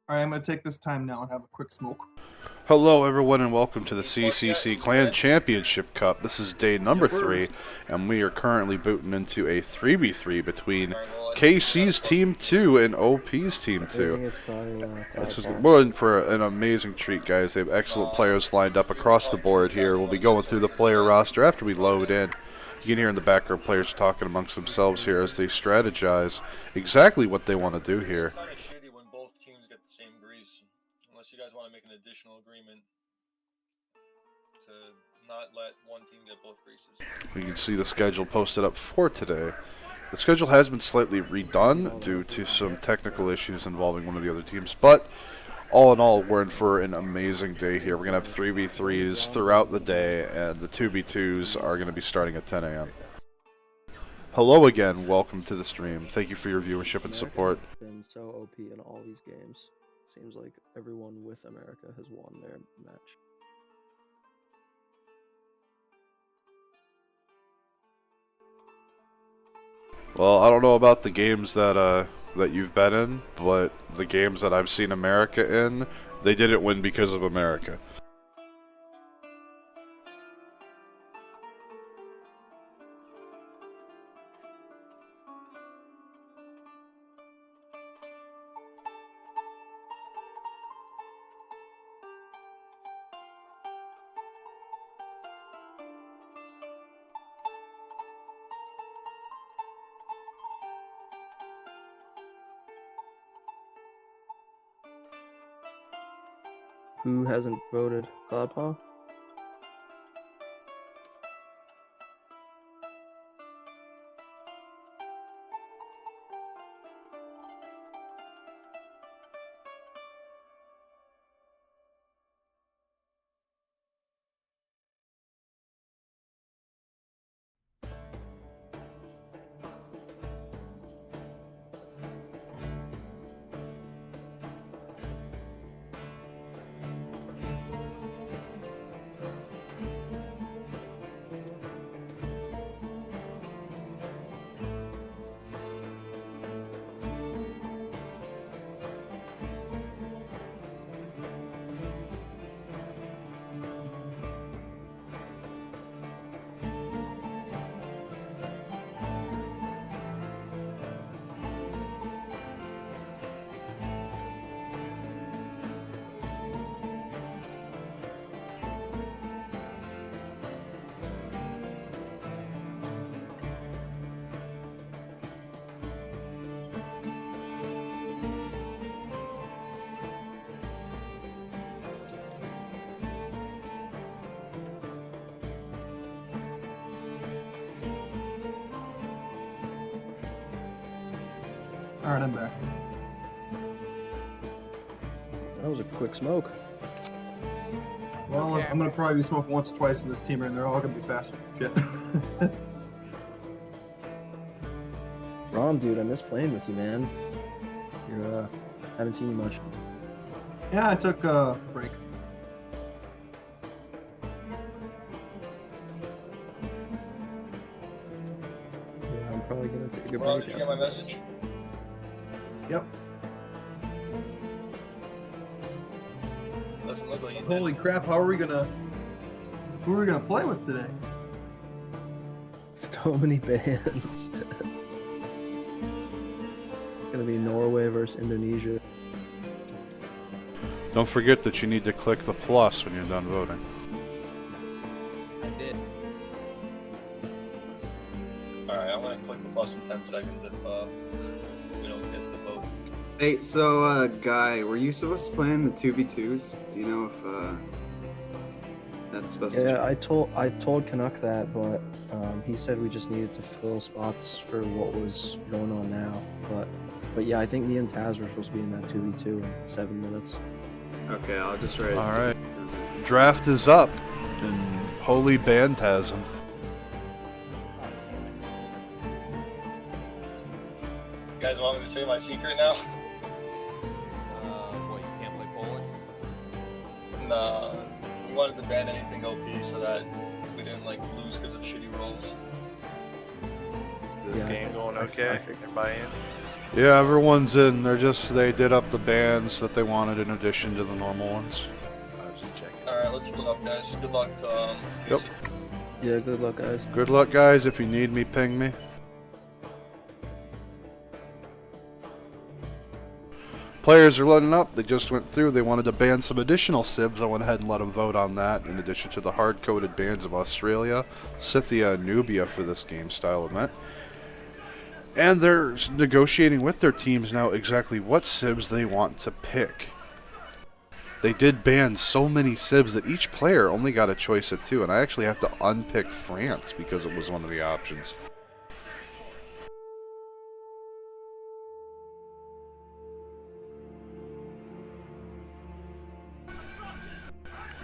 All right, I'm gonna take this time now and have a quick smoke. Hello, everyone, and welcome to the CCC Clan Championship Cup. This is day number 3, and we are currently booting into a 3v3 between KC's Team 2 and OP's Team 2. This is going for an amazing treat, guys. They have excellent players lined up across the board here. We'll be going through the player roster after we load in. You can hear in the background players talking amongst themselves here as they strategize exactly what they want to do here. It's kind of shitty when both teams get the same grease, unless you guys want to make an additional agreement to not let one team get both greases. You can see the schedule posted up for today. The schedule has been slightly redone due to some technical issues involving one of the other teams, but all in all, we're in for an amazing day here. We're going to have 3v3s throughout the day, and the 2v2s are going to be starting at 10 a.m. Hello again, welcome to the stream. Thank you for your viewership and support. Been so OP in all these games. Seems like everyone with America has won their match. Well, I don't know about the games that you've been in, but the games that I've seen America in, they didn't win because of America. Who hasn't voted Cloudpaw? All right, I'm back. That was a quick smoke. Well, I'm gonna probably be smoking once or twice in this team, and they're all gonna be faster. Shit. Rom, dude, I miss playing with you, man. You're haven't seen you much. Yeah, I took a break. Yeah, I'm probably gonna take a Ron, break. did you get my message? Yep. Doesn't look like you did. Holy crap! Who are we gonna play with today? So many bands. Gonna be Norway versus Indonesia. Don't forget that you need to click the plus when you're done voting. I did. Alright, I'm gonna click the plus in 10 seconds if we don't get the vote. Hey, so, Guy, were you supposed to play in the 2v2s? Do you know if, that's supposed to change? Yeah, I told Canuck that, but he said we just needed to fill spots for what was going on now. But yeah, I think me and Taz were supposed to be in that 2v2 in 7 minutes. Okay, I'll just write it. Alright. Draft is up in holy Bantasm. You guys want me to say my secret now? What, you can't play Poland? Nah, we wanted to ban anything OP so that we didn't like lose because of shitty rolls. This Yeah, game going I okay? figured. Everybody in? Yeah, everyone's in. They did up the bands that they wanted in addition to the normal ones. I was just checking. All right, let's split up, guys. Good luck. Yep. Casey. Yeah, good luck, guys. Good luck, guys. If you need me, ping me. Players are loading up. They just went through. They wanted to ban some additional Sibs. I went ahead and let them vote on that, in addition to the hard-coded bans of Australia, Scythia, and Nubia for this game-style event. And they're negotiating with their teams now exactly what Sibs they want to pick. They did ban so many Sibs that each player only got a choice of 2, and I actually have to unpick France because it was one of the options.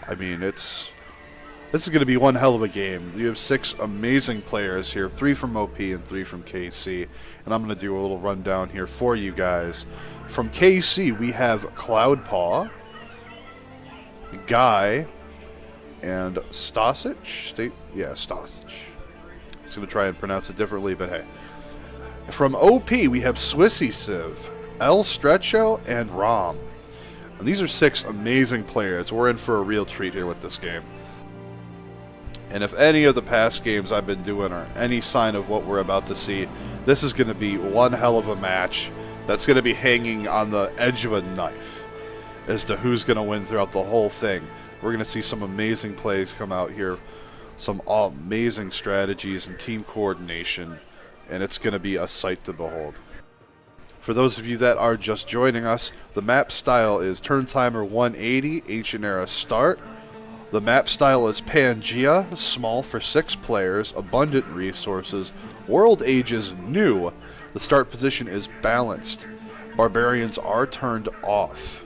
I mean, this is going to be one hell of a game. You have 6 amazing players here, 3 from OP and 3 from KC, and I'm going to do a little rundown here for you guys. From KC, we have Cloudpaw, Guy, and Stasic. Stasic. I was going to try and pronounce it differently, but hey. From OP, we have Swissy Civ, El Stretcho, and Rom. And these are 6 amazing players. We're in for a real treat here with this game. And if any of the past games I've been doing are any sign of what we're about to see, this is going to be one hell of a match that's going to be hanging on the edge of a knife as to who's going to win throughout the whole thing. We're going to see some amazing plays come out here, some amazing strategies and team coordination, and it's going to be a sight to behold. For those of you that are just joining us, the map style is Turn Timer 180, Ancient Era Start. The map style is Pangea, small for 6 players, abundant resources, World Age is new, the start position is balanced, Barbarians are turned off.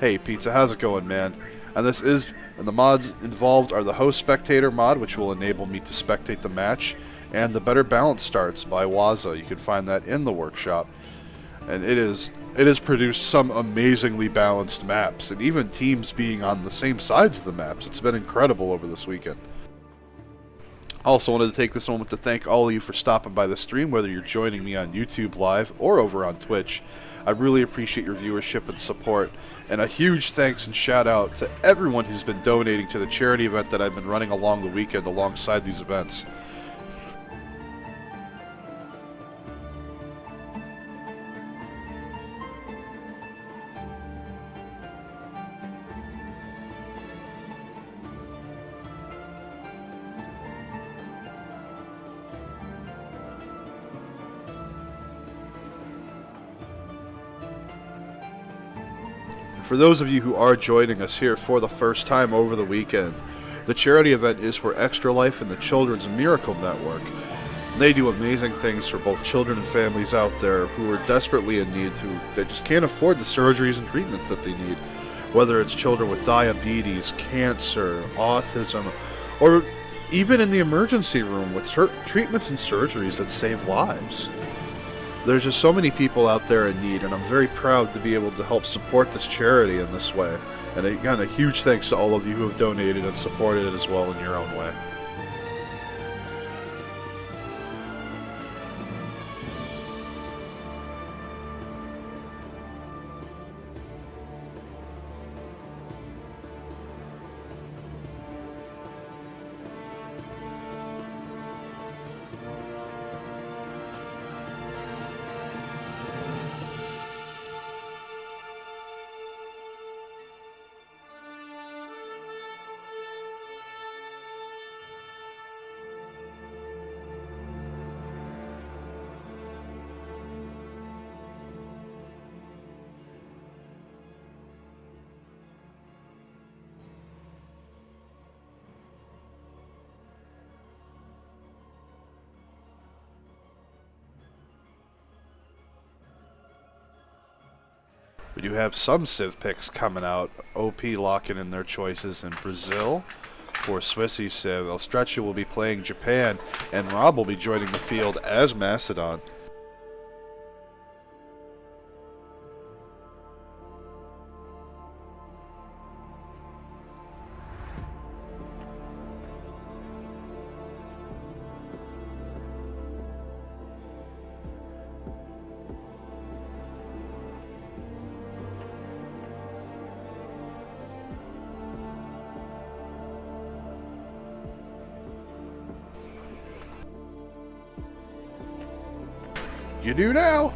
Hey Pizza, how's it going, man? And the mods involved are the Host Spectator mod, which will enable me to spectate the match, and the Better Balance Starts by Waza. You can find that in the workshop. And it has produced some amazingly balanced maps, and even teams being on the same sides of the maps. It's been incredible over this weekend. Also wanted to take this moment to thank all of you for stopping by the stream, whether you're joining me on YouTube Live or over on Twitch. I really appreciate your viewership and support, and a huge thanks and shout out to everyone who's been donating to the charity event that I've been running along the weekend alongside these events. For those of you who are joining us here for the first time over the weekend, the charity event is for Extra Life and the Children's Miracle Network. They do amazing things for both children and families out there who are desperately in need, they just can't afford the surgeries and treatments that they need. Whether it's children with diabetes, cancer, autism, or even in the emergency room with treatments and surgeries that save lives. There's just so many people out there in need, and I'm very proud to be able to help support this charity in this way. And again, a huge thanks to all of you who have donated and supported it as well in your own way. We do have some Civ picks coming out. OP locking in their choices in Brazil for Swissy Civ. El Stretcho will be playing Japan, and Rob will be joining the field as Macedon. You do now.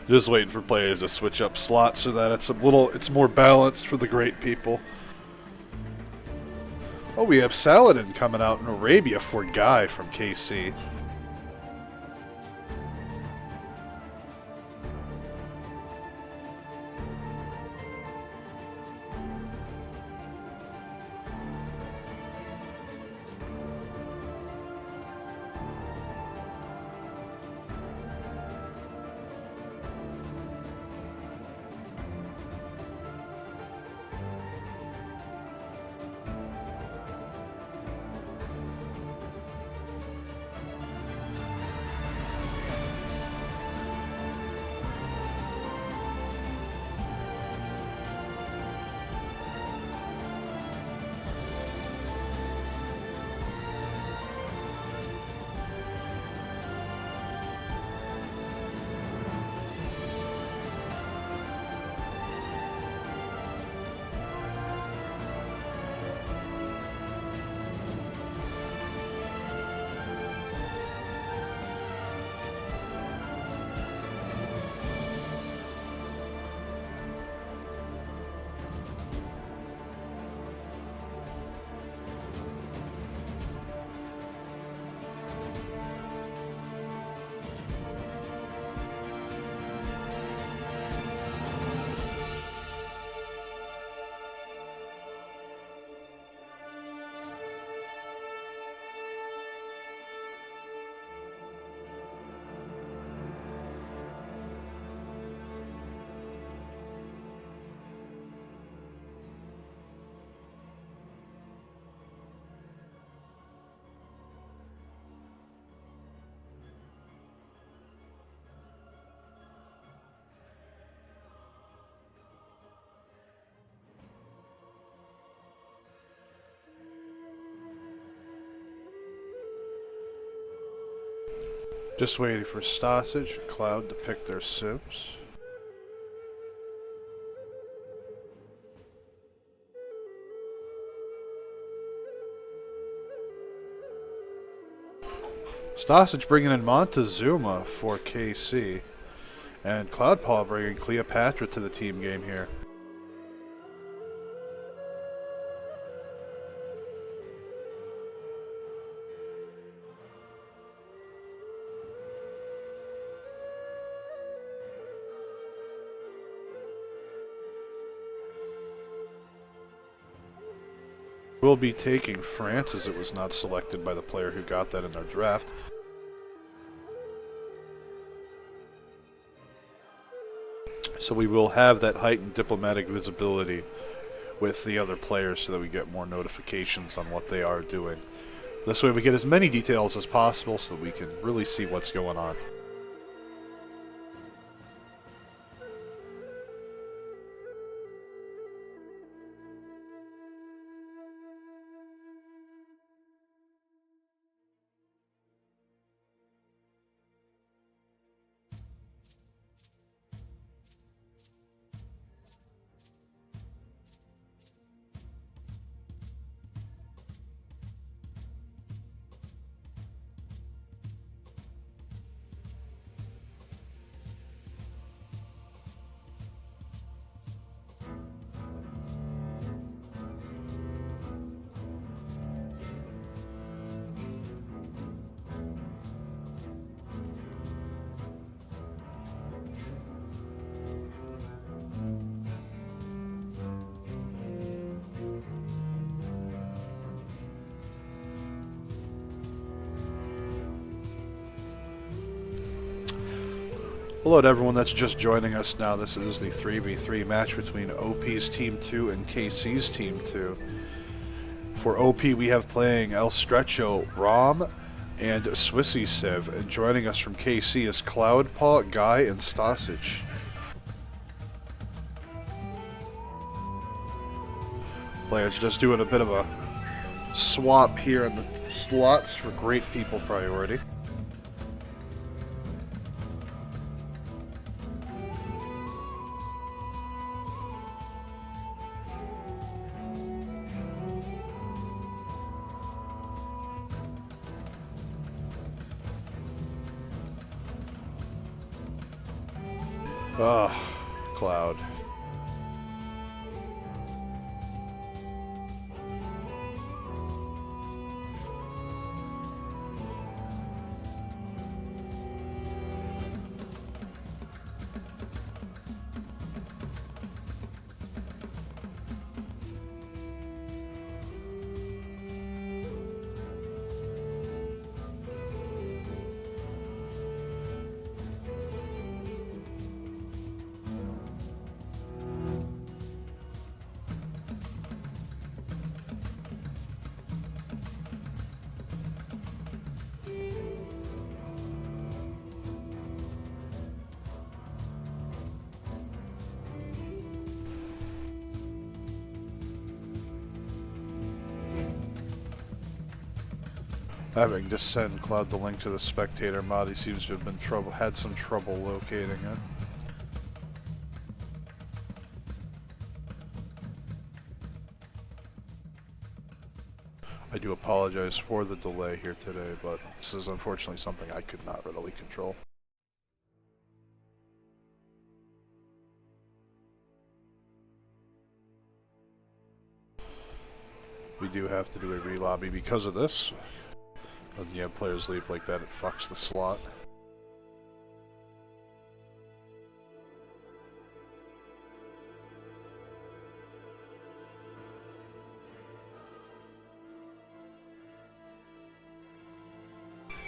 Just waiting for players to switch up slots so that it's more balanced for the great people. Oh, we have Saladin coming out in Arabia for Guy from KC. Just waiting for Stosage and Cloud to pick their sims. Stosage bringing in Montezuma for KC. And Cloudpaw bringing Cleopatra to the team game here. We'll be taking France as it was not selected by the player who got that in their draft. So we will have that heightened diplomatic visibility with the other players so that we get more notifications on what they are doing. This way we get as many details as possible so that we can really see what's going on. Hello to everyone that's just joining us now. This is the 3v3 match between OP's Team 2 and KC's Team 2. For OP, we have playing El Stretcho, Rom, and Swissy Civ. And joining us from KC is Cloudpaw, Guy, and Stasic. Players just doing a bit of a swap here in the slots for great people priority. Cloud. Having to send Cloud the link to the spectator mod, he seems to have been had some trouble locating it. I do apologize for the delay here today, but this is unfortunately something I could not readily control. We do have to do a relobby because of this. When you have players leave like that, it fucks the slot.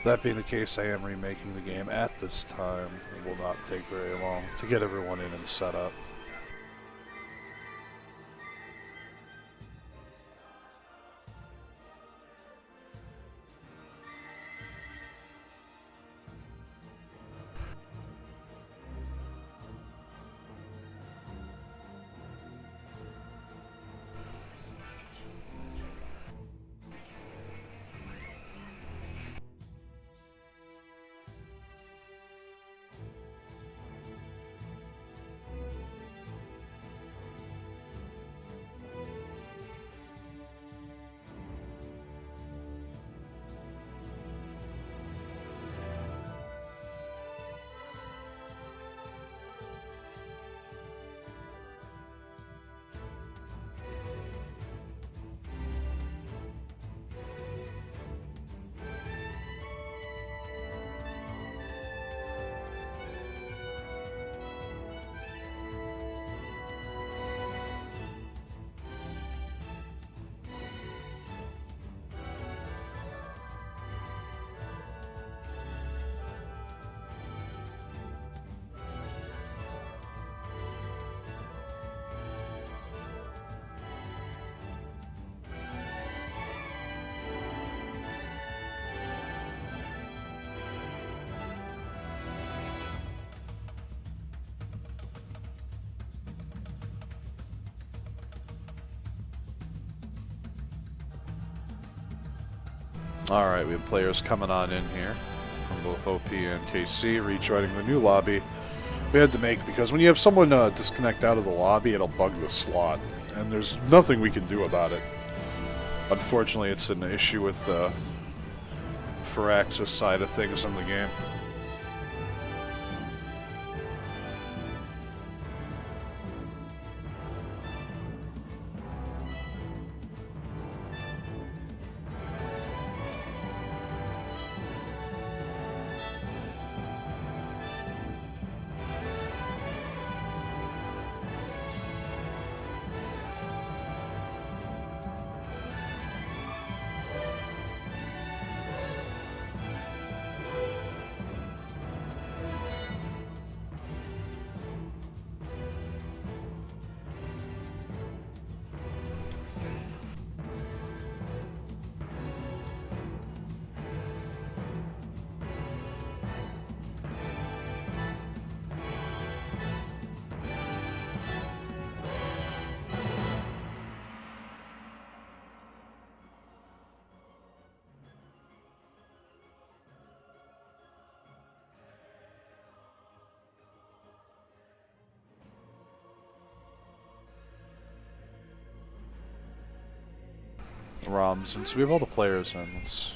That being the case, I am remaking the game at this time. It will not take very long to get everyone in and set up. Alright, we have players coming on in here from both OP and KC, rejoining the new lobby we had to make, because when you have someone disconnect out of the lobby, it'll bug the slot, and there's nothing we can do about it. Unfortunately, it's an issue with the Firaxis side of things in the game. ROMs, and so we have all the players in. Let's...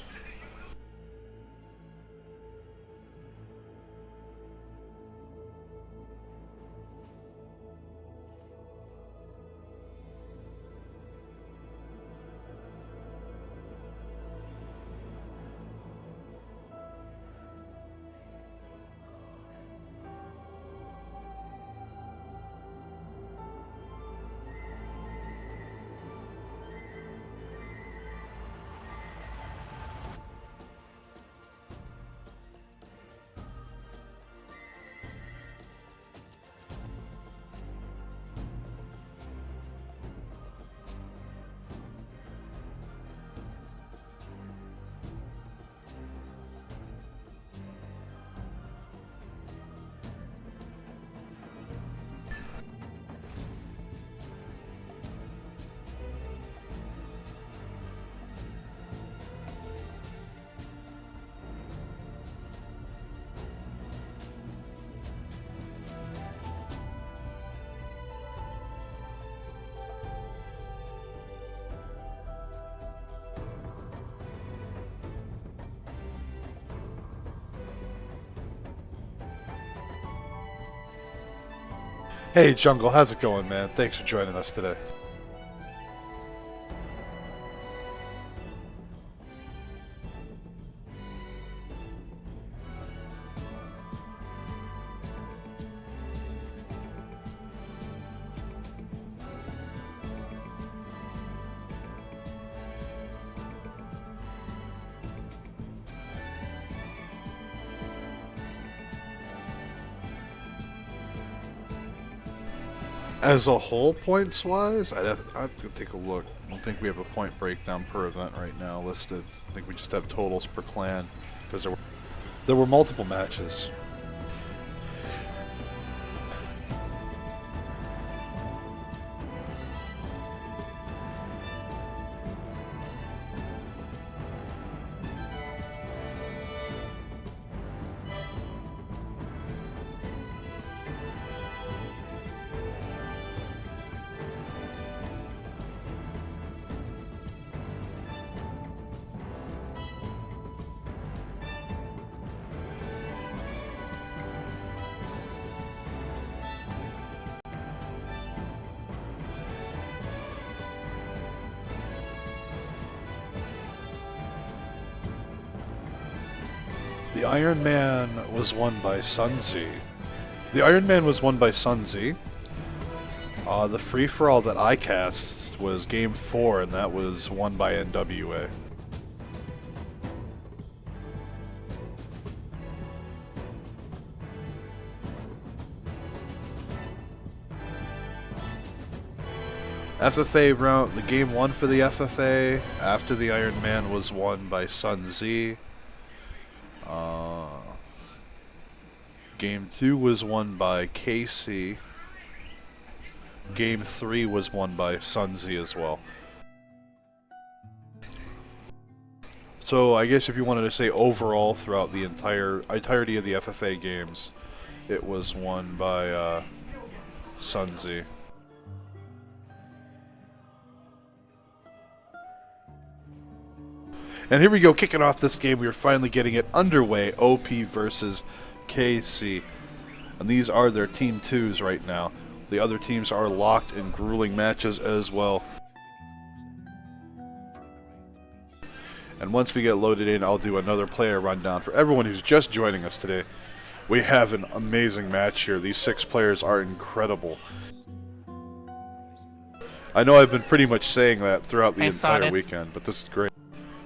Hey Jungle, how's it going, man? Thanks for joining us today. As a whole, points-wise, I'd have to take a look. I don't think we have a point breakdown per event right now listed. I think we just have totals per clan, because there were multiple matches. The Iron Man was won by Sunzi. The Iron Man was won by Sunzi. The free-for-all that I cast was Game 4, and that was won by NWA. FFA round, the Game 1 for the FFA after the Iron Man was won by Sunzi. Game 2 was won by KC. Game 3 was won by Sunzi as well. So I guess if you wanted to say overall throughout the entirety of the FFA games, it was won by Sunzi. And here we go, kicking off this game. We are finally getting it underway. OP versus KC. And these are their Team 2s right now. The other teams are locked in grueling matches as well. And once we get loaded in, I'll do another player rundown for everyone who's just joining us today. We have an amazing match here. These 6 players are incredible. I know I've been pretty much saying that throughout the entire weekend, but this is great.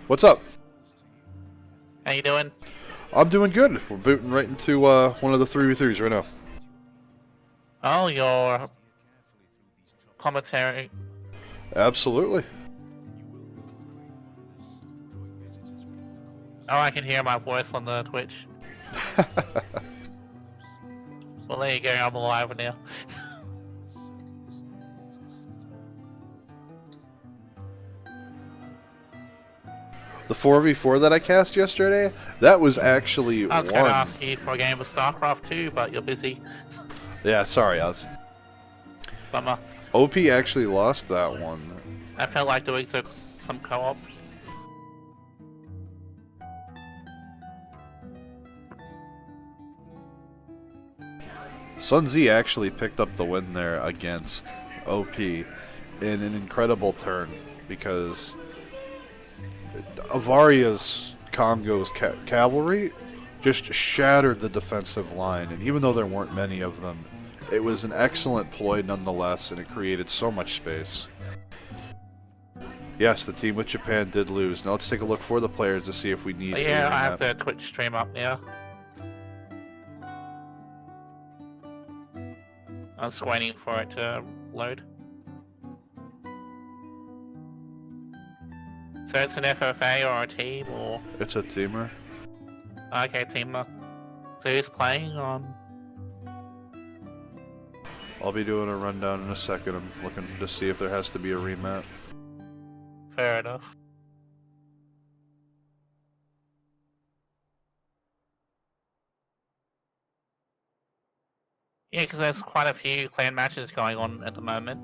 What's up? How you doing? I'm doing good. We're booting right into one of the 3v3s right now. Oh, your commentary. Absolutely. Oh, I can hear my voice on the Twitch. Well, there you go. I'm alive now. The 4v4 that I cast yesterday, that was actually I was going to ask you for a game of StarCraft 2, but you're busy. Yeah, sorry, Oz. Bummer. OP actually lost that one. I felt like doing some co-op. Sun Z actually picked up the win there against OP in an incredible turn because Avaria's Congo's cavalry just shattered the defensive line, and even though there weren't many of them, it was an excellent ploy nonetheless, and it created so much space. Yes, the team with Japan did lose. Now let's take a look for the players to see if we need Yeah, a I have remap. the Twitch stream up now. I'm just waiting for it to load. So it's an FFA or a team or... It's a teamer. Okay, teamer. So who's playing on... I'll be doing a rundown in a second. I'm looking to see if there has to be a remap. Fair enough. Yeah, because there's quite a few clan matches going on at the moment.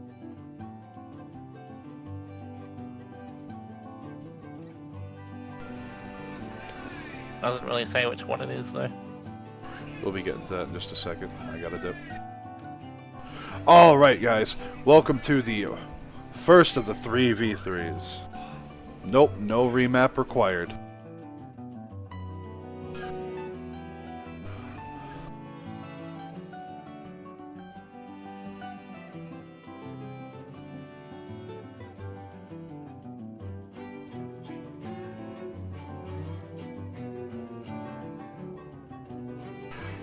Doesn't really say which one it is though. We'll be getting to that in just a second. I gotta dip. Alright, guys. Welcome to the first of the 3v3s. Nope, no remap required.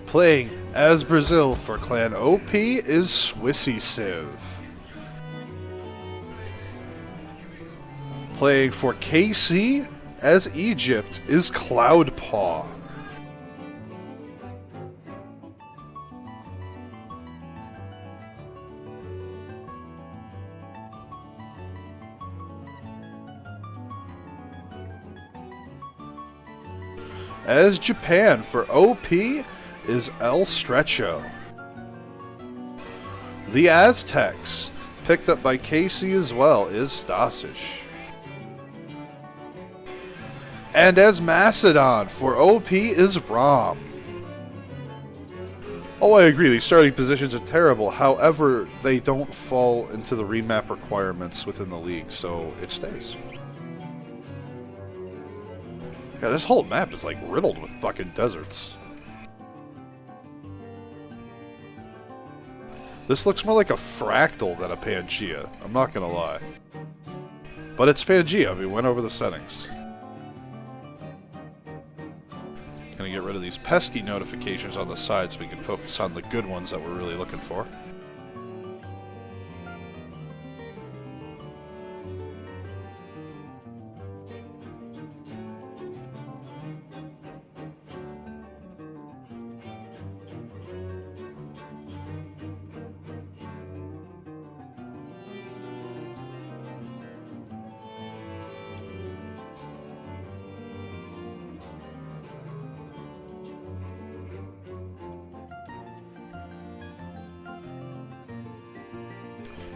Playing as Brazil for Clan OP is Swissy Civ. Playing for KC as Egypt is Cloudpaw. As Japan for OP is El Stretcho. The Aztecs, picked up by KC as well, is Stasic. And as Macedon for OP is Rom. Oh, I agree, these starting positions are terrible. However, they don't fall into the remap requirements within the league, so it stays. Yeah, this whole map is like riddled with fucking deserts. This looks more like a fractal than a Pangea, I'm not gonna lie. But it's Pangea, we went over the settings. Gonna get rid of these pesky notifications on the side so we can focus on the good ones that we're really looking for.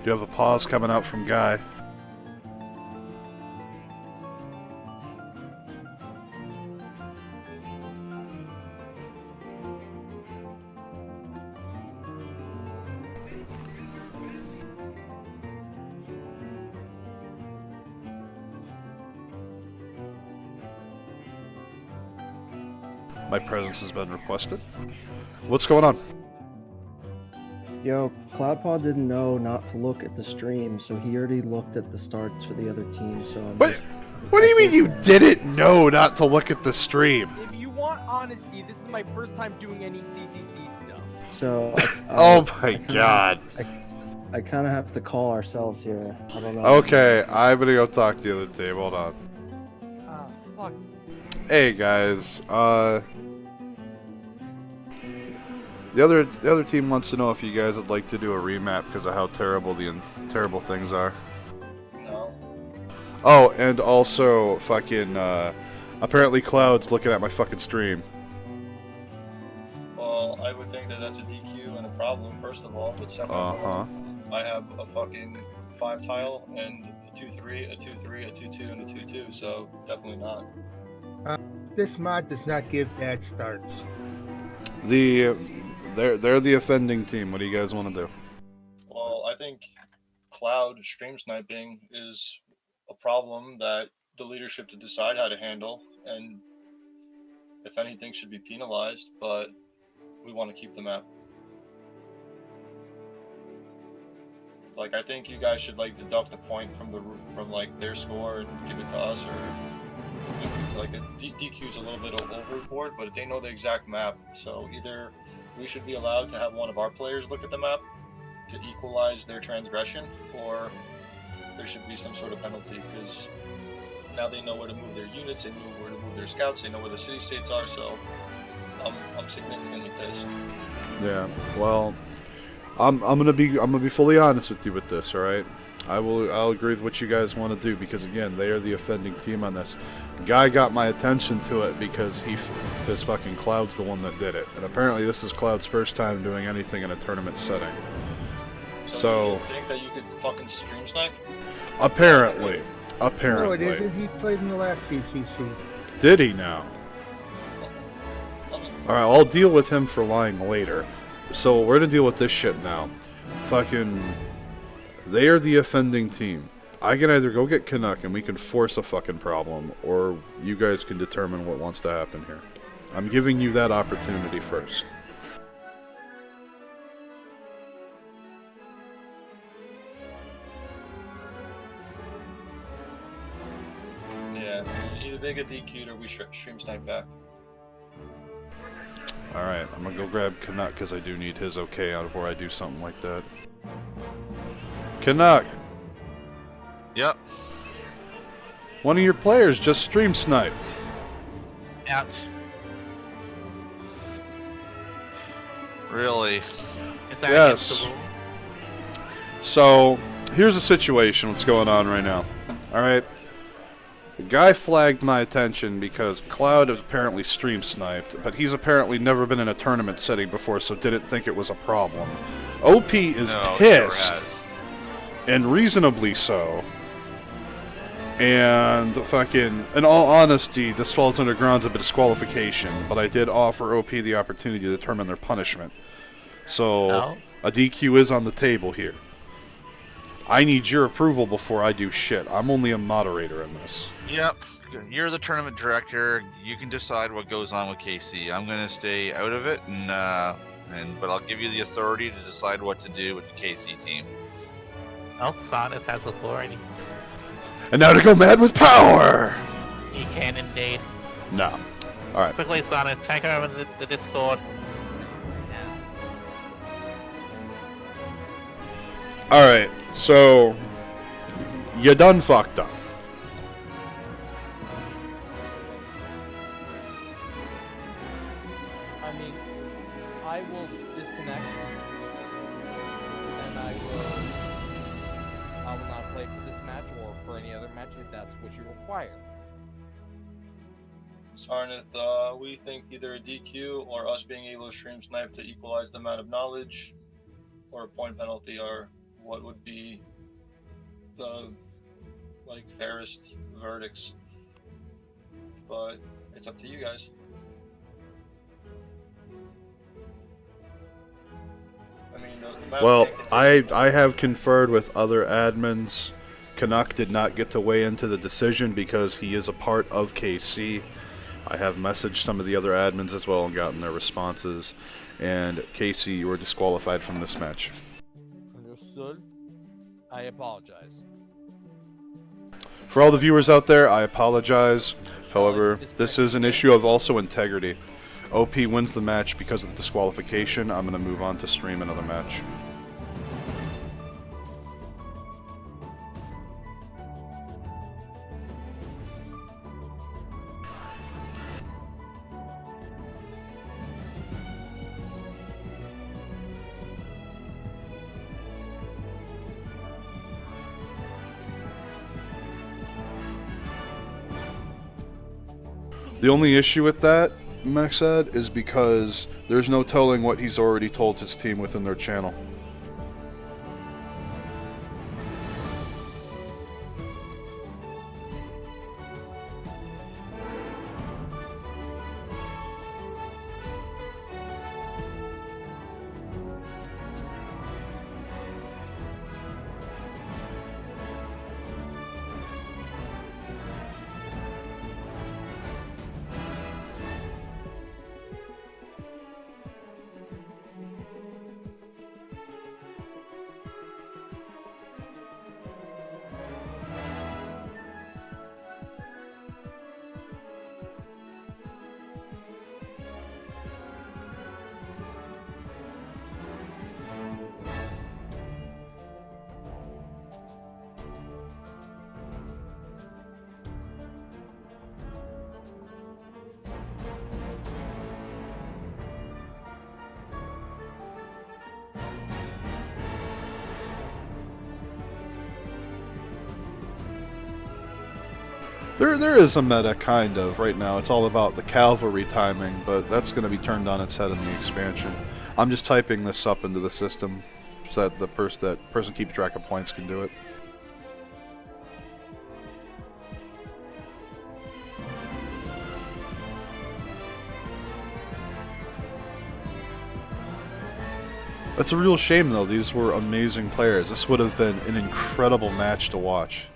Do you have a pause coming out from Guy? My presence has been requested. What's going on? Yo, CloudPod didn't know not to look at the stream, so he already looked at the starts for the other team, so... What do you mean you didn't know not to look at the stream? If you want honesty, this is my first time doing any CCC stuff. So... Oh my god. I kind of have to call ourselves here. I don't know. Okay, I'm gonna go talk to the other team. Hold on. Ah, fuck. Hey guys, the other team wants to know if you guys would like to do a remap because of how terrible the terrible things are. No. Oh, and also fucking apparently Cloud's looking at my fucking stream. Well, I would think that that's a DQ and a problem, first of all. But second of all, I have a fucking 5 tile and 2-3, a 2-3, a 2-2, and a 2-2. So definitely not. This mod does not give bad starts. They're the offending team. What do you guys want to do? Well, I think cloud stream sniping is a problem that the leadership to decide how to handle, and if anything should be penalized, but we want to keep the map. Like, I think you guys should like deduct a point from like their score and give it to us, or like a DQ is a little bit overboard, but they know the exact map. So either we should be allowed to have one of our players look at the map to equalize their transgression, or there should be some sort of penalty, because now they know where to move their units, they know where to move their scouts, they know where the city states are. So I'm significantly pissed. Yeah. Well, I'm gonna be fully honest with you with this. All right. I'll agree with what you guys want to do, because again, they are the offending team on this. Guy got my attention to it because this fucking Cloud's the one that did it, and apparently this is Cloud's first time doing anything in a tournament setting. So you think that you could fucking stream snipe? apparently. No, it isn't. He played in the last CCC. Did he now? Alright, I'll deal with him for lying later. So we're gonna deal with this shit now. Fucking... They are the offending team. I can either go get Canuck and we can force a fucking problem, or you guys can determine what wants to happen here. I'm giving you that opportunity first. Yeah, either they get DQ'd or we stream snipe back. Alright, I'm gonna go grab Canuck because I do need his okay out before I do something like that. Canuck! Yep. One of your players just stream sniped. Ouch. Really? Is that Yes. against the rules? So, here's the situation, what's going on right now. Alright? The guy flagged my attention because Cloud apparently stream sniped, but he's apparently never been in a tournament setting before, so didn't think it was a problem. OP is No, pissed, and reasonably so. And fucking, in all honesty, this falls under grounds of a disqualification, but I did offer OP the opportunity to determine their punishment. So, No. a DQ is on the table here. I need your approval before I do shit. I'm only a moderator in this. Yep. You're the tournament director. You can decide what goes on with KC. I'm gonna stay out of it, but I'll give you the authority to decide what to do with the KC team. Oh, Sonic has authority. And now to go mad with power! He can indeed. No. Alright. Quickly, Sonic, take over the Discord. Alright, so... You done fucked up. I mean, I will disconnect, and I will not play for this match or for any other match if that's what you require. Sarnath, we think either a DQ or us being able to stream snipe to equalize the amount of knowledge, or a point penalty, are what would be the fairest verdicts. But it's up to you guys. I mean, the map Well, can't I have conferred with other admins. Canuck did not get to weigh into the decision because he is a part of KC. I have messaged some of the other admins as well and gotten their responses. And KC, you were disqualified from this match. Understood. I apologize. For all the viewers out there, I apologize. However, this is an issue of also integrity. OP wins the match because of the disqualification. I'm going to move on to stream another match. The only issue with that, Maxad, is because there's no telling what he's already told his team within their channel. There is a meta, kind of, right now. It's all about the cavalry timing, but that's going to be turned on its head in the expansion. I'm just typing this up into the system so that the person keeps track of points can do it. That's a real shame, though. These were amazing players. This would have been an incredible match to watch.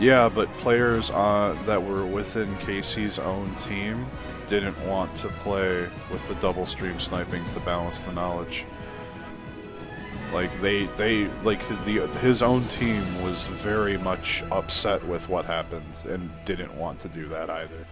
Yeah, but players that were within Casey's own team didn't want to play with the double stream sniping to balance the knowledge. Like his own team was very much upset with what happened and didn't want to do that either.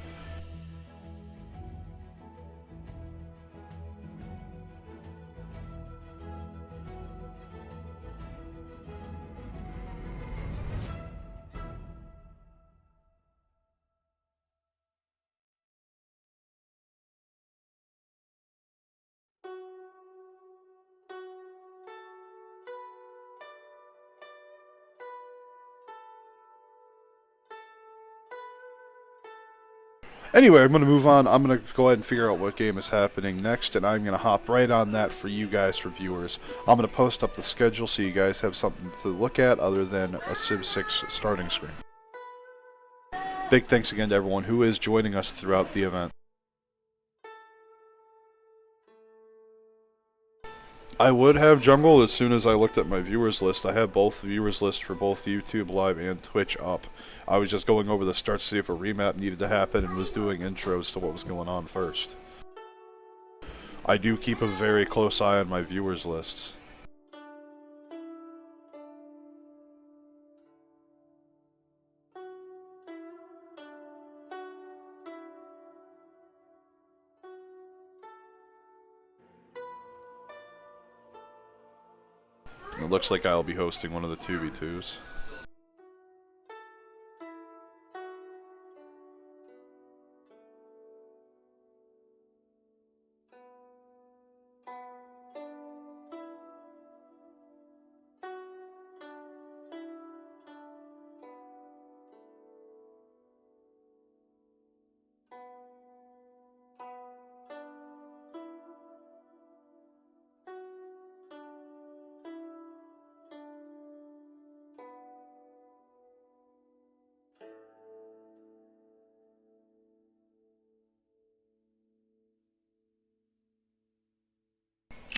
Anyway, I'm going to move on. I'm going to go ahead and figure out what game is happening next, and I'm going to hop right on that for you guys, for viewers. I'm going to post up the schedule so you guys have something to look at other than a Civ 6 starting screen. Big thanks again to everyone who is joining us throughout the event. I would have Jungle as soon as I looked at my viewers list. I have both viewers lists for both YouTube Live and Twitch up. I was just going over the start to see if a remap needed to happen and was doing intros to what was going on first. I do keep a very close eye on my viewers lists. It looks like I'll be hosting one of the 2v2s.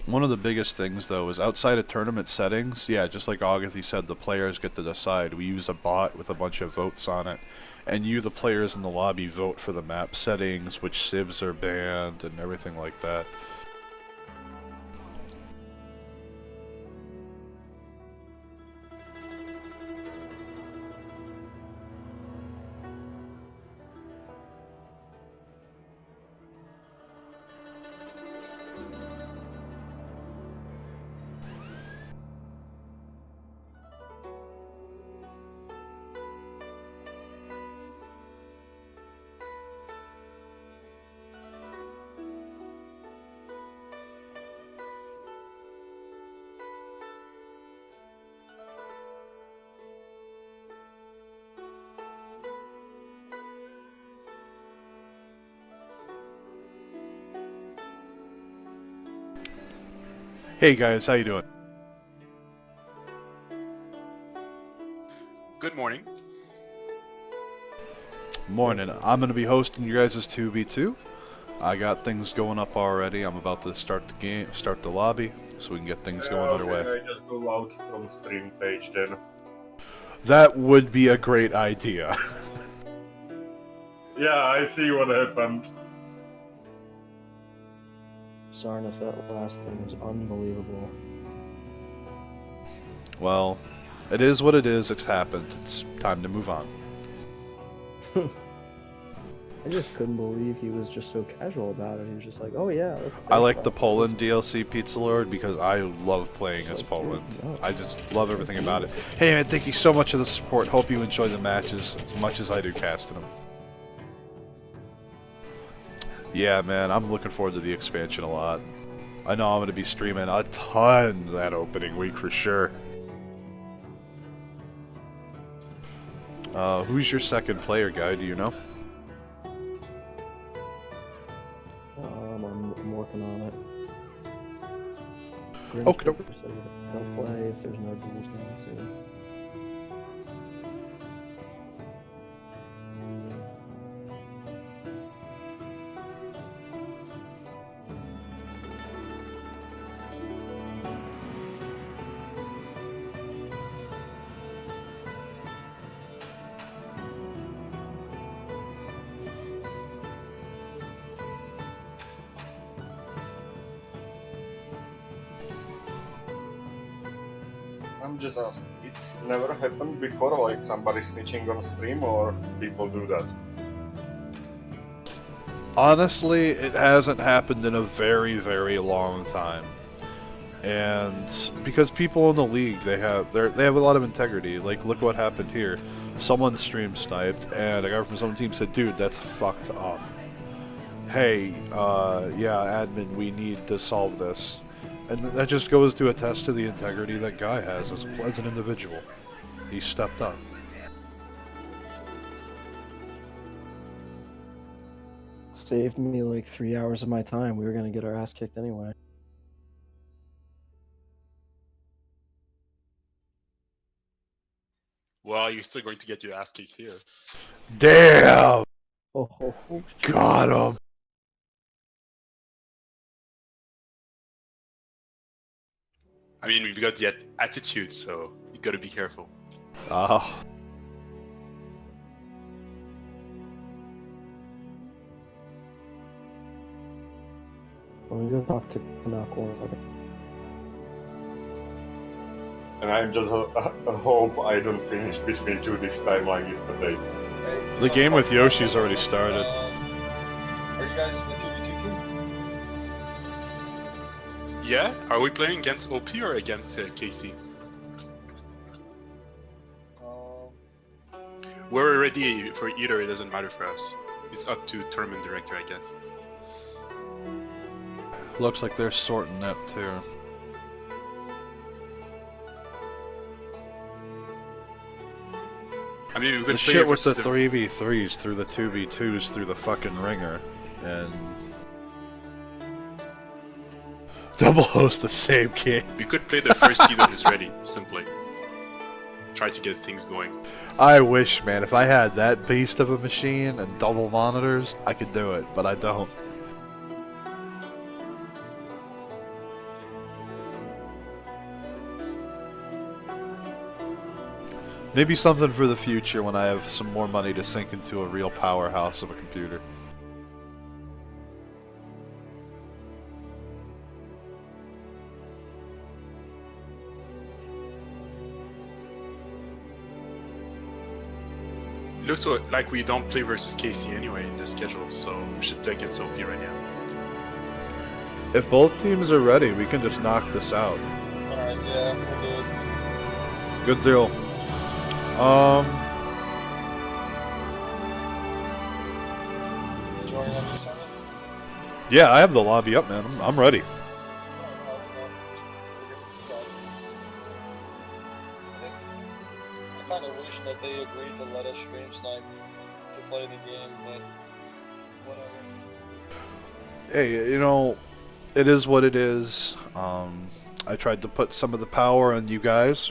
One of the biggest things, though, is outside of tournament settings, yeah, just like Agathy said, the players get to decide. We use a bot with a bunch of votes on it, and you, the players in the lobby, vote for the map settings, which civs are banned, and everything like that. Hey guys, how you doing? Good morning. Morning. I'm going to be hosting you guys' 2v2. I got things going up already. I'm about to start the game, start the lobby, so we can get things going underway. I just go out from stream page then. That would be a great idea. Yeah, I see what happened. Sarnath, that last thing was unbelievable. Well, it is what it is. It's happened. It's time to move on. I just couldn't believe he was just so casual about it. He was just like, "Oh yeah." I like the Poland DLC Pizza Lord because I love playing as like, Poland. dude, no. I just love everything about it. Hey man, thank you so much for the support. Hope you enjoy the matches as much as I do casting them. Yeah, man, I'm looking forward to the expansion a lot. I know I'm going to be streaming a ton that opening week for sure. Who's your second player, guy? Do you know? I'm working on it. Okay. Don't play if there's no rules now soon. I'm just asking, it's never happened before, like somebody snitching on stream, or people do that? Honestly, it hasn't happened in a very, very long time. And because people in the league, they have a lot of integrity. Like, look what happened here. Someone stream sniped, and a guy from some team said, "Dude, that's fucked up. Hey, yeah, admin, we need to solve this." And that just goes to attest to the integrity that guy has as an individual. He stepped up. Saved me like 3 hours of my time. We were gonna get our ass kicked anyway. Well, you're still going to get your ass kicked here. Damn! Oh, Got him! I mean, we've got the attitude, so you gotta be careful. Ah. Let me go talk to Canuck one second. And I just hope I don't finish between two this time like yesterday. The game with Yoshi's already started. Are you guys the 2v2 team? Yeah? Are we playing against OP or against KC? We're ready for either, it doesn't matter for us. It's up to tournament director, I guess. Looks like they're sorting that too. I mean, we could The play shit with the versus 3v3s through the 2v2s through the fucking ringer. And... double host the same game. We could play the first team that is ready, simply. Try to get things going. I wish, man, if I had that beast of a machine and double monitors, I could do it, but I don't. Maybe something for the future when I have some more money to sink into a real powerhouse of a computer. Looks like we don't play versus KC anyway in the schedule, so we should play against OP right now. If both teams are ready, we can just knock this out. Alright, yeah, we'll do it. Good deal. Joining on the summit? Yeah, I have the lobby up, man. I'm ready. I kind of wish that they agreed to let us stream snipe to play the game, but whatever. Hey, you know, it is what it is. I tried to put some of the power on you guys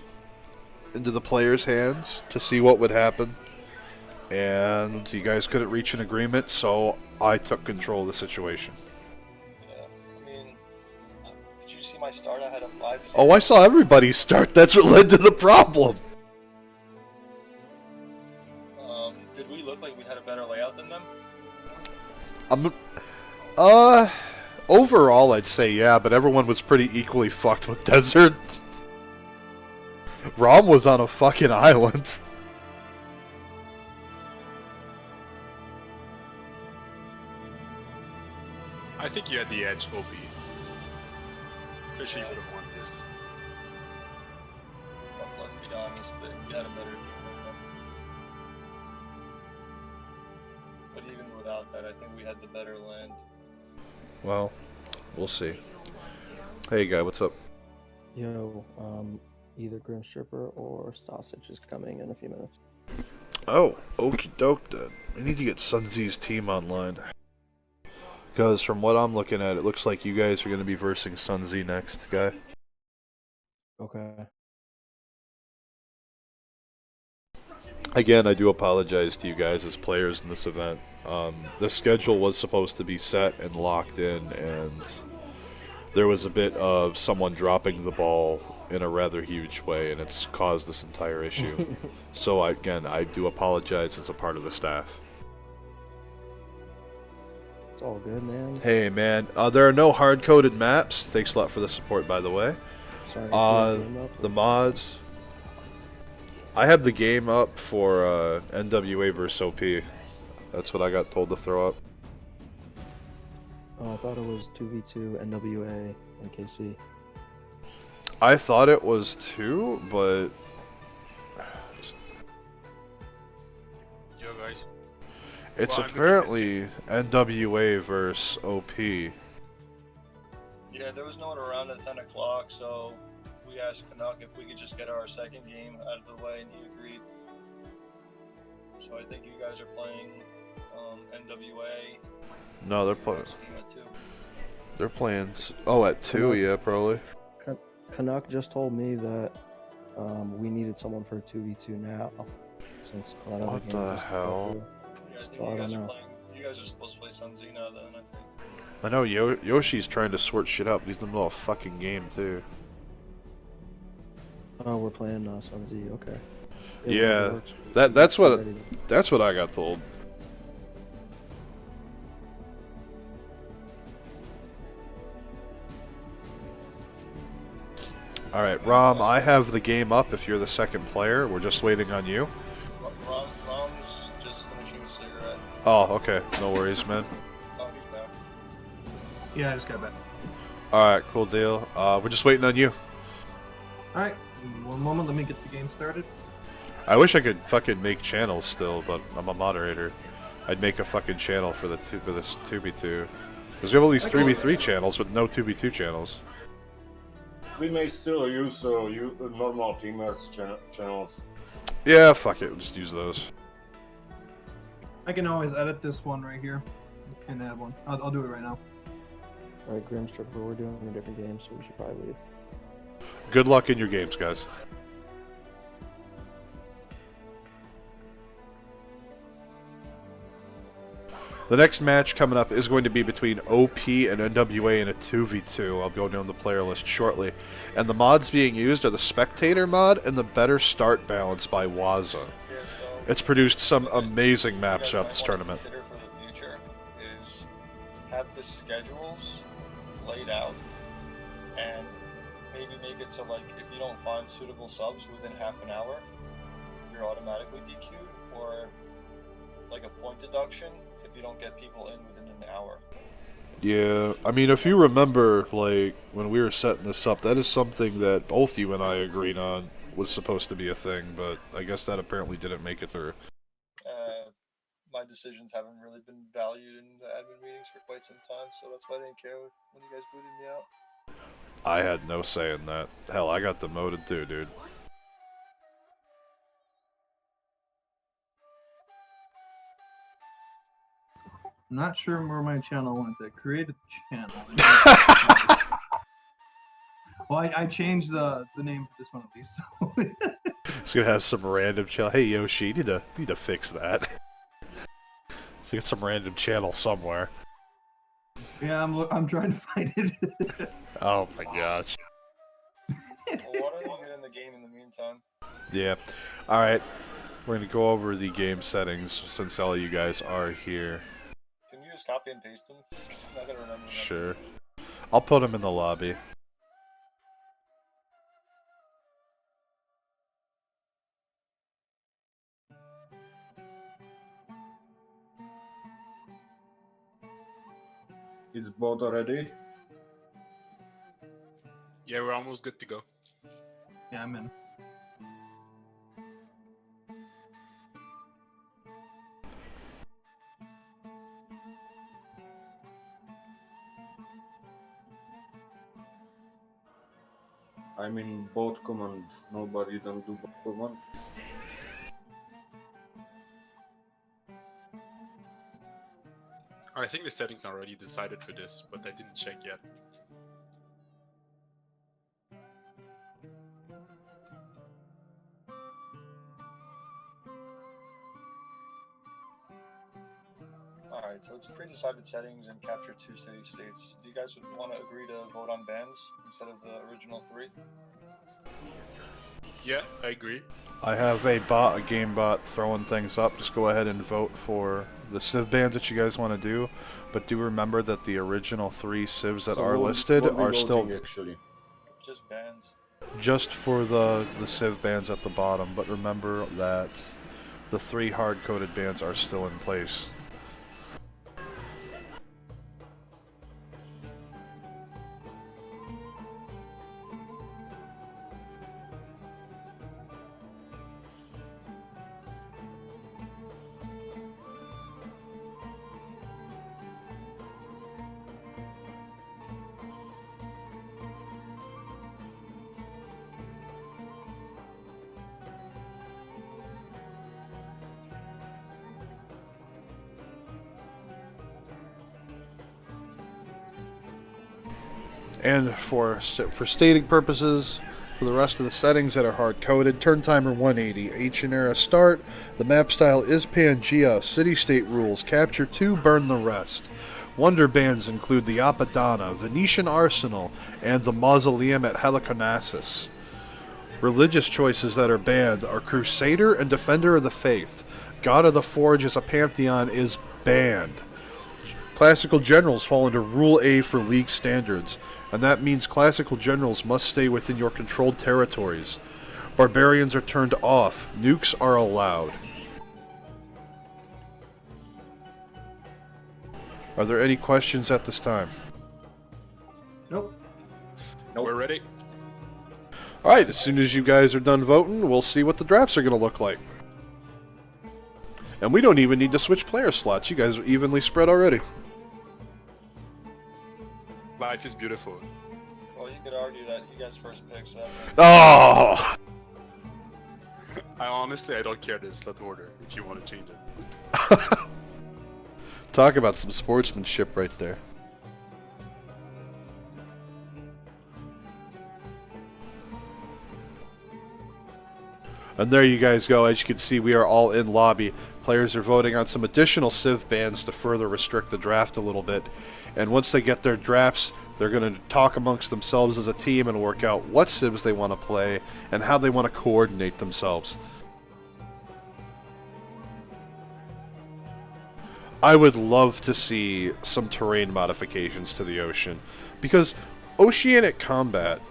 into the players' hands to see what would happen. And you guys couldn't reach an agreement, so I took control of the situation. Yeah, I mean, did you see my start? I had a 5-0. Oh, I saw everybody start. That's what led to the problem. Did we look like we had a better layout than them? Overall, I'd say yeah, but everyone was pretty equally fucked with Desert. Rom was on a fucking island. I think you had the edge, OP. Fishy would have won this. Let's be honest, we had a better team than them. But even without that, I think we had the better land. Well, we'll see. Hey guy, what's up? Yo, either Grim Stripper or Stosich is coming in a few minutes. Oh, okie doke then. We need to get Sunzi's team online. Because from what I'm looking at, it looks like you guys are going to be versing Sunzi next, guy. Okay. Again, I do apologize to you guys as players in this event. The schedule was supposed to be set and locked in, and there was a bit of someone dropping the ball in a rather huge way, and it's caused this entire issue. So again, I do apologize as a part of the staff. It's all good, man. Hey man, there are no hard-coded maps. Thanks a lot for the support, by the way. Sorry, The mods. I have the game up for NWA vs OP. That's what I got told to throw up. Oh, I thought it was 2v2 NWA and KC. I thought it was 2, but Yo, guys. it's Well, apparently NWA vs OP. Yeah, there was no one around at 10 o'clock, so we asked Canuck if we could just get our second game out of the way, and he agreed. So I think you guys are playing NWA. No, they're playing. Team at 2. They're playing. Oh, at 2, yeah, probably. Canuck just told me that we needed someone for a 2v2 now. Since a lot of What the games the just hell? fell through. Yeah, I think So I you don't guys are know. playing. You guys are supposed to play Sunzi now, then I think. I know Yoshi's trying to sort shit out. He's in the middle of a fucking game too. Oh, we're playing Sunzi. Okay. Yeah, works. that's what Ready. that's what I got told. All right, Rom, I have the game up. If you're the second player, we're just waiting on you. Rom's just finishing a cigarette. Oh, okay, no worries, man. Oh, he's back. Yeah, I just got back. All right, cool deal. We're just waiting on you. Alright, one moment, let me get the game started. I wish I could fucking make channels still, but I'm a moderator. I'd make a fucking channel for this 2v2. Because we have all these 3v3 channels, but no 2v2 channels. We may still use normal teamers channels. Yeah, fuck it, we'll just use those. I can always edit this one right here and add one. I'll do it right now. Alright, Grim Stripper, we're doing a different game, so we should probably leave. Good luck in your games, guys. The next match coming up is going to be between OP and NWA in a 2v2. I'll go down the player list shortly. And the mods being used are the Spectator mod and the Better Start Balance by Waza. Yeah, so It's produced some amazing you maps guys throughout might this wanna tournament. Consider for the future is have the schedules laid out and maybe make it so like if you don't find suitable subs within half an hour, you're automatically DQ'd, or like a point deduction if you don't get people in within an hour. Yeah, I mean, if you remember, like, when we were setting this up, that is something that both you and I agreed on was supposed to be a thing, but I guess that apparently didn't make it through. My decisions haven't really been valued in the admin meetings for quite some time, so that's why I didn't care when you guys booted me out. I had no say in that. Hell, I got demoted too, dude. I'm not sure where my channel went. I created the channel. Well, I changed the name for this one at least. So. It's gonna have some random channel. Hey Yoshi, you need to fix that. So get some random channel somewhere. Yeah, I'm trying to find it. Oh my gosh. Well, why don't you get in the game in the meantime? Yeah. All right. We're gonna go over the game settings since all you guys are here. Can you just copy and paste them? 'Cause I'm not gonna remember them. Sure. I'll put them in the lobby. It's both already. Yeah, we're almost good to go. Yeah, I'm in. I mean both command. Nobody don't do both command. I think the settings are already decided for this, but I didn't check yet. Alright, so it's pre-decided settings and capture 2 city states. Do you guys want to agree to vote on bans instead of the original 3? Yeah, I agree. I have a game bot throwing things up. Just go ahead and vote for the civ bans that you guys want to do, but do remember that the original 3 civs that are listed are still actually. Just bans. just for the civ bans at the bottom. But remember that the 3 hard-coded bans are still in place. And for stating purposes, for the rest of the settings that are hard-coded, turn timer 180, ancient era start, the map style is Pangea, city-state rules, capture 2, burn the rest. Wonder bands include the Apadana, Venetian Arsenal, and the Mausoleum at Halicarnassus. Religious choices that are banned are Crusader and Defender of the Faith. God of the Forge as a pantheon is banned. Classical generals fall under Rule A for League standards, and that means classical generals must stay within your controlled territories. Barbarians are turned off. Nukes are allowed. Are there any questions at this time? Nope. We're ready. Alright, as soon as you guys are done voting, we'll see what the drafts are going to look like. And we don't even need to switch player slots. You guys are evenly spread already. Life is beautiful. Well, you could argue that you guys first pick, so that's... Oh! I don't care the slot order if you want to change it. Talk about some sportsmanship right there. And there you guys go. As you can see, we are all in lobby. Players are voting on some additional civ bans to further restrict the draft a little bit. And once they get their drafts, they're going to talk amongst themselves as a team and work out what civs they want to play and how they want to coordinate themselves. I would love to see some terrain modifications to the ocean, because oceanic combat,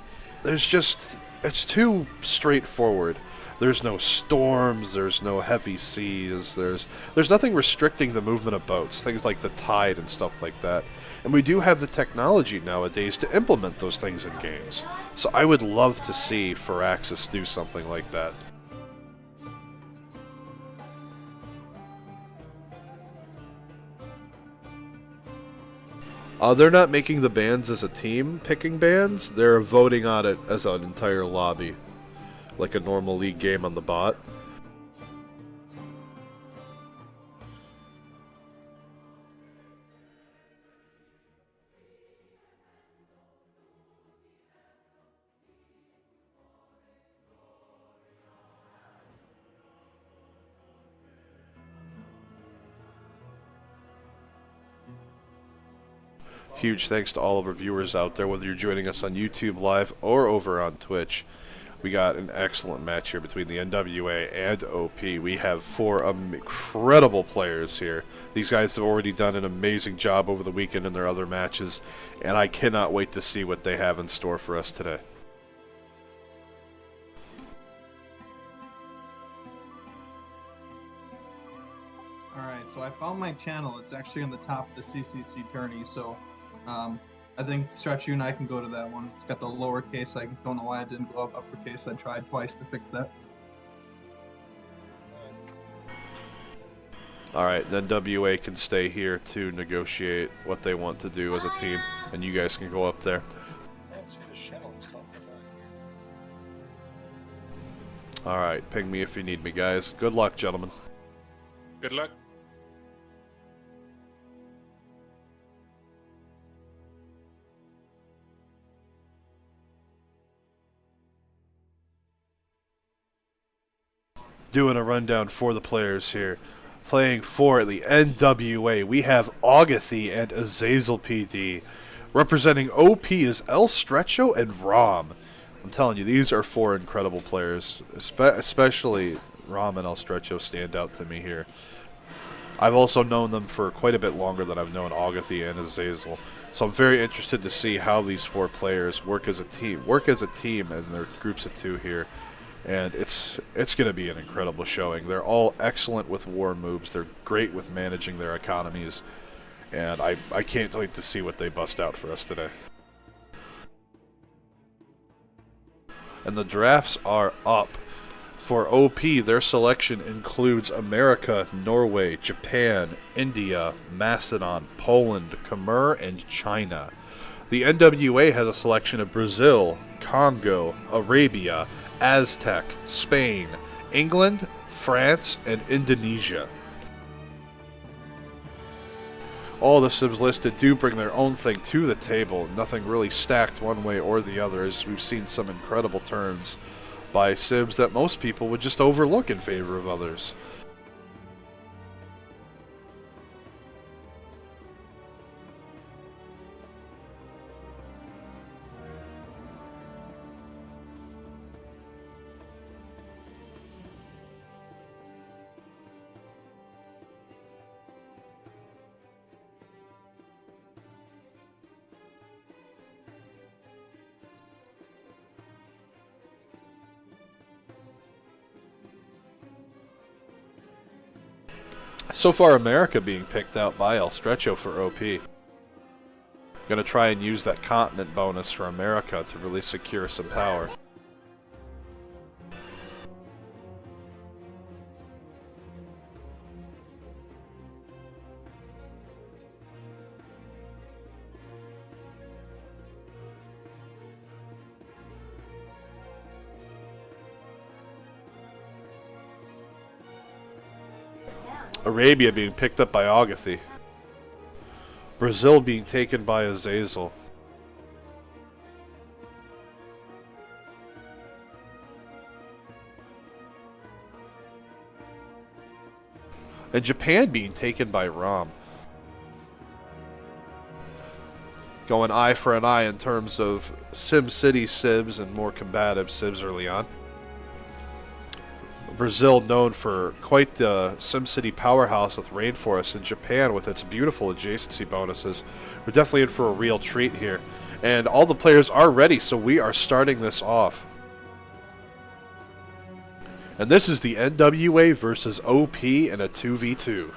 it's too straightforward. There's no storms, there's no heavy seas, there's nothing restricting the movement of boats, things like the tide and stuff like that. And we do have the technology nowadays to implement those things in games. So I would love to see Firaxis do something like that. They're not making the bans as a team, picking bans. They're voting on it as an entire lobby, like a normal league game on the bot. Huge thanks to all of our viewers out there, whether you're joining us on YouTube Live or over on Twitch. We got an excellent match here between the NWA and OP. We have 4 incredible players here. These guys have already done an amazing job over the weekend in their other matches, and I cannot wait to see what they have in store for us today. Alright, so I found my channel. It's actually on the top of the CCC tourney, so I think Stretch, you and I can go to that one. It's got the lowercase. I don't know why it didn't go up uppercase. I tried twice to fix that. Alright, then WA can stay here to negotiate what they want to do as a team, and you guys can go up there. Alright, ping me if you need me, guys. Good luck, gentlemen. Good luck. Doing a rundown for the players here. Playing for the NWA, we have Agathy and Azazel PD. Representing OP is El Stretcho and Rom. I'm telling you, these are 4 incredible players. Especially Rom and El Stretcho stand out to me here. I've also known them for quite a bit longer than I've known Agathy and Azazel. So I'm very interested to see how these 4 players work as a team. In their groups of 2 here. And it's going to be an incredible showing. They're all excellent with war moves. They're great with managing their economies. And I can't wait to see what they bust out for us today. And the drafts are up. For OP, their selection includes America, Norway, Japan, India, Macedon, Poland, Khmer, and China. The NWA has a selection of Brazil, Congo, Arabia, Aztec, Spain, England, France, and Indonesia. All the Sibs listed do bring their own thing to the table. Nothing really stacked one way or the other, as we've seen some incredible turns by Sibs that most people would just overlook in favor of others. So far, America being picked out by El Stretcho for OP. Gonna try and use that continent bonus for America to really secure some power. Arabia being picked up by Agathy. Brazil being taken by Azazel. And Japan being taken by Rom. Going eye for an eye in terms of SimCity Sibs and more combative Sibs early on. Brazil known for quite the SimCity powerhouse with Rainforest, and Japan with its beautiful adjacency bonuses. We're definitely in for a real treat here. And all the players are ready, so we are starting this off. And this is the NWA versus OP in a 2v2.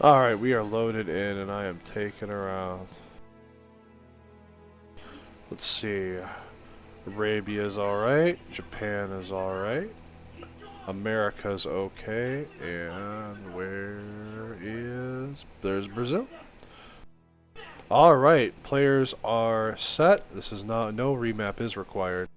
Alright, we are loaded in and I am taking her out. Let's see. Arabia is alright. Japan is alright. America's okay. And where is... There's Brazil. Alright, players are set. This is not... No remap is required.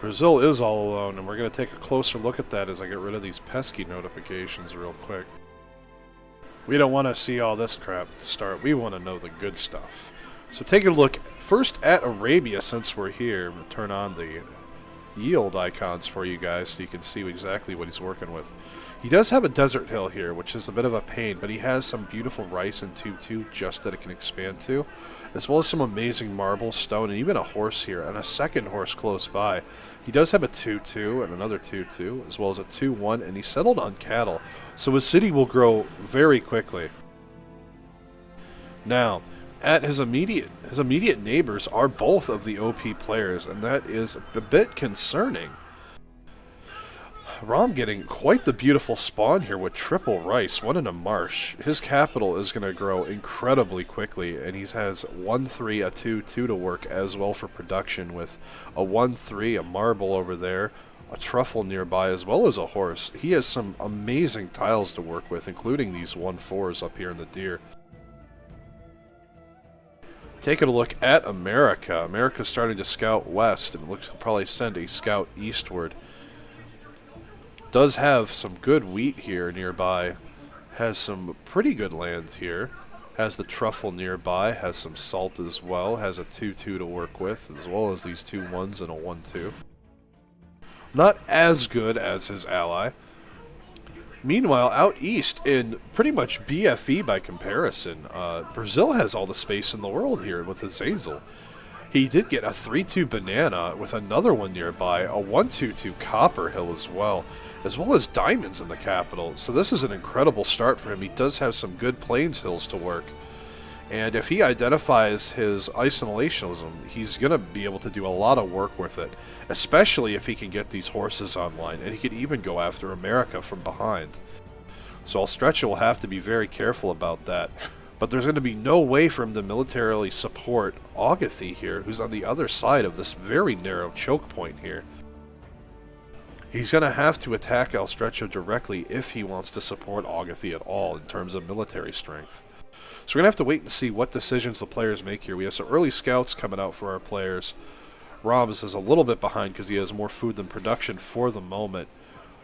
Brazil is all alone, and we're going to take a closer look at that as I get rid of these pesky notifications real quick. We don't want to see all this crap to start. We want to know the good stuff. So taking a look first at Arabia since we're here. I'm going to turn on the yield icons for you guys so you can see exactly what he's working with. He does have a desert hill here, which is a bit of a pain, but he has some beautiful rice and 2-2 just that it can expand to, as well as some amazing marble, stone, and even a horse here, and a second horse close by. He does have a 2-2 and another 2-2, as well as a 2-1, and he's settled on cattle, so his city will grow very quickly. Now, at his immediate neighbors are both of the OP players, and that is a bit concerning. Rom getting quite the beautiful spawn here with triple rice, one in a marsh. His capital is going to grow incredibly quickly, and he has 1-3, a 2-2 to work as well for production with a 1-3, a marble over there, a truffle nearby, as well as a horse. He has some amazing tiles to work with, including these 1-4s up here in the deer. Taking a look at America. America's starting to scout west, and looks to probably send a scout eastward. Does have some good wheat here nearby. Has some pretty good land here. Has the truffle nearby. Has some salt as well. Has a 2-2 to work with, as well as these 2 1s and a 1-2. Not as good as his ally. Meanwhile, out east, in pretty much BFE by comparison, Brazil has all the space in the world here with his Azazel. He did get a 3-2 banana with another one nearby, a 1-2-2 copper hill as well as diamonds in the capital. So this is an incredible start for him. He does have some good plains hills to work. And if he identifies his isolationism, he's going to be able to do a lot of work with it, especially if he can get these horses online, and he could even go after America from behind. So Alstrecha will have to be very careful about that. But there's going to be no way for him to militarily support Agathy here, who's on the other side of this very narrow choke point here. He's going to have to attack Alstrecha directly if he wants to support Agathy at all in terms of military strength. So we're going to have to wait and see what decisions the players make here. We have some early scouts coming out for our players. Rams is a little bit behind because he has more food than production for the moment.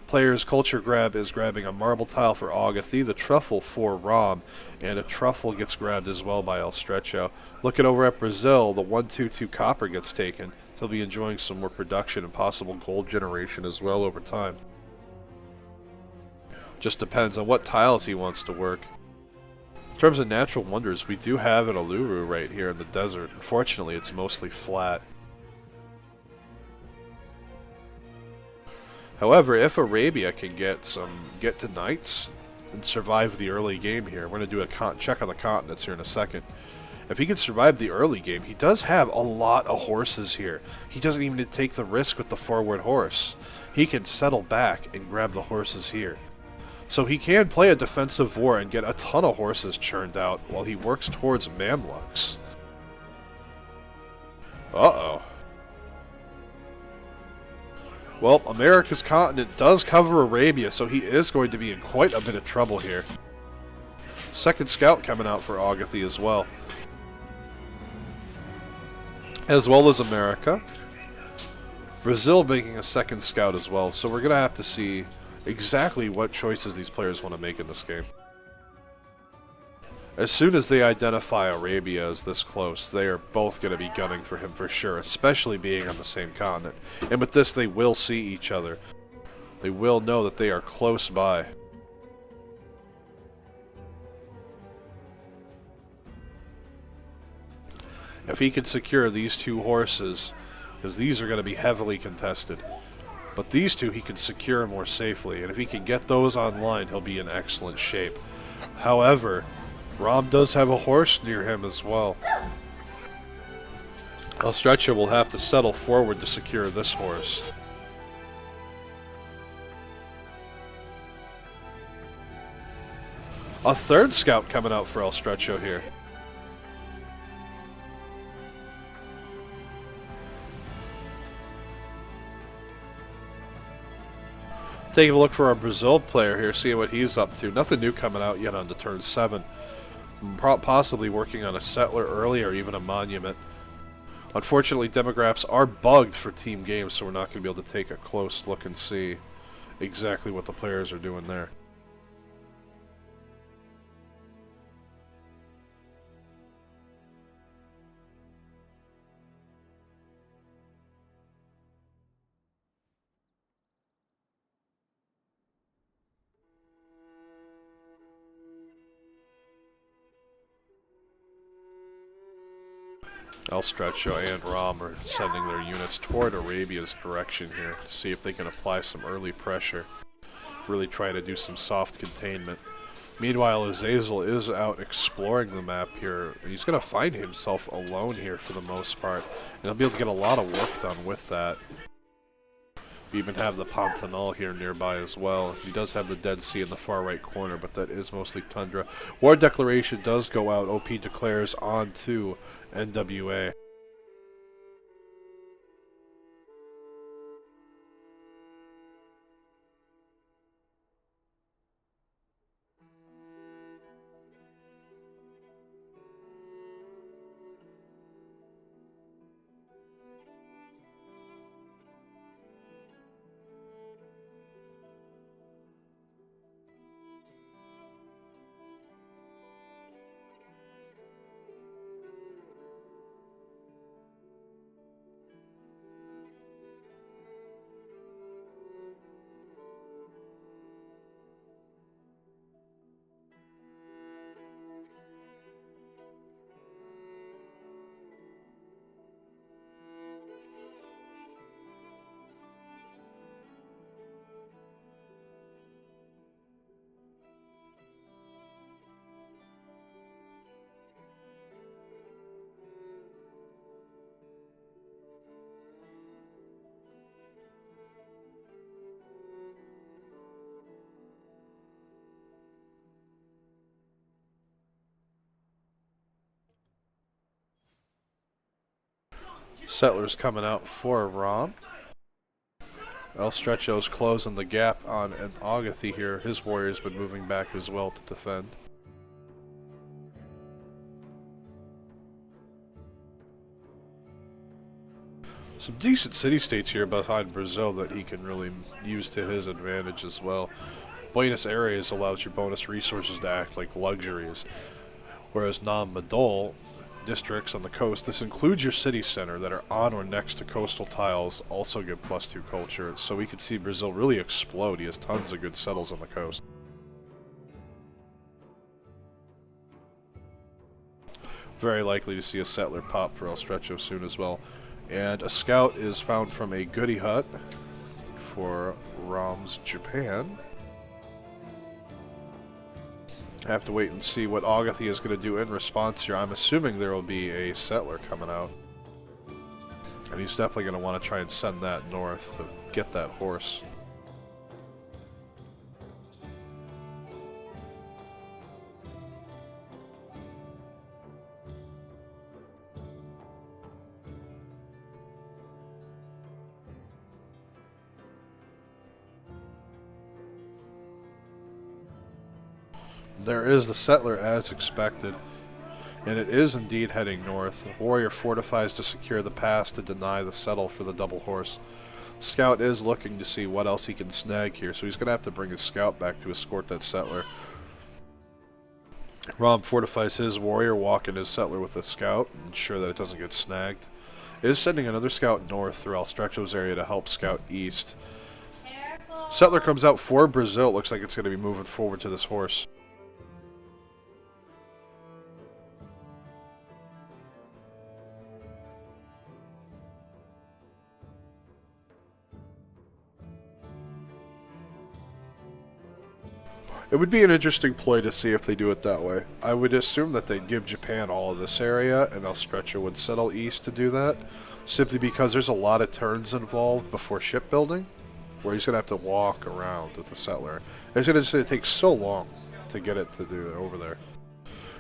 Players' culture grab is grabbing a marble tile for Agathy, the truffle for Rom, and a truffle gets grabbed as well by Alstrecha. Looking over at Brazil, the 1-2-2 copper gets taken. He'll be enjoying some more production and possible gold generation as well over time. Just depends on what tiles he wants to work. In terms of natural wonders, we do have an Uluru right here in the desert. Unfortunately, it's mostly flat. However, if Arabia can get to knights and survive the early game here, we're going to do a check on the continents here in a second. If he can survive the early game, he does have a lot of horses here. He doesn't even take the risk with the forward horse. He can settle back and grab the horses here. So he can play a defensive war and get a ton of horses churned out while he works towards Mamluks. Uh-oh. Well, America's continent does cover Arabia, so he is going to be in quite a bit of trouble here. Second scout coming out for Agathy as well. As well as America. Brazil making a second scout as well, so we're going to have to see exactly what choices these players want to make in this game. As soon as they identify Arabia as this close, they are both going to be gunning for him for sure, especially being on the same continent. And with this, they will see each other. They will know that they are close by. If he can secure these 2 horses because these are going to be heavily contested. But these two he can secure more safely, and if he can get those online, he'll be in excellent shape. However, Rom does have a horse near him as well. El Stretcho will have to settle forward to secure this horse. A third scout coming out for El Stretcho here. Taking a look for our Brazil player here, seeing what he's up to. Nothing new coming out yet on to turn 7. Possibly working on a settler early or even a monument. Unfortunately, demographs are bugged for team games, so we're not going to be able to take a close look and see exactly what the players are doing there. El Stretcho and Rom are sending their units toward Arabia's direction here to see if they can apply some early pressure. Really try to do some soft containment. Meanwhile, Azazel is out exploring the map here. He's going to find himself alone here for the most part, and he'll be able to get a lot of work done with that. We even have the Pantanal here nearby as well. He does have the Dead Sea in the far right corner, but that is mostly tundra. War declaration does go out. OP declares on to NWA. Settlers coming out for Rom. El Stretcho's closing the gap on an Agathy here. His warrior's been moving back as well to defend. Some decent city-states here behind Brazil that he can really use to his advantage as well. Buenos Aires allows your bonus resources to act like luxuries, whereas non-Madol districts on the coast, this includes your city center that are on or next to coastal tiles, also get +2 culture, so we could see Brazil really explode. He has tons of good settles on the coast. Very likely to see a settler pop for El Stretcho soon as well. And a scout is found from a goodie hut for Rom's Japan. I have to wait and see what Agathy is going to do in response here. I'm assuming there will be a settler coming out. And he's definitely going to want to try and send that north to get that horse. There is the settler as expected, and it is indeed heading north. The warrior fortifies to secure the pass to deny the settle for the double horse. Scout is looking to see what else he can snag here, so he's going to have to bring his scout back to escort that settler. Rom fortifies his warrior, walking his settler with the scout, ensure that it doesn't get snagged. It is sending another scout north through El Stretcho's area to help scout east. Settler comes out for Brazil. Looks like it's going to be moving forward to this horse. It would be an interesting play to see if they do it that way. I would assume that they'd give Japan all of this area, and El Stretcho would settle east to do that, simply because there's a lot of turns involved before shipbuilding, where he's going to have to walk around with the settler. It's going to take so long to get it to do it over there.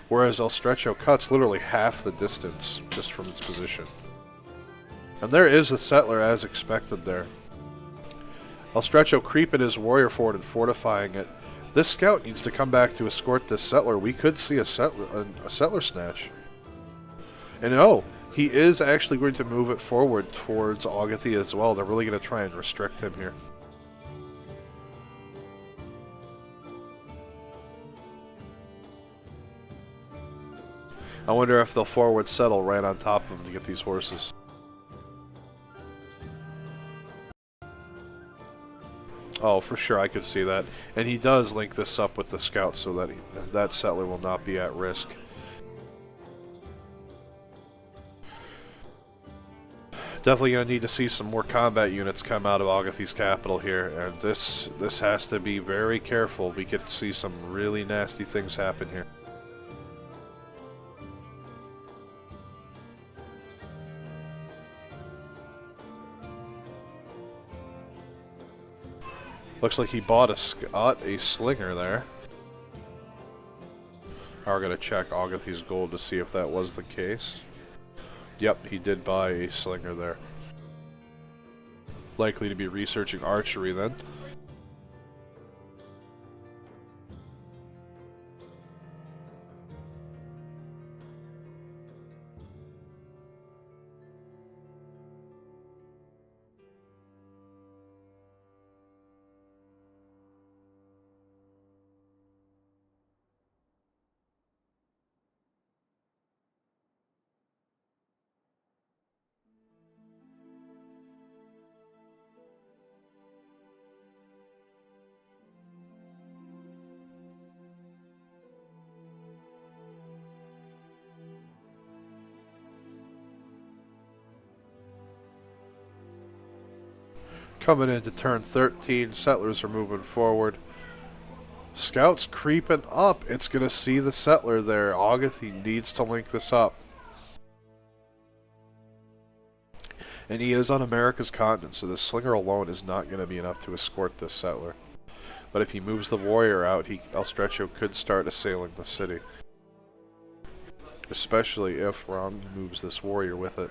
Whereas El Stretcho cuts literally half the distance just from its position. And there is the settler as expected there. El Stretcho creeping his warrior forward and fortifying it. This scout needs to come back to escort this settler. We could see a settler snatch. And no, he is actually going to move it forward towards Agathy as well. They're really going to try and restrict him here. I wonder if they'll forward settle right on top of him to get these horses. Oh, for sure, I could see that. And he does link this up with the scout so that that settler will not be at risk. Definitely going to need to see some more combat units come out of Agathy's capital here. And this has to be very careful. We could see some really nasty things happen here. Looks like he bought a slinger there. We're going to check Agathy's gold to see if that was the case. Yep, he did buy a slinger there. Likely to be researching archery then. Coming into turn 13, settlers are moving forward. Scouts creeping up. It's going to see the settler there. Agathy needs to link this up. And he is on America's continent, so the slinger alone is not going to be enough to escort this settler. But if he moves the warrior out, El Stretcho could start assailing the city. Especially if Rom moves this warrior with it.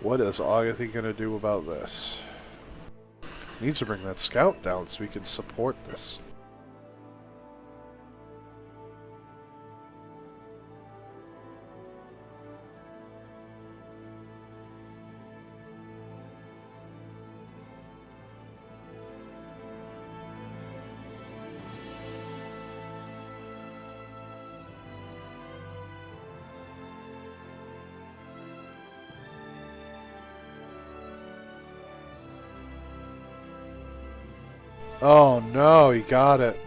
What is Agathy going to do about this? Needs to bring that scout down so we can support this. Oh no, he got it.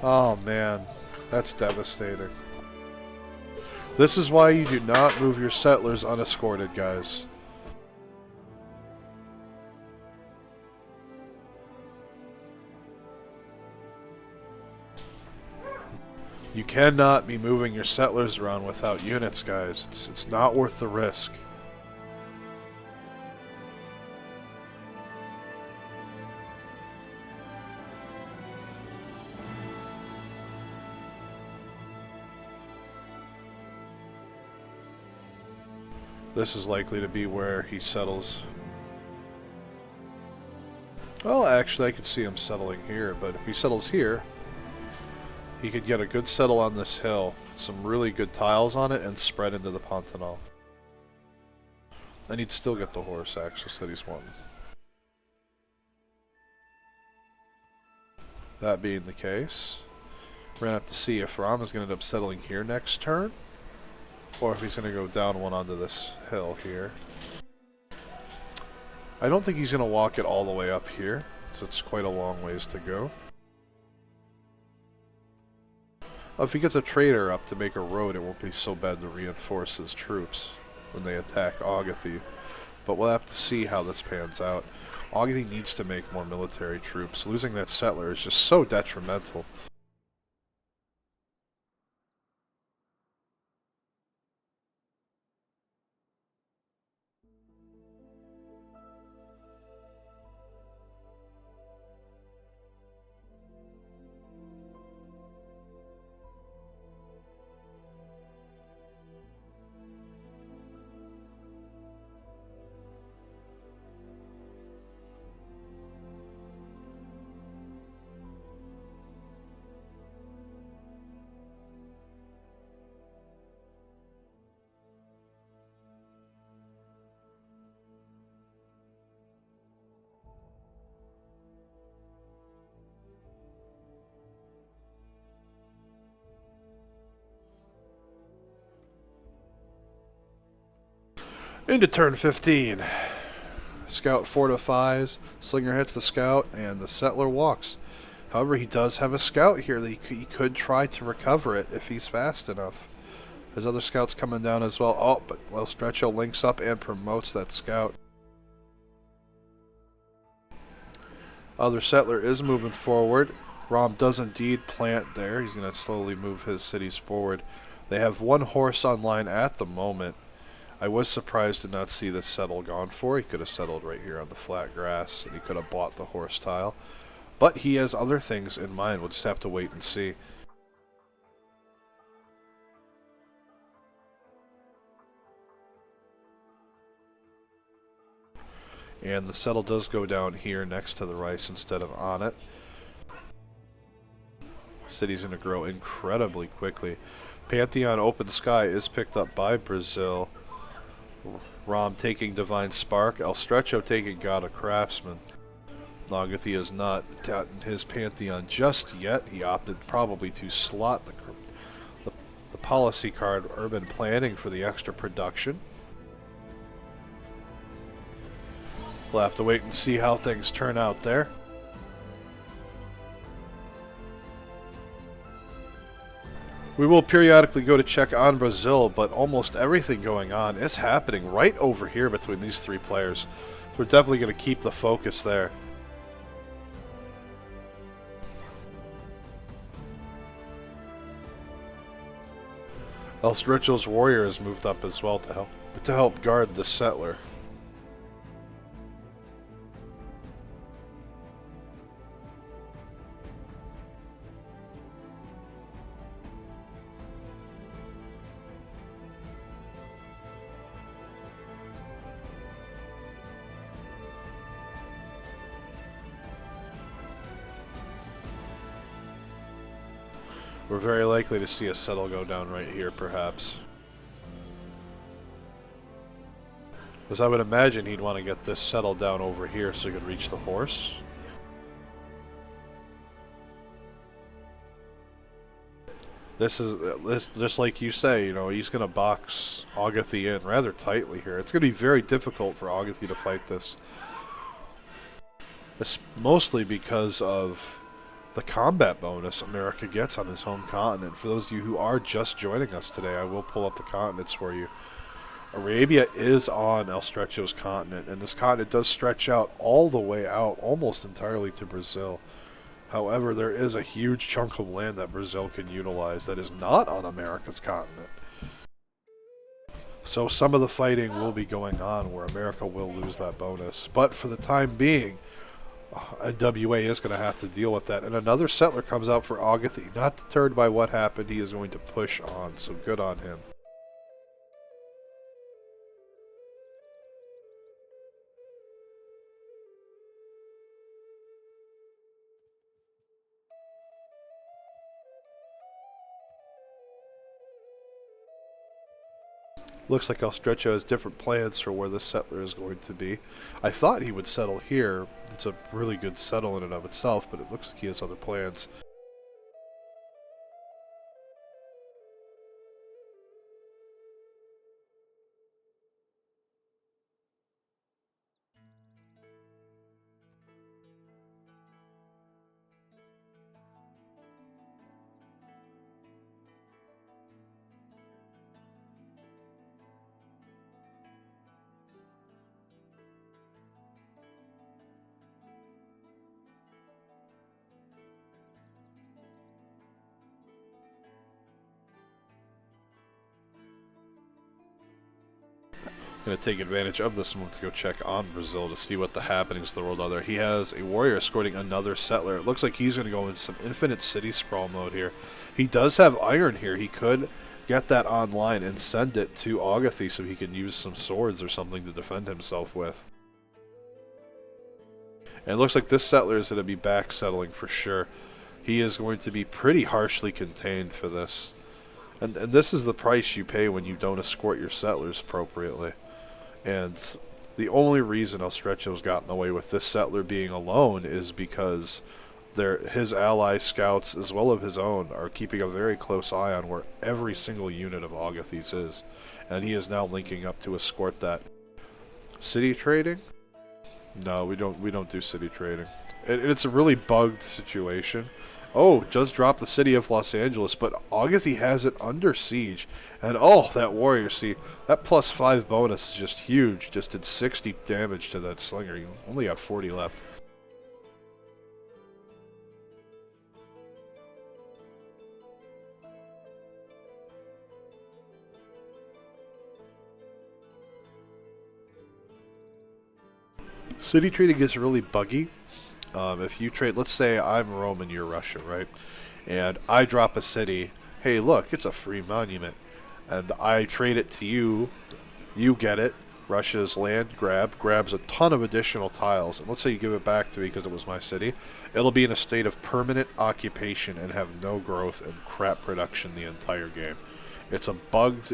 Oh man, that's devastating. This is why you do not move your settlers unescorted, guys. You cannot be moving your settlers around without units, guys. It's not worth the risk. This is likely to be where he settles. Well, actually, I could see him settling here, but if he settles here, he could get a good settle on this hill, some really good tiles on it, and spread into the Pontonal. And he'd still get the horse access that he's wanting. That being the case, we're going to have to see if Ram is going to end up settling here next turn, or if he's going to go down one onto this hill here. I don't think he's going to walk it all the way up here, so it's quite a long ways to go. If he gets a trader up to make a road, it won't be so bad to reinforce his troops when they attack Agathy. But we'll have to see how this pans out. Agathy needs to make more military troops. Losing that settler is just so detrimental. Into turn 15. Scout fortifies, Slinger hits the scout, and the settler walks. However, he does have a scout here that he could try to recover it if he's fast enough. There's other scouts coming down as well. Oh, but well, Stretcho links up and promotes that scout. Other settler is moving forward. Rom does indeed plant there. He's going to slowly move his cities forward. They have one horse online at the moment. I was surprised to not see this settle gone for. He could have settled right here on the flat grass, and he could have bought the horse tile. But he has other things in mind. We'll just have to wait and see. And the settle does go down here next to the rice instead of on it. City's going to grow incredibly quickly. Pantheon Open Sky is picked up by Brazil. Rom taking Divine Spark, El Stretcho taking God of Craftsman. Agathy has not gotten his Pantheon just yet. He opted probably to slot the policy card Urban Planning for the extra production. We'll have to wait and see how things turn out there. We will periodically go to check on Brazil, but almost everything going on is happening right over here between these three players. So we're definitely going to keep the focus there. El Stretcho's warrior has moved up as well to help guard the settler. We're very likely to see a settle go down right here, perhaps. Because I would imagine he'd want to get this settle down over here so he could reach the horse. This is just like you say, you know, he's going to box Agathy in rather tightly here. It's going to be very difficult for Agathy to fight this. It's mostly because of the combat bonus America gets on his home continent. For those of you who are just joining us today, I will pull up the continents for you. Arabia is on El Stretcho's continent, and this continent does stretch out all the way out, almost entirely to Brazil. However, there is a huge chunk of land that Brazil can utilize that is not on America's continent. So some of the fighting will be going on where America will lose that bonus. But for the time being, WA is going to have to deal with that. And another settler comes out for Agathy. Not deterred by what happened, he is going to push on. So good on him. Looks like El Stretcho has different plans for where this settler is going to be. I thought he would settle here. It's a really good settle in and of itself, but it looks like he has other plans. Going to take advantage of this moment to go check on Brazil to see what the happenings of the world are there. He has a warrior escorting another settler. It looks like he's going to go into some infinite city sprawl mode here. He does have iron here. He could get that online and send it to Agathy so he can use some swords or something to defend himself with. And it looks like this settler is going to be back settling for sure. He is going to be pretty harshly contained for this. And this is the price you pay when you don't escort your settlers appropriately. And the only reason El Stretcho's gotten away with this settler being alone is because his ally scouts, as well as his own, are keeping a very close eye on where every single unit of Agathy's is. And he is now linking up to escort that. City trading? No, we don't do city trading. It's a really bugged situation. Oh, just dropped the city of Los Angeles, but Agathy has it under siege. And oh, that warrior, see, that +5 bonus is just huge. Just did 60 damage to that slinger. You only have 40 left. City trading is really buggy. If you trade, let's say I'm Rome and you're Russia, right? And I drop a city, hey look, it's a free monument. And I trade it to you, you get it, Russia's land grabs a ton of additional tiles, and let's say you give it back to me because it was my city, it'll be in a state of permanent occupation and have no growth and crap production the entire game. It's a bugged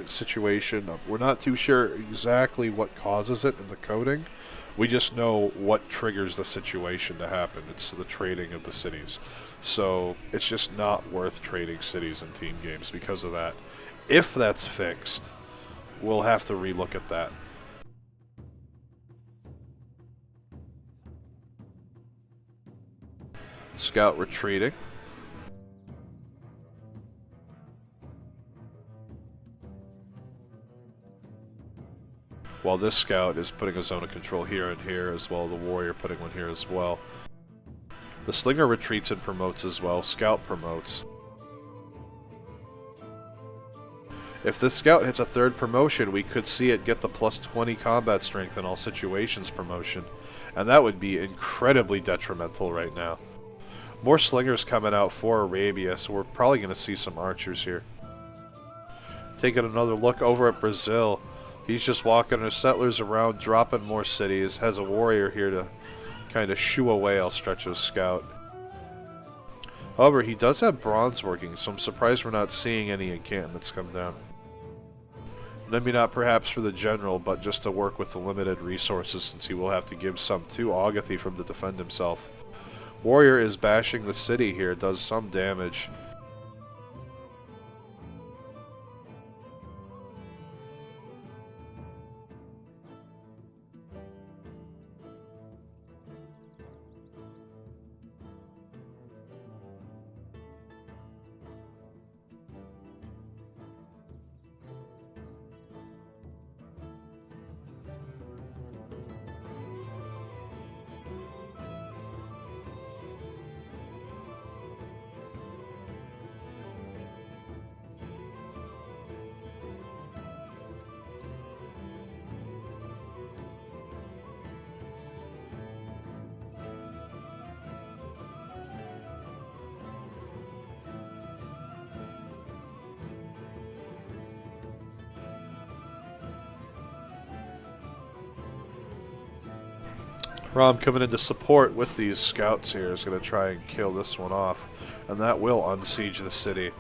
situation. We're not too sure exactly what causes it in the coding. We just know what triggers the situation to happen. It's the trading of the cities. So it's just not worth trading cities in team games because of that. If that's fixed, we'll have to relook at that. Scout retreating. While this scout is putting a zone of control here and here, as well the warrior putting one here as well. The slinger retreats and promotes as well. Scout promotes. If this scout hits a third promotion, we could see it get the +20 combat strength in all situations promotion. And that would be incredibly detrimental right now. More slingers coming out for Arabia, so we're probably going to see some archers here. Taking another look over at Brazil. He's just walking his settlers around, dropping more cities. Has a warrior here to kind of shoo away El Stretcho's scout. However, he does have bronze working, so I'm surprised we're not seeing any encampments come down. Maybe not perhaps for the general, but just to work with the limited resources, since he will have to give some to Agathy from to defend himself. Warrior is bashing the city here, does some damage. Rom coming into support with these scouts here is going to try and kill this one off, and that will unsiege the city.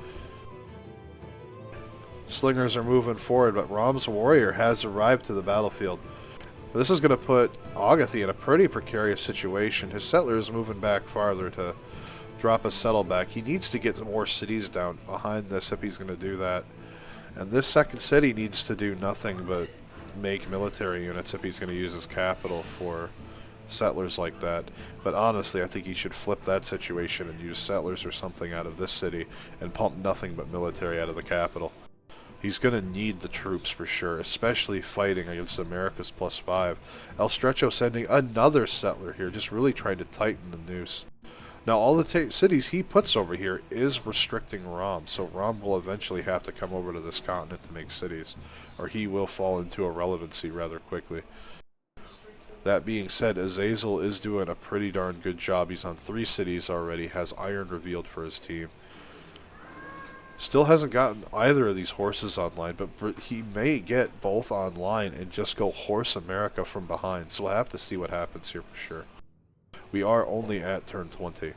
Slingers are moving forward, but Rom's warrior has arrived to the battlefield. This is going to put Agathy in a pretty precarious situation. His settler is moving back farther to drop a settle back. He needs to get some more cities down behind this if he's going to do that. And this second city needs to do nothing but make military units if he's going to use his capital for settlers like that. But honestly, I think he should flip that situation and use settlers or something out of this city and pump nothing but military out of the capital. He's going to need the troops for sure, especially fighting against America's +5. El Stretcho sending another settler here, just really trying to tighten the noose. Now, all the cities he puts over here is restricting Rom, so Rom will eventually have to come over to this continent to make cities, or he will fall into irrelevancy rather quickly. That being said, Azazel is doing a pretty darn good job. He's on 3 cities already, has iron revealed for his team. Still hasn't gotten either of these horses online, but he may get both online and just go horse America from behind. So we'll have to see what happens here for sure. We are only at turn 20.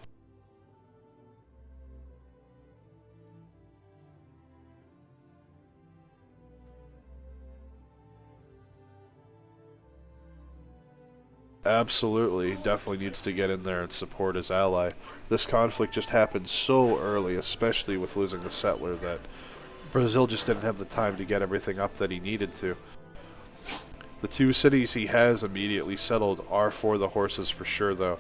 Absolutely, definitely needs to get in there and support his ally. This conflict just happened so early, especially with losing the settler, that Brazil just didn't have the time to get everything up that he needed to. The 2 cities he has immediately settled are for the horses for sure, though.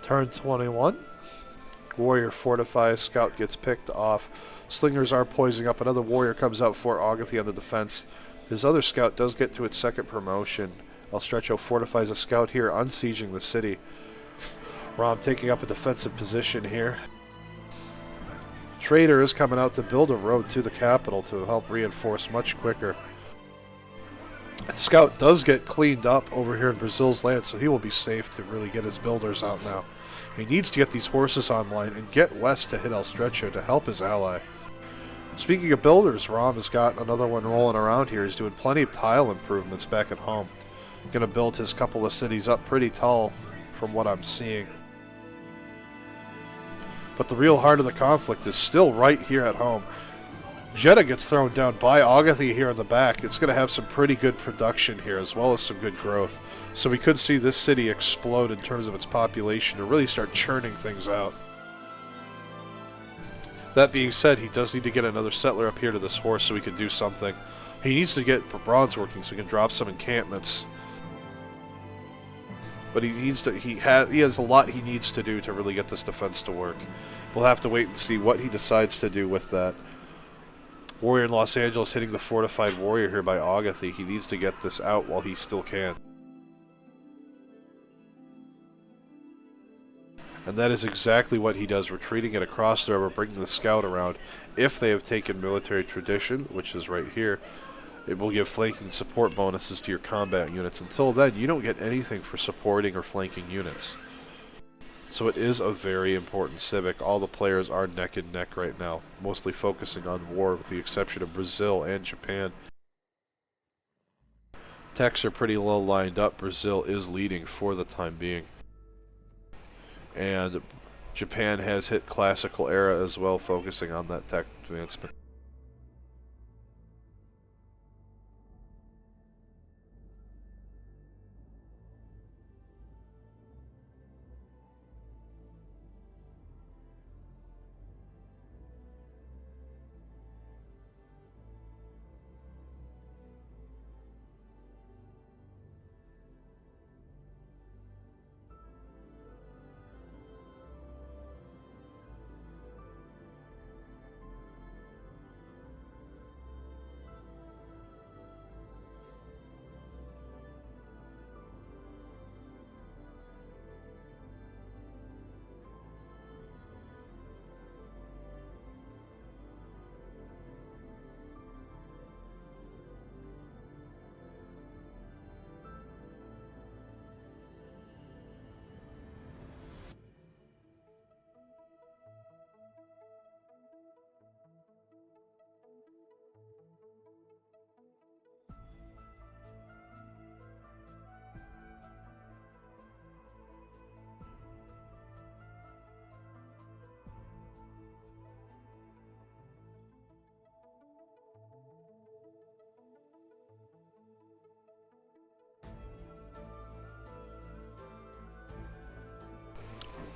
Turn 21. Warrior fortifies. Scout gets picked off. Slingers are poising up. Another warrior comes out for Agathy on the defense. His other scout does get to its 2nd promotion. El Stretcho fortifies a scout here, unsieging the city. Rom taking up a defensive position here. Trader is coming out to build a road to the capital to help reinforce much quicker. Scout does get cleaned up over here in Brazil's land, so he will be safe to really get his builders out now. He needs to get these horses online and get west to hit El Stretcho to help his ally. Speaking of builders, Rom has got another one rolling around here. He's doing plenty of tile improvements back at home. Going to build his couple of cities up pretty tall from what I'm seeing. But the real heart of the conflict is still right here at home. Jeddah gets thrown down by Agathy here in the back. It's going to have some pretty good production here as well as some good growth. So we could see this city explode in terms of its population to really start churning things out. That being said, he does need to get another settler up here to this horse so he can do something. He needs to get bronze working so he can drop some encampments. But he has a lot he needs to do to really get this defense to work. We'll have to wait and see what he decides to do with that. Warrior in Los Angeles hitting the fortified warrior here by Agathy. He needs to get this out while he still can. And that is exactly what he does, retreating it across the river, bringing the scout around. If they have taken military tradition, which is right here, it will give flanking support bonuses to your combat units. Until then, you don't get anything for supporting or flanking units. So it is a very important civic. All the players are neck and neck right now, mostly focusing on war with the exception of Brazil and Japan. Techs are pretty low lined up. Brazil is leading for the time being. And Japan has hit classical era as well, focusing on that tech advancement.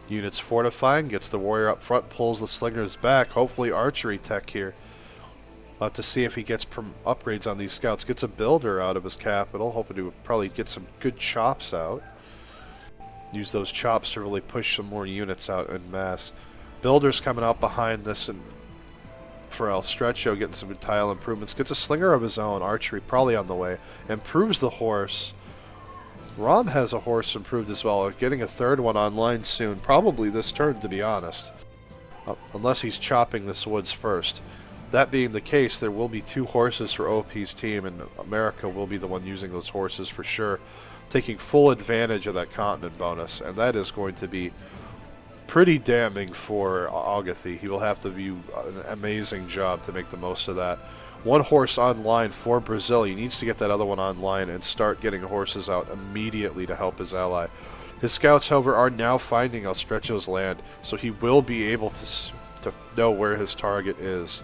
Units fortifying, gets the warrior up front, pulls the slingers back. Hopefully archery tech here. We'll have to see if he gets upgrades on these scouts. Gets a builder out of his capital, hoping to probably get some good chops out. Use those chops to really push some more units out en masse. Builders coming out behind this, and for El Stretcho getting some tile improvements. Gets a slinger of his own, archery probably on the way. Improves the horse. Rom has a horse improved as well, getting a third one online soon, probably this turn to be honest. Unless he's chopping this woods first. That being the case, there will be 2 horses for OP's team, and America will be the one using those horses for sure, taking full advantage of that continent bonus, and that is going to be pretty damning for Agathy. He will have to do an amazing job to make the most of that. 1 horse online for Brazil. He needs to get that other one online and start getting horses out immediately to help his ally. His scouts, however, are now finding El Stretcho's land, so he will be able to know where his target is.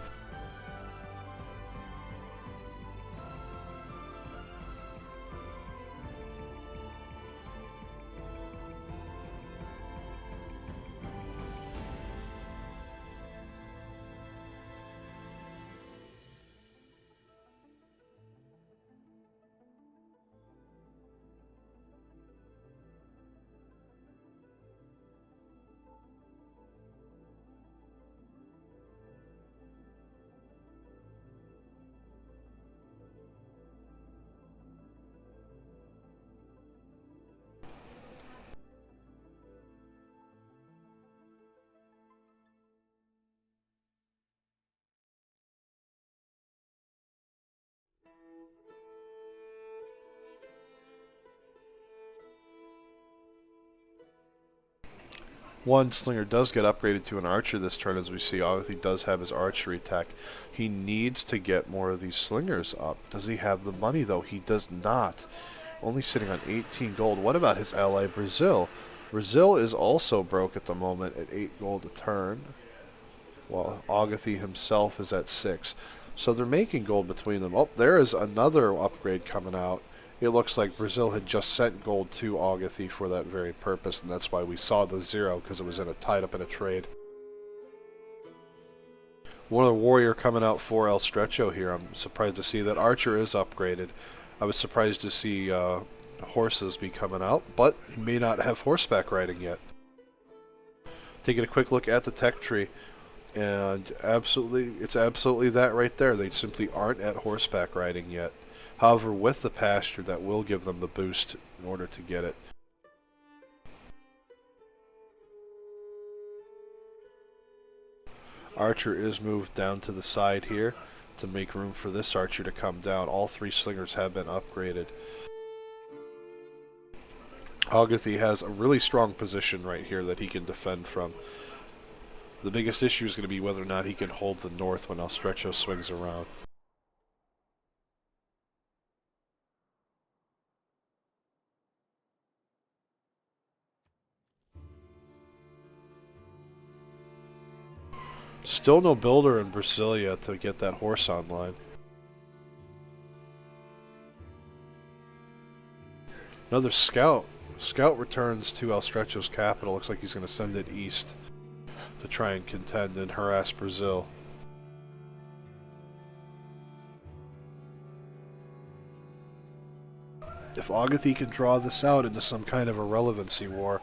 One slinger does get upgraded to an archer this turn, as we see. Obviously, does have his archery tech. He needs to get more of these slingers up. Does he have the money, though? He does not. Only sitting on 18 gold. What about his ally, Brazil? Brazil is also broke at the moment at 8 gold a turn, while Agathy himself is at 6. So they're making gold between them. Oh, there is another upgrade coming out. It looks like Brazil had just sent gold to Agathy for that very purpose, and that's why we saw the 0, because it was tied up in a trade. One of the warrior coming out for El Stretcho here. I'm surprised to see that archer is upgraded. I was surprised to see horses be coming out, but he may not have horseback riding yet. Taking a quick look at the tech tree, and it's absolutely that right there. They simply aren't at horseback riding yet. However, with the pasture, that will give them the boost in order to get it. Archer is moved down to the side here to make room for this archer to come down. All 3 slingers have been upgraded. Agathy has a really strong position right here that he can defend from. The biggest issue is going to be whether or not he can hold the north when El Stretcho swings around. Still no builder in Brasilia to get that horse online. Another scout. Scout returns to El Stretcho's capital. Looks like he's going to send it east to try and contend and harass Brazil. If Agathy can draw this out into some kind of a relevancy war,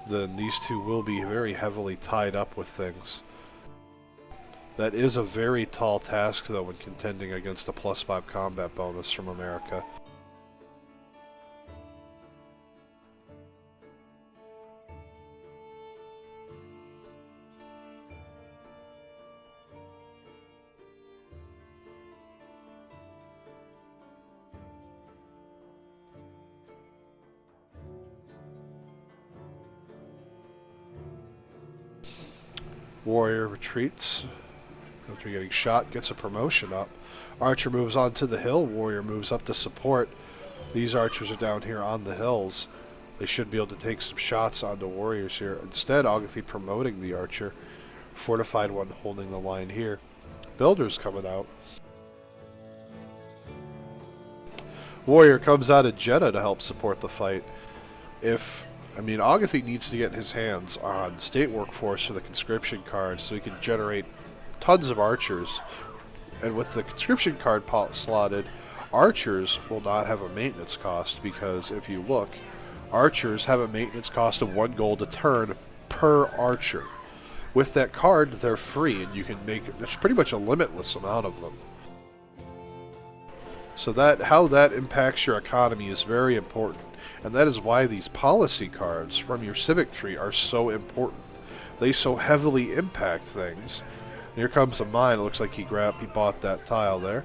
then these two will be very heavily tied up with things. That is a very tall task, though, when contending against a +5 combat bonus from America. Warrior retreats. After getting shot, gets a promotion up. Archer moves on to the hill. Warrior moves up to support. These archers are down here on the hills. They should be able to take some shots onto warriors here. Instead, Agathy promoting the archer. Fortified one holding the line here. Builders coming out. Warrior comes out of Jeddah to help support the fight. If I mean, Agathy needs to get his hands on state workforce for the conscription card so he can generate tons of archers. And with the conscription card slotted, archers will not have a maintenance cost, because if you look, archers have a maintenance cost of 1 gold a turn per archer. With that card, they're free, and you can make, there's pretty much a limitless amount of them. So that, how that impacts your economy is very important. And that is why these policy cards from your civic tree are so important. They so heavily impact things. And here comes a mine. It looks like he bought that tile there.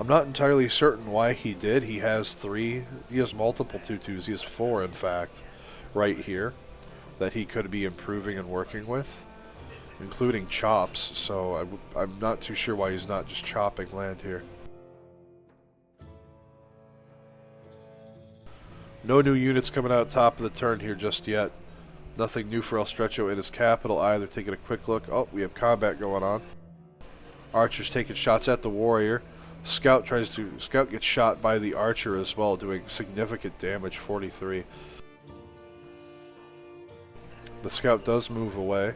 I'm not entirely certain why he did. He has multiple tutus. He has 4, in fact, right here, that he could be improving and working with, including chops. So I'm not too sure why he's not just chopping land here. No new units coming out top of the turn here just yet. Nothing new for El Stretcho in his capital either. Taking a quick look. Oh, we have combat going on. Archers taking shots at the warrior. Scout gets shot by the archer as well, doing significant damage, 43. The scout does move away.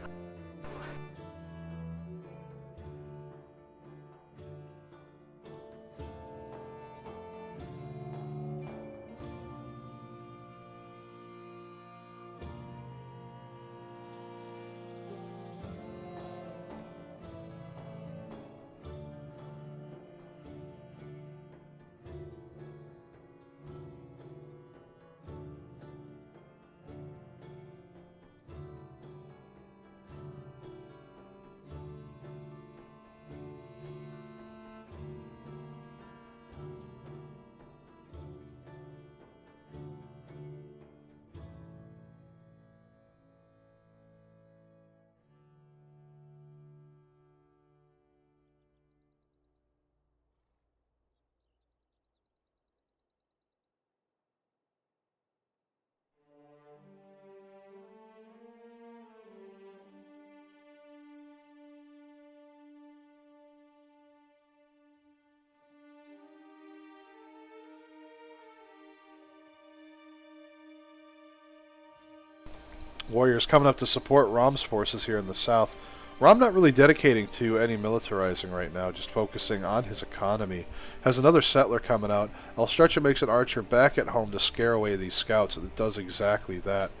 Warriors coming up to support Rom's forces here in the south. Rom not really dedicating to any militarizing right now, just focusing on his economy. Has another settler coming out. El Stretcho makes an archer back at home to scare away these scouts, and it does exactly that.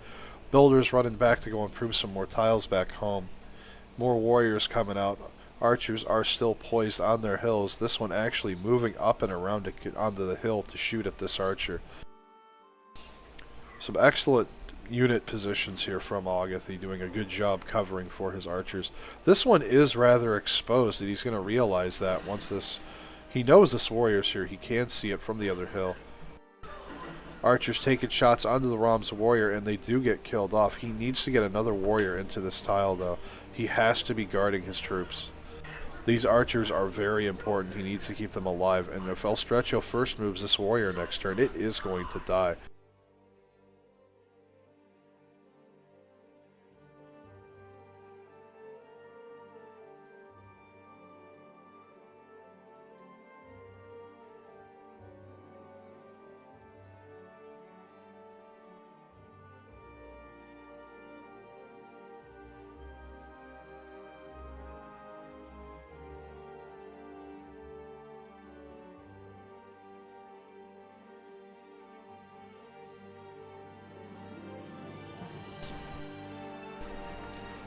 Builders running back to go improve some more tiles back home. More warriors coming out. Archers are still poised on their hills. This one actually moving up and around to get onto the hill to shoot at this archer. Some excellent unit positions here from Agathy, doing a good job covering for his archers. This one is rather exposed, and he's going to realize that once he knows this warrior's here. He can see it from the other hill. Archers taking shots onto the Rom's warrior, and they do get killed off. He needs to get another warrior into this tile, though. He has to be guarding his troops. These archers are very important. He needs to keep them alive, and if El Stretcho first moves this warrior next turn, it is going to die.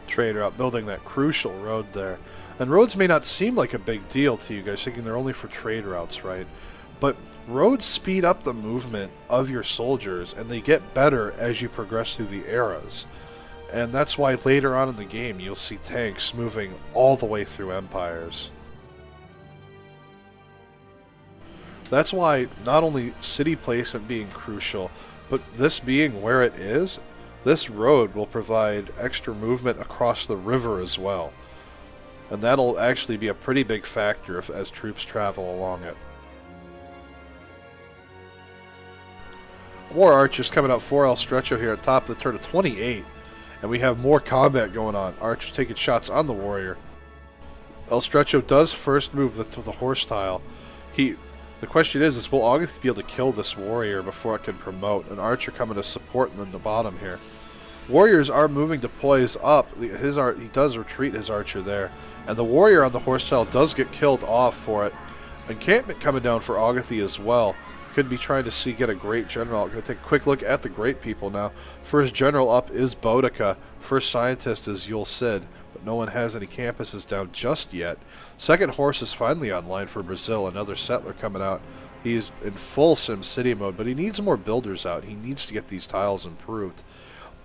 Trader out building that crucial road there. And roads may not seem like a big deal to you guys, thinking they're only for trade routes, right? But roads speed up the movement of your soldiers, and they get better as you progress through the eras. And that's why later on in the game you'll see tanks moving all the way through empires. That's why not only city placement being crucial, but this being where it is, this road will provide extra movement across the river as well. And that'll actually be a pretty big factor as troops travel along it. More archers coming out for El Stretcho here at top of the turn of 28. And we have more combat going on. Archers taking shots on the warrior. El Stretcho does first move to the horse tile. The question is will August be able to kill this warrior before it can promote? An archer coming to support in the bottom here. Warriors are moving to poise up. He does retreat his archer there. And the warrior on the horse tile does get killed off for it. Encampment coming down for Agathy as well. Could be trying to get a great general. I'm going to take a quick look at the great people now. First general up is Boudica. First scientist is Yul Cid. But no one has any campuses down just yet. Second horse is finally online for Brazil. Another settler coming out. He's in full Sim City mode, but he needs more builders out. He needs to get these tiles improved.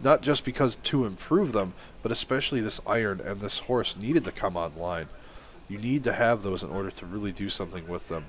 Not just because to improve them, but especially this iron and this horse needed to come online. You need to have those in order to really do something with them.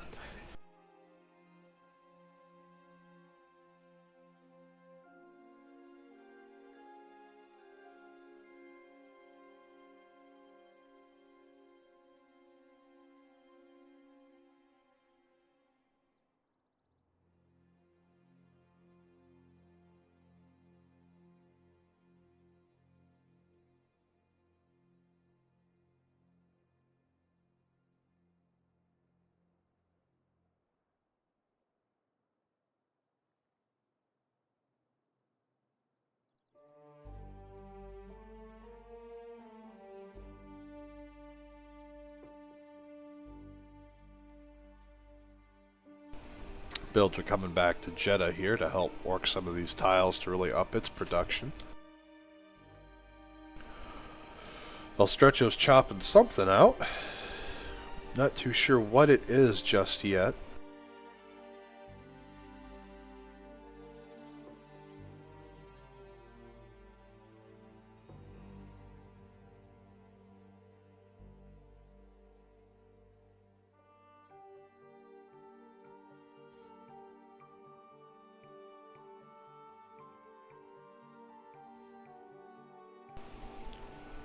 Builds are coming back to Jeddah here to help work some of these tiles to really up its production. El Stretcho's chopping something out. Not too sure what it is just yet.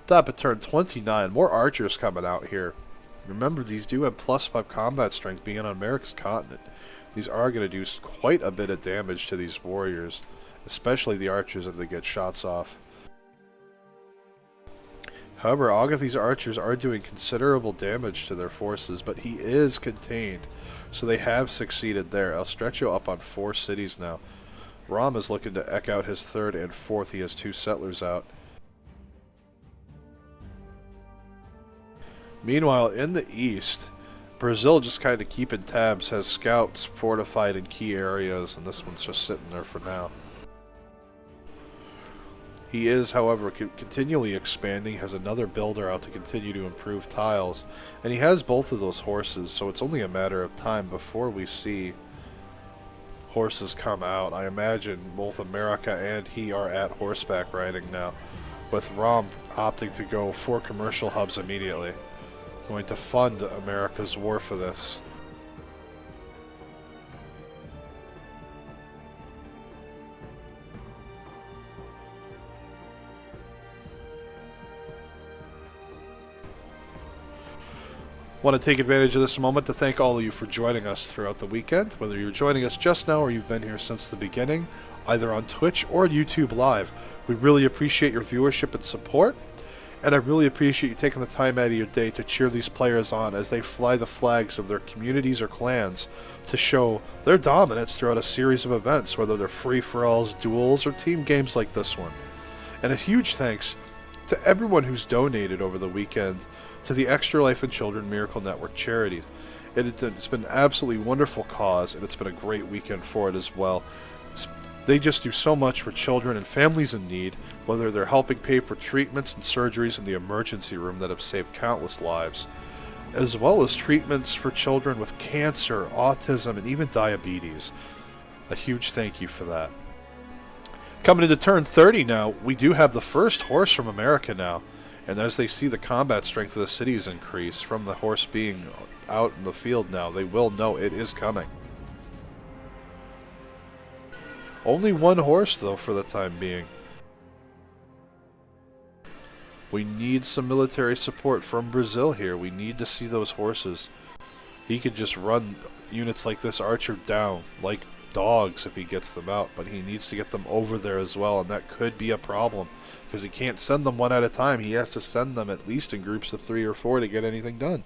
Top of turn 29. More archers coming out here. Remember, these do have +5 combat strength being on America's continent. These are going to do quite a bit of damage to these warriors, especially the archers if they get shots off. However, Agathy's archers are doing considerable damage to their forces, but he is contained, so they have succeeded there. El Stretcho up on 4 cities now. Ram is looking to ek out his 3rd and 4th. He has 2 settlers out. Meanwhile, in the east, Brazil just kind of keeping tabs, has scouts fortified in key areas, and this one's just sitting there for now. He is, however, continually expanding, has another builder out to continue to improve tiles, and he has both of those horses, so it's only a matter of time before we see horses come out. I imagine both America and he are at horseback riding now, with Ram opting to go for commercial hubs immediately. Going to fund America's war for this. Want to take advantage of this moment to thank all of you for joining us throughout the weekend, whether you're joining us just now or you've been here since the beginning, either on Twitch or YouTube Live. We really appreciate your viewership and support. And I really appreciate you taking the time out of your day to cheer these players on as they fly the flags of their communities or clans to show their dominance throughout a series of events, whether they're free-for-alls, duels, or team games like this one. And a huge thanks to everyone who's donated over the weekend to the Extra Life and Children Miracle Network charities. It's been an absolutely wonderful cause, and it's been a great weekend for it as well. They just do so much for children and families in need, whether they're helping pay for treatments and surgeries in the emergency room that have saved countless lives, as well as treatments for children with cancer, autism, and even diabetes. A huge thank you for that. Coming into turn 30 now, we do have the first horse from America now, and as they see the combat strength of the cities increase from the horse being out in the field now, they will know it is coming. Only one horse, though, for the time being. We need some military support from Brazil here. We need to see those horses. He could just run units like this archer down like dogs if he gets them out, but he needs to get them over there as well, and that could be a problem because he can't send them one at a time. He has to send them at least in groups of 3 or 4 to get anything done.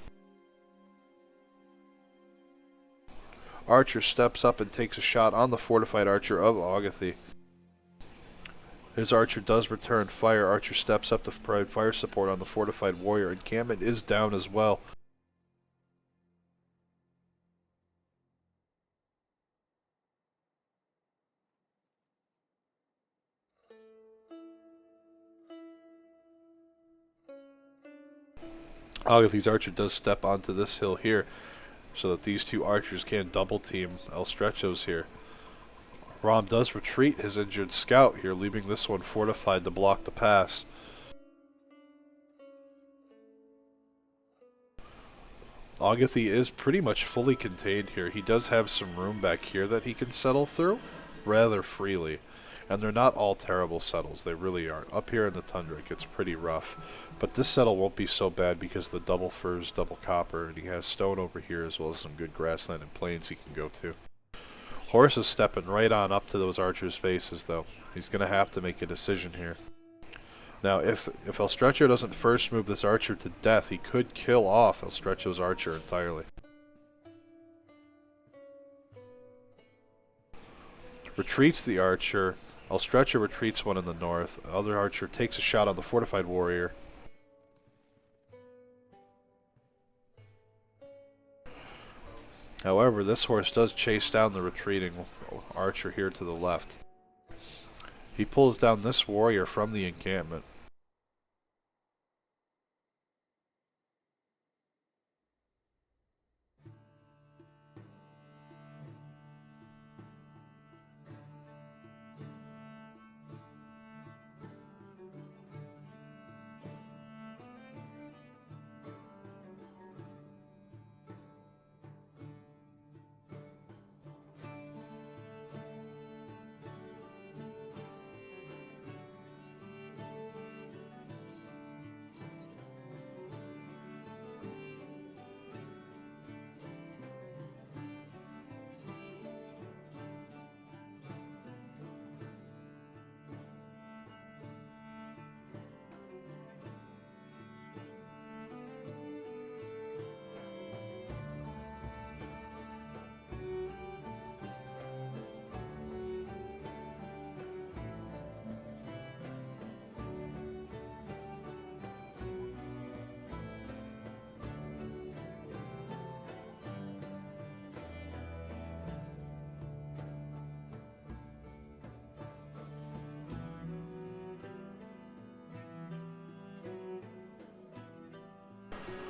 Archer steps up and takes a shot on the fortified archer of Agathy. His archer does return fire. Archer steps up to provide fire support on the fortified warrior. Encampment is down as well. Agathy's archer does step onto this hill here so that these two archers can double team El Stretchos here. Rom does retreat his injured scout here, leaving this one fortified to block the pass. Agathy is pretty much fully contained here. He does have some room back here that he can settle through rather freely. And they're not all terrible settles, they really aren't. Up here in the tundra it gets pretty rough. But this settle won't be so bad because of the double furs, double copper, and he has stone over here as well as some good grassland and plains he can go to. Horse is stepping right on up to those archers' faces though. He's going to have to make a decision here. Now if El Stretcho doesn't first move this archer to death, he could kill off El Stretcho's archer entirely. Retreats the archer. El Stretcho retreats one in the north. The other archer takes a shot on the fortified warrior. However, this horse does chase down the retreating archer here to the left. He pulls down this warrior from the encampment.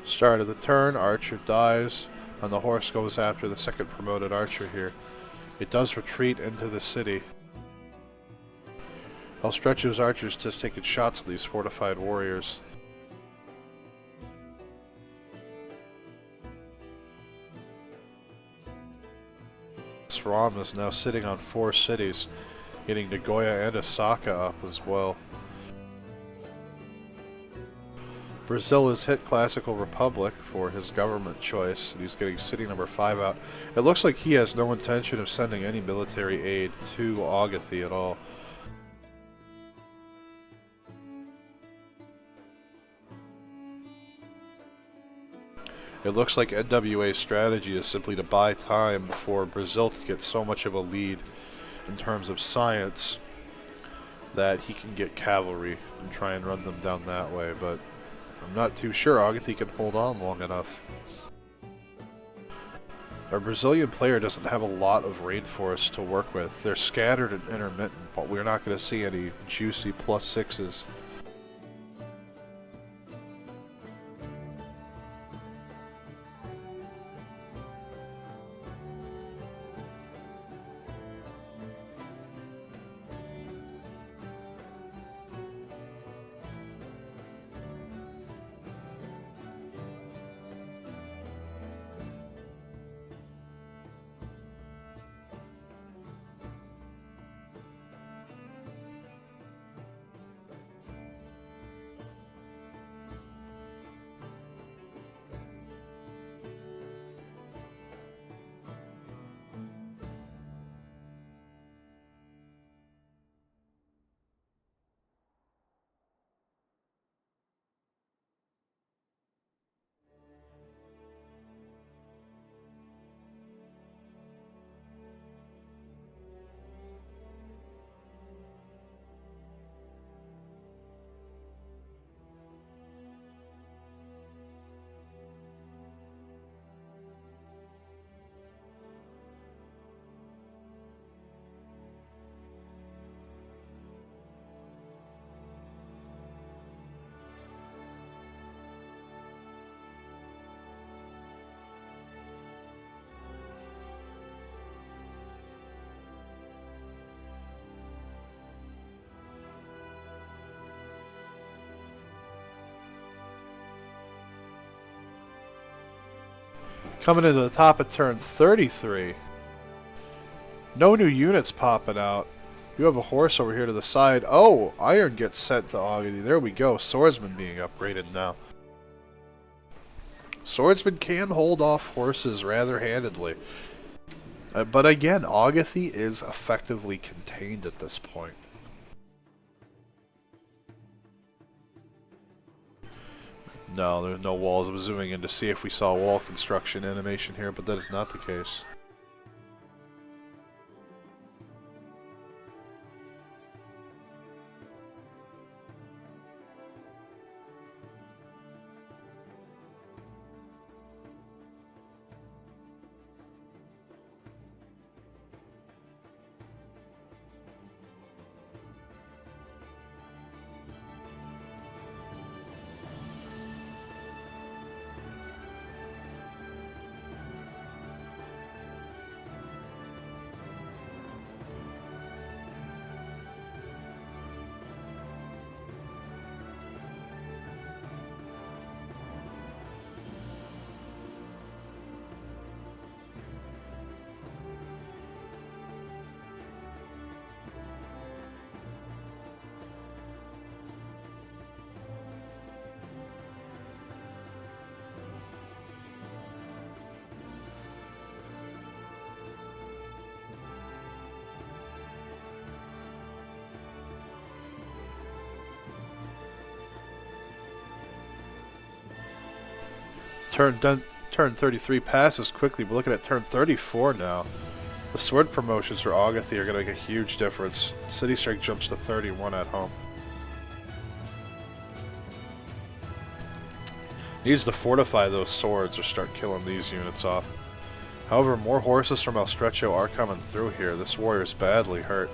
Start of the turn, archer dies, and the horse goes after the second promoted archer here. It does retreat into the city. El Stretcho's archers just taking shots at these fortified warriors. Ram is now sitting on 4 cities, getting Nagoya and Osaka up as well. Brazil has hit Classical Republic for his government choice, and he's getting city number 5 out. It looks like he has no intention of sending any military aid to Agathy at all. It looks like NWA's strategy is simply to buy time for Brazil to get so much of a lead in terms of science that he can get cavalry and try and run them down that way, but I'm not too sure Agathy can hold on long enough. Our Brazilian player doesn't have a lot of rainforests to work with. They're scattered and intermittent, but we're not going to see any juicy +6s. Coming into the top of turn 33. No new units popping out. You have a horse over here to the side. Oh, Iron gets sent to Augity. There we go. Swordsman being upgraded now. Swordsman can hold off horses rather handedly. But again, Augity is effectively contained at this point. No, there's no walls. I was zooming in to see if we saw wall construction animation here, but that is not the case. Turn 33 passes quickly. We're looking at turn 34 now. The sword promotions for Augity are going to make a huge difference. City Strike jumps to 31 at home. Needs to fortify those swords or start killing these units off. However, more horses from El Stretcho are coming through here. This warrior is badly hurt.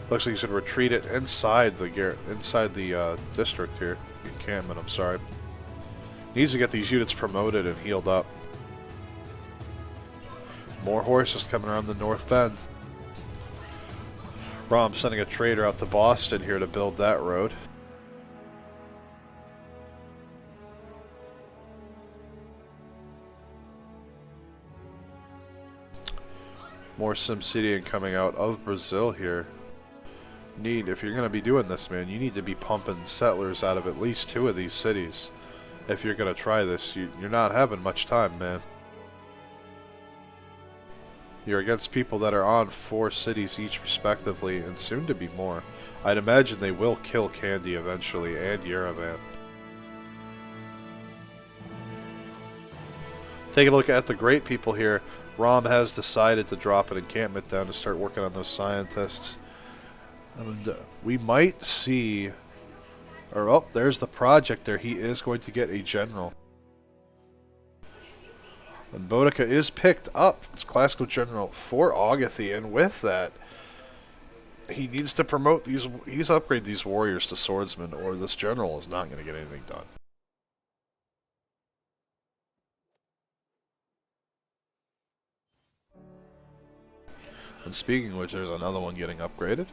Looks like he should retreat it inside the district here. Encampment, I'm sorry. Needs to get these units promoted and healed up. More horses coming around the north bend. Rom sending a trader out to Boston here to build that road. More SimCitying coming out of Brazil here. If you're going to be doing this, man, you need to be pumping settlers out of at least 2 of these cities. If you're going to try this, you're not having much time, man. You're against people that are on 4 cities each respectively, and soon to be more. I'd imagine they will kill Candy eventually, and Yerevan. Taking a look at the great people here, Rom has decided to drop an encampment down to start working on those scientists. And we might see... oh, there's the project there. He is going to get a general. And Boudica is picked up. It's classical general for Augity, and with that, he needs to promote these. He's upgrade these warriors to swordsmen, or this general is not going to get anything done. And speaking of which, there's another one getting upgraded.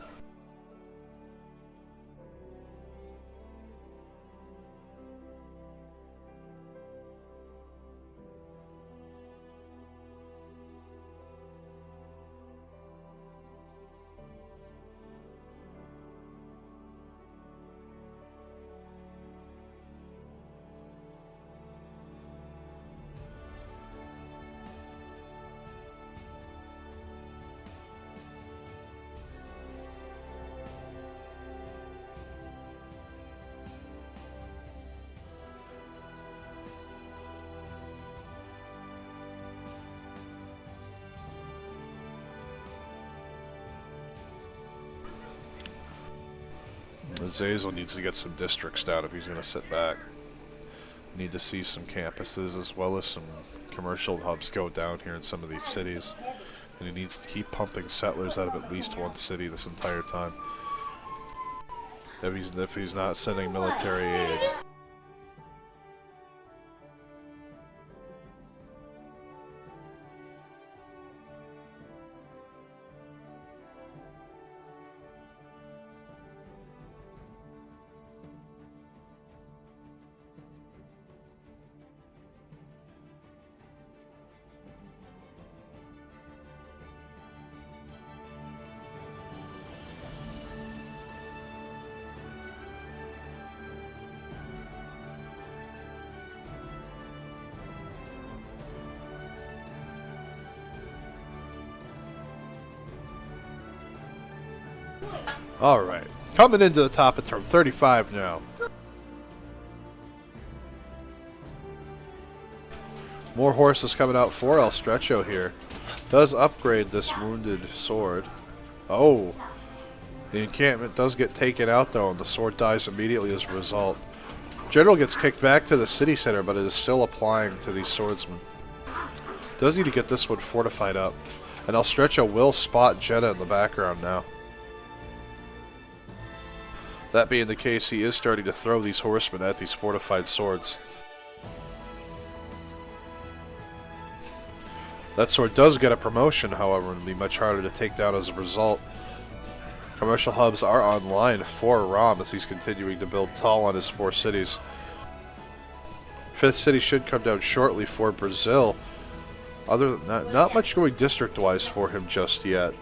Zazel needs to get some districts down if he's going to sit back. Need to see some campuses as well as some commercial hubs go down here in some of these cities. And he needs to keep pumping settlers out of at least 1 city this entire time. If he's not sending military aid. Alright, coming into the top of turn 35 now. More horses coming out for El Stretcho here. Does upgrade this wounded sword. Oh, the encampment does get taken out though, and the sword dies immediately as a result. General gets kicked back to the city center, but it is still applying to these swordsmen. Does need to get this one fortified up. And El Stretcho will spot Jeddah in the background now. That being the case, he is starting to throw these horsemen at these fortified swords. That sword does get a promotion, however, and be much harder to take down as a result. Commercial hubs are online for Rom as he's continuing to build tall on his 4 cities. 5th city should come down shortly for Brazil. Other than that, not much going district-wise for him just yet.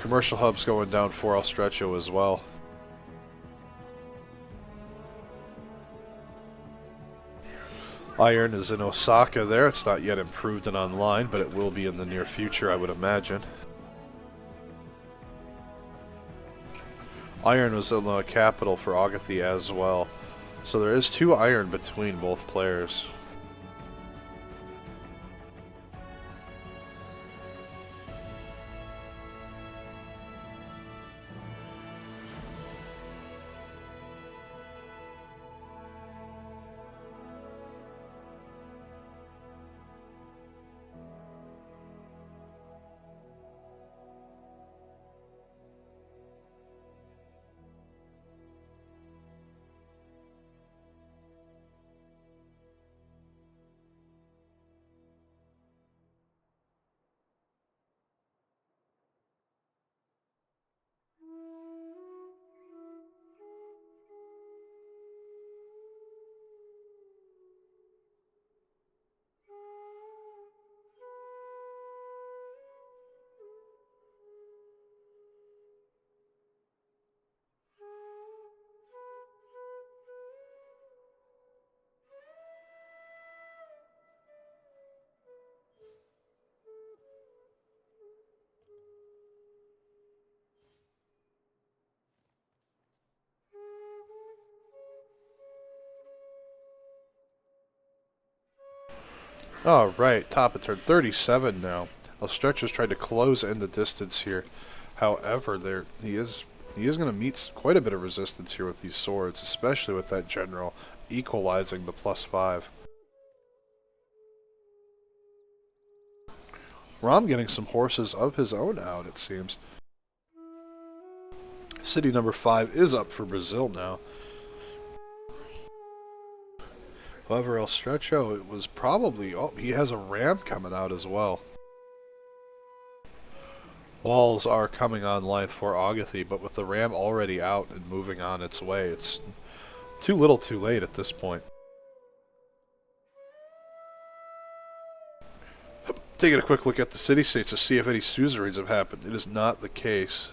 Commercial hubs going down for El Stretcho as well. Iron is in Osaka there. It's not yet improved and online, but it will be in the near future, I would imagine. Iron was in the capital for Agatha as well. So there is 2 iron between both players. Alright, top of turn 37 now. El Stretcho's trying to close in the distance here. However, he is going to meet quite a bit of resistance here with these swords, especially with that general equalizing the +5. Rom getting some horses of his own out, it seems. City number 5 is up for Brazil now. However, El Stretcho, it was probably... Oh, he has a ram coming out as well. Walls are coming online for Agatha, but with the ram already out and moving on its way, it's too little too late at this point. Taking a quick look at the city-states to see if any suzerains have happened. It is not the case.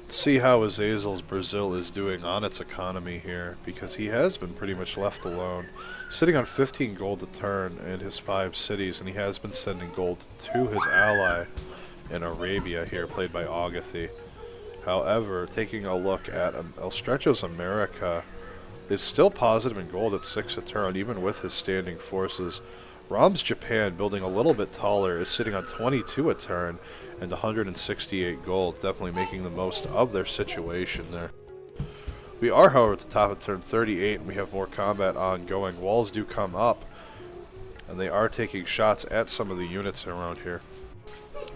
See how Azazel's Brazil is doing on its economy here, because he has been pretty much left alone, sitting on 15 gold a turn in his 5 cities, and he has been sending gold to his ally in Arabia here, played by Agathy. However, taking a look at El Stretcho's America is still positive in gold at 6 a turn, even with his standing forces. Rom's Japan, building a little bit taller, is sitting on 22 a turn and 168 gold, definitely making the most of their situation there. We are, however, at the top of turn 38, and we have more combat ongoing. Walls do come up, and they are taking shots at some of the units around here.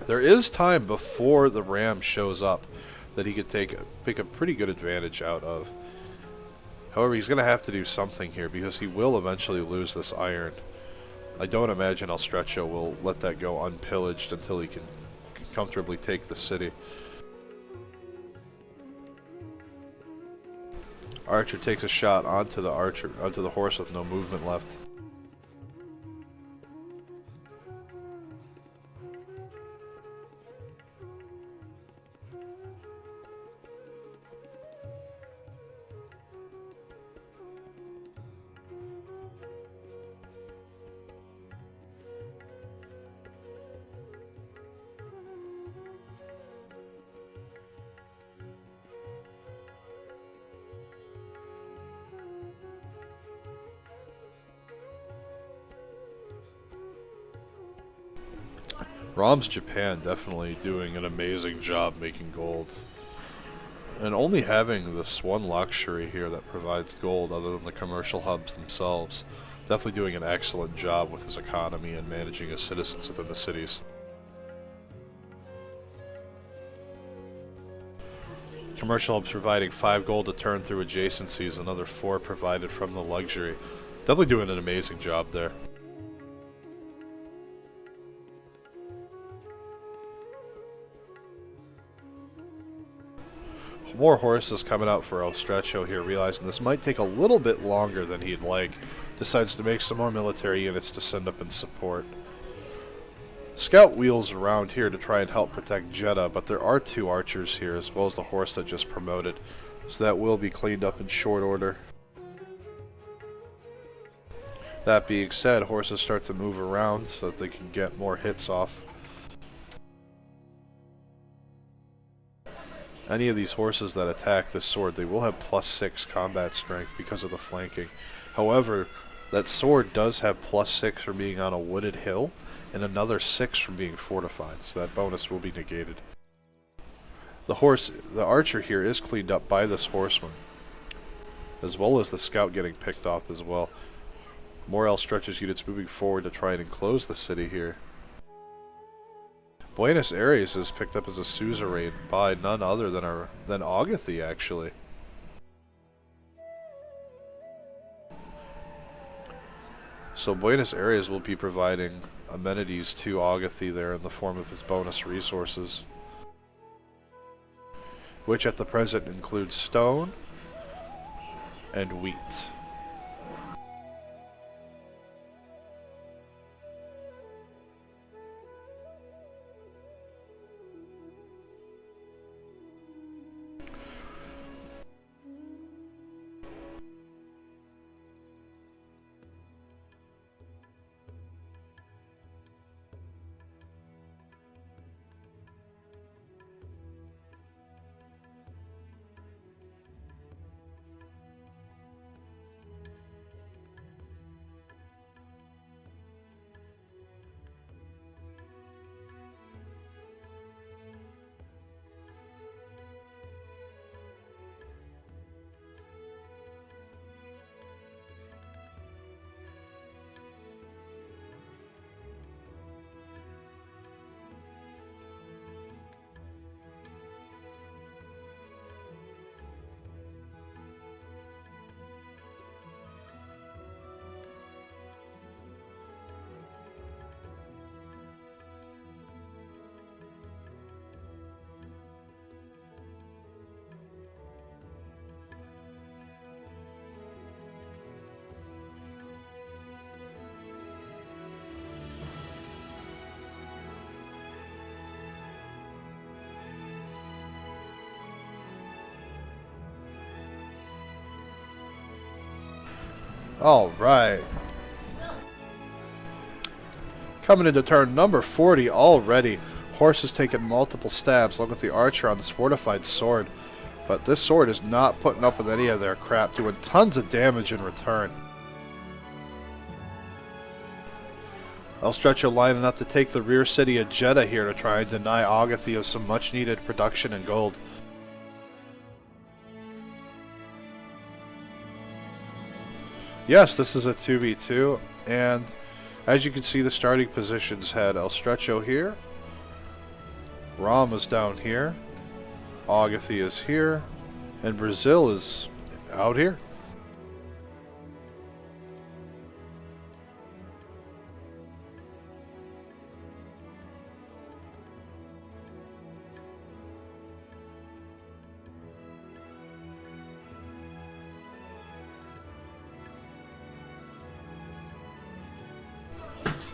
There is time before the ram shows up that he could take a pretty good advantage out of. However, he's going to have to do something here because he will eventually lose this iron. I don't imagine El Stretcho will let that go unpillaged until he can comfortably take the city. Archer takes a shot onto the horse with no movement left. Rom's Japan definitely doing an amazing job making gold. And only having this one luxury here that provides gold other than the commercial hubs themselves. Definitely doing an excellent job with his economy and managing his citizens within the cities. Commercial hubs providing 5 gold a turn through adjacencies, another 4 provided from the luxury. Definitely doing an amazing job there. More horses coming out for El Stretcho here, realizing this might take a little bit longer than he'd like. Decides to make some more military units to send up in support. Scout wheels around here to try and help protect Jeddah, but there are 2 archers here as well as the horse that just promoted. So that will be cleaned up in short order. That being said, horses start to move around so that they can get more hits off. Any of these horses that attack this sword, they will have +6 combat strength because of the flanking. However, that sword does have +6 for being on a wooded hill, and another 6 from being fortified, so that bonus will be negated. The archer here is cleaned up by this horseman, as well as the scout getting picked off as well. More El Stretcho's units moving forward to try and enclose the city here. Buenos Aires is picked up as a suzerain by none other than Agathy, actually. So Buenos Aires will be providing amenities to Agathy there in the form of his bonus resources, which at the present includes stone and wheat. Alright. Coming into turn number 40 already. Horse has taken multiple stabs along with the archer on this fortified sword, but this sword is not putting up with any of their crap, doing tons of damage in return. El Stretcho lining up to take the rear city of Jeddah here to try and deny Agatha of some much needed production and gold. Yes, this is a 2v2, and as you can see, the starting positions had El Stretcho here, Ram is down here, Agatha is here, and Brazil is out here.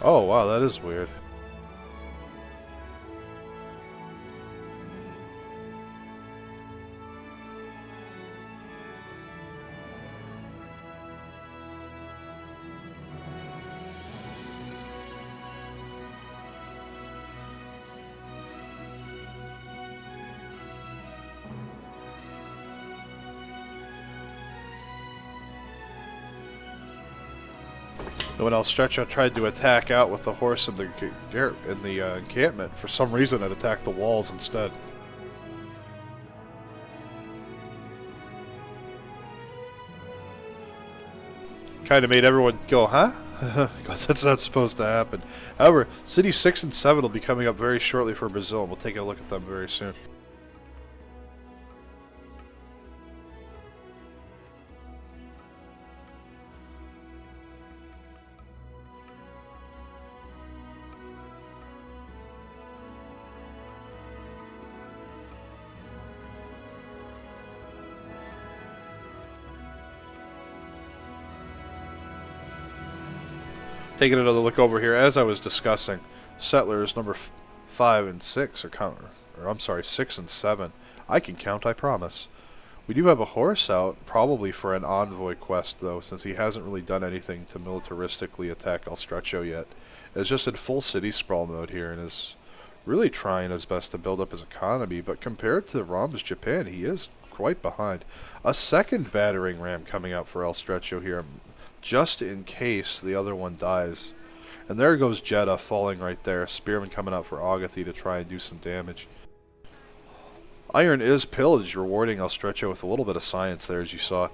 Oh wow, that is weird. When El Stretcho tried to attack out with the horse in the encampment, for some reason it attacked the walls instead. Kind of made everyone go, huh? Because that's not supposed to happen. However, Cities 6 and 7 will be coming up very shortly for Brazil, and we'll take a look at them very soon. Taking another look over here, as I was discussing, settlers number 5 and 6 are counting, or I'm sorry, 6 and 7. I can count, I promise. We do have a horse out, probably for an envoy quest though, since he hasn't really done anything to militaristically attack El Stretcho yet. It's just in full city sprawl mode here and is really trying his best to build up his economy, but compared to Ram's Japan, he is quite behind. A second battering ram coming out for El Stretcho here, just in case the other one dies. And there goes Jeddah falling right there. Spearman coming out for Agatha to try and do some damage. Iron is pillaged, rewarding El Stretcho with a little bit of science there, as you saw.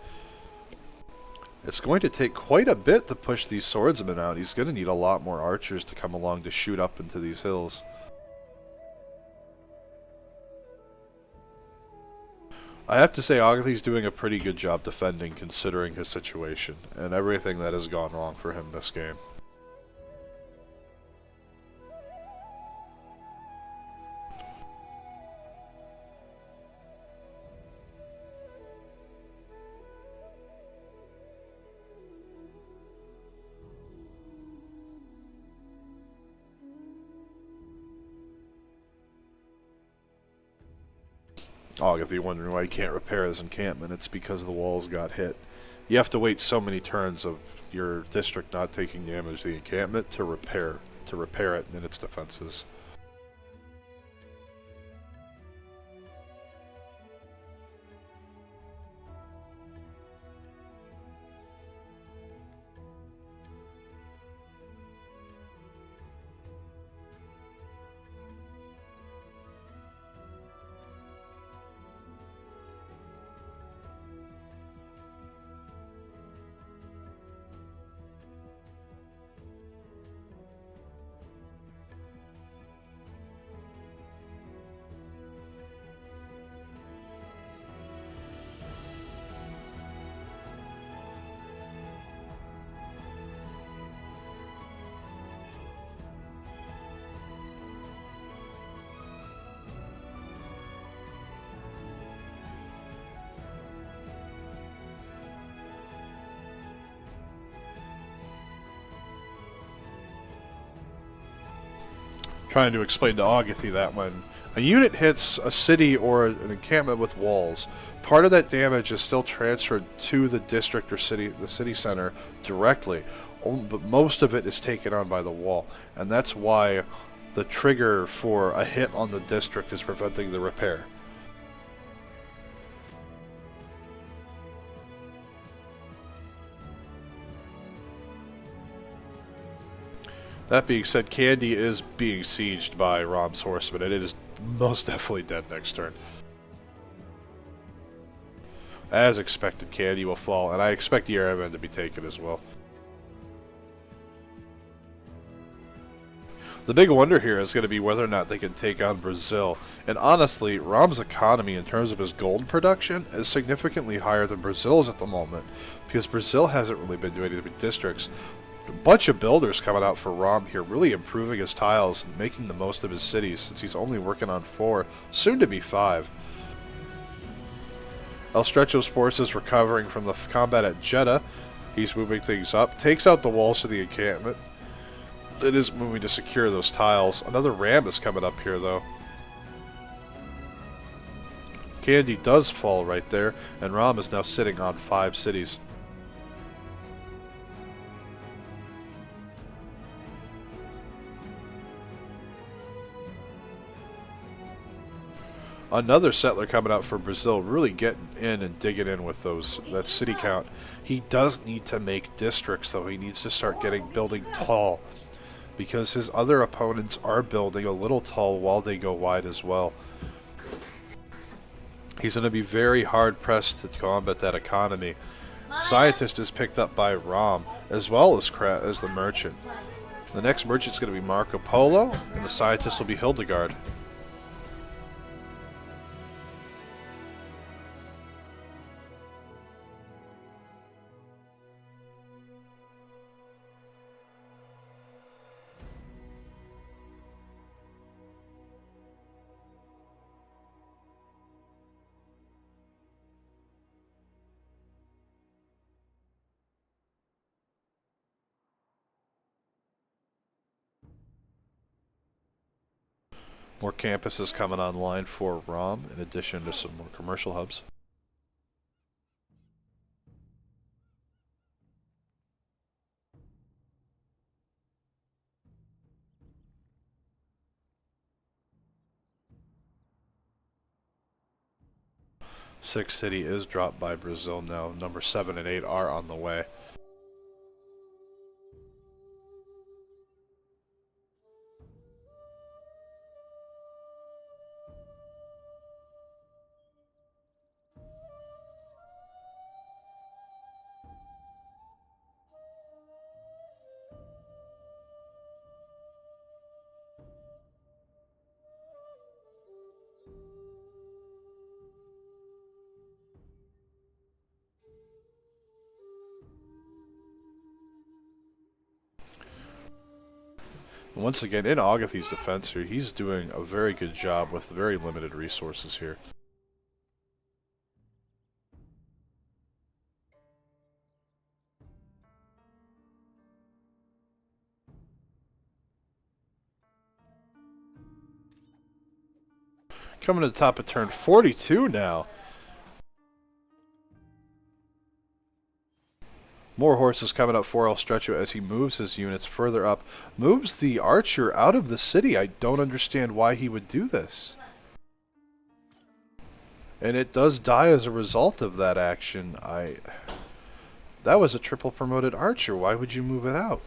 It's going to take quite a bit to push these swordsmen out. He's going to need a lot more archers to come along to shoot up into these hills. I have to say, Agatha's doing a pretty good job defending considering his situation and everything that has gone wrong for him this game. If you're wondering why he can't repair his encampment, it's because the walls got hit. You have to wait so many turns of your district not taking damage to the encampment to repair it in its defenses. Trying to explain to Agatha that when a unit hits a city or an encampment with walls, part of that damage is still transferred to the district or city, the city center directly, but most of it is taken on by the wall, and that's why the trigger for a hit on the district is preventing the repair. That being said, Candy is being sieged by Rom's horsemen, and it is most definitely dead next turn. As expected, Candy will fall, and I expect Yerevan to be taken as well. The big wonder here is going to be whether or not they can take on Brazil. And honestly, Rom's economy in terms of his gold production is significantly higher than Brazil's at the moment, because Brazil hasn't really been doing anything with districts. A bunch of builders coming out for Rom here, really improving his tiles and making the most of his cities, since he's only working on 4, soon to be 5. El Stretcho's forces recovering from the combat at Jeddah. He's moving things up, takes out the walls of the encampment. It is moving to secure those tiles. Another ram is coming up here, though. Candy does fall right there, and Rom is now sitting on 5 cities. Another settler coming out for Brazil, really getting in and digging in with that city count. He does need to make districts, though. He needs to start building tall, because his other opponents are building a little tall while they go wide as well. He's going to be very hard pressed to combat that economy. Scientist is picked up by Rom, as well as the merchant. The next merchant is going to be Marco Polo, and the scientist will be Hildegard. More campuses coming online for Rom, in addition to some more commercial hubs. Sixth city is dropped by Brazil now. Number 7 and 8 are on the way. Once again, in Agathi's defense here, he's doing a very good job with very limited resources here. Coming to the top of turn 42 now. More horses coming up for El Stretcho as he moves his units further up. Moves the archer out of the city. I don't understand why he would do this. And it does die as a result of that action. That was a triple promoted archer. Why would you move it out?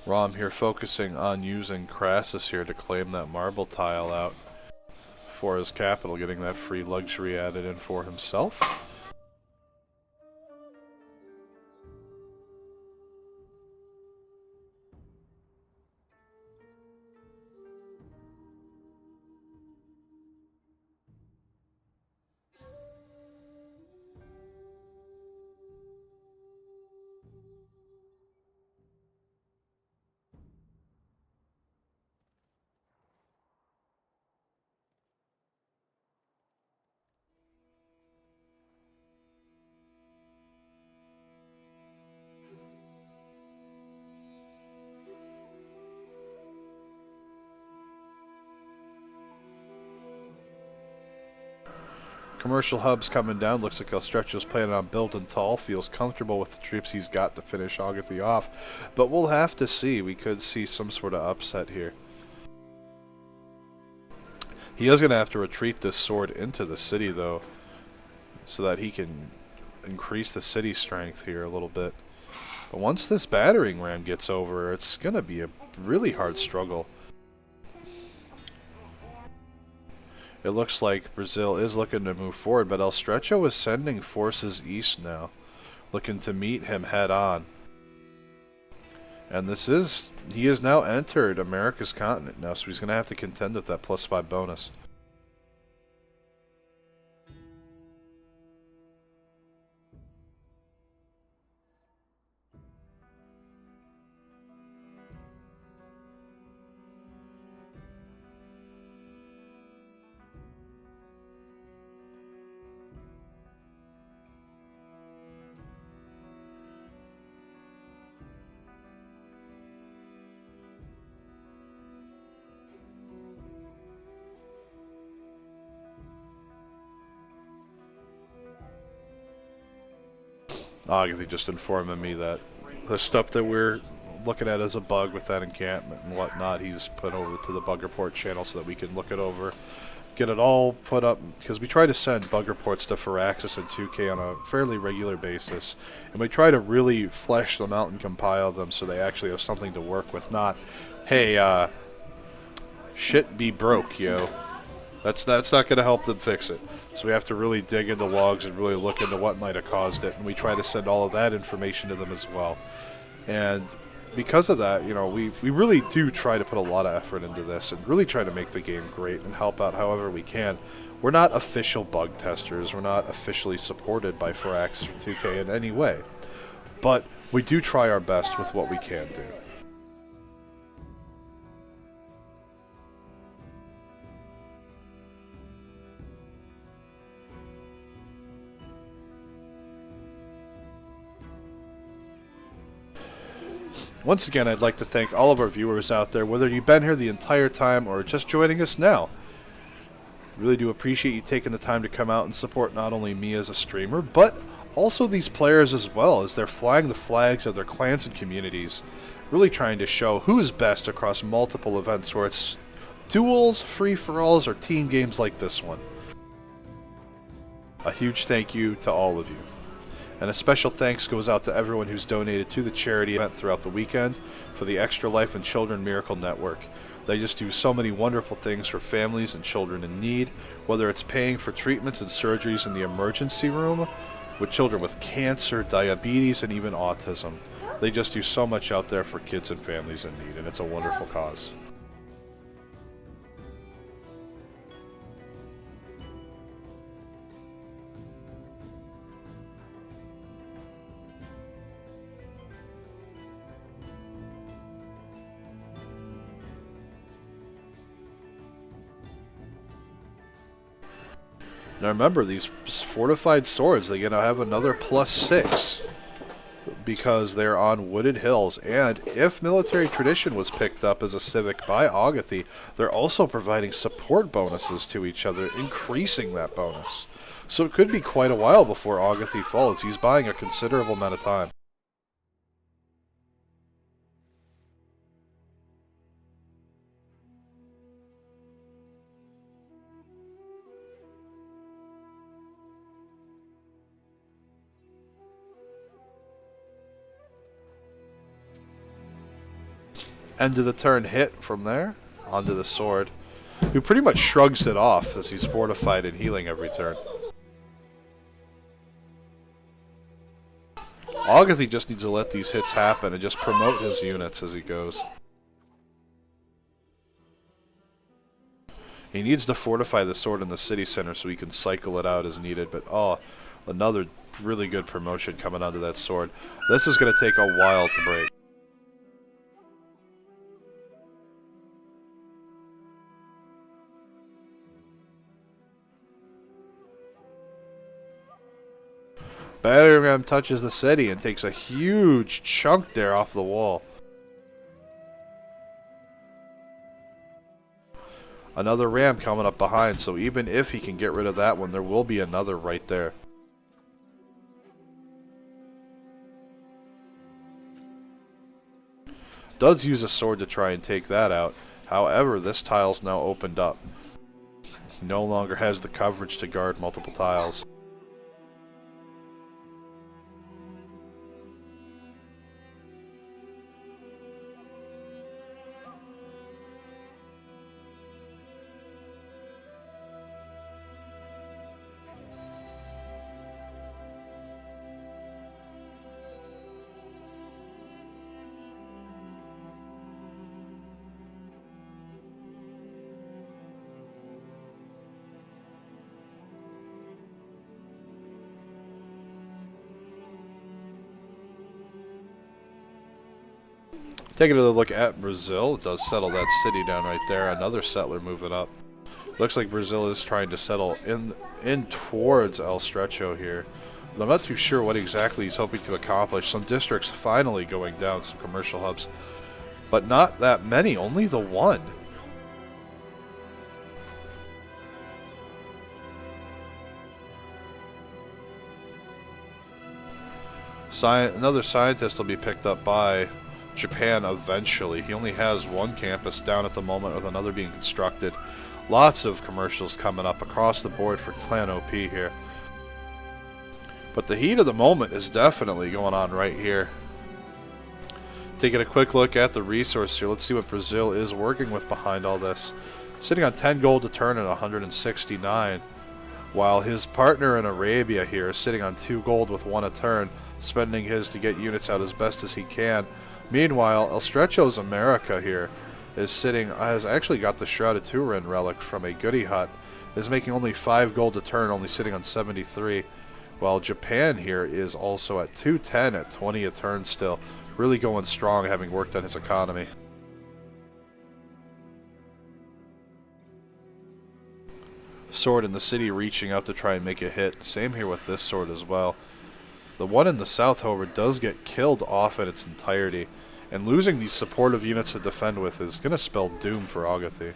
Rom here focusing on using Crassus here to claim that marble tile out for his capital, getting that free luxury added in for himself. Commercial hub's coming down. Looks like El Stretcho's planning on building tall. Feels comfortable with the troops he's got to finish Agatha off. But we'll have to see. We could see some sort of upset here. He is going to have to retreat this sword into the city, though, so that he can increase the city strength here a little bit. But once this battering ram gets over, it's going to be a really hard struggle. It looks like Brazil is looking to move forward, but El Stretcho is sending forces east now, looking to meet him head on. And he has now entered America's continent now, so he's going to have to contend with that +5 bonus. Agatha just informing me that the stuff that we're looking at as a bug with that encampment and whatnot, he's put over to the bug report channel so that we can look it over, get it all put up, because we try to send bug reports to Firaxis and 2K on a fairly regular basis, and we try to really flesh them out and compile them so they actually have something to work with, not, hey, shit be broke, yo. That's not going to help them fix it. So we have to really dig into logs and really look into what might have caused it, and we try to send all of that information to them as well. And because of that, you know, we really do try to put a lot of effort into this and really try to make the game great and help out however we can. We're not official bug testers. We're not officially supported by Firaxis or 2K in any way. But we do try our best with what we can do. Once again, I'd like to thank all of our viewers out there, whether you've been here the entire time or just joining us now. Really do appreciate you taking the time to come out and support not only me as a streamer, but also these players as well, as they're flying the flags of their clans and communities, really trying to show who is best across multiple events, where it's duels, free-for-alls, or team games like this one. A huge thank you to all of you. And a special thanks goes out to everyone who's donated to the charity event throughout the weekend for the Extra Life and Children Miracle Network. They just do so many wonderful things for families and children in need, whether it's paying for treatments and surgeries in the emergency room, with children with cancer, diabetes, and even autism. They just do so much out there for kids and families in need, and it's a wonderful cause. Now remember, these fortified swords, they're going to have another +6 because they're on wooded hills. And if military tradition was picked up as a civic by Agatha, they're also providing support bonuses to each other, increasing that bonus. So it could be quite a while before Agatha falls. He's buying a considerable amount of time. End of the turn hit from there onto the sword, who pretty much shrugs it off as he's fortified and healing every turn. Agatha just needs to let these hits happen and just promote his units as he goes. He needs to fortify the sword in the city center so he can cycle it out as needed, but oh, another really good promotion coming onto that sword. This is going to take a while to break. Battering ram touches the city and takes a huge chunk there off the wall. Another ram coming up behind, so even if he can get rid of that one, there will be another right there. Does use a sword to try and take that out. However, this tile's now opened up. He no longer has the coverage to guard multiple tiles. Taking a look at Brazil, it does settle that city down right there. Another settler moving up. Looks like Brazil is trying to settle in towards El Stretcho here. But I'm not too sure what exactly he's hoping to accomplish. Some districts finally going down, some commercial hubs. But not that many, only the one. Another scientist will be picked up by Japan eventually. He only has one campus down at the moment, with another being constructed. Lots of commercials coming up across the board for Clan OP here. But the heat of the moment is definitely going on right here. Taking a quick look at the resource here, let's see what Brazil is working with behind all this. Sitting on 10 gold a turn and 169, while his partner in Arabia here is sitting on 2 gold with 1 a turn, spending his to get units out as best as he can. Meanwhile, El Stretcho's America here has actually got the Shrouded Turin relic from a goodie hut, is making only 5 gold a turn, only sitting on 73, while Japan here is also at 210 at 20 a turn still, really going strong, having worked on his economy. Sword in the city reaching out to try and make a hit. Same here with this sword as well. The one in the south, however, does get killed off in its entirety, and losing these supportive units to defend with is going to spell doom for Agathy.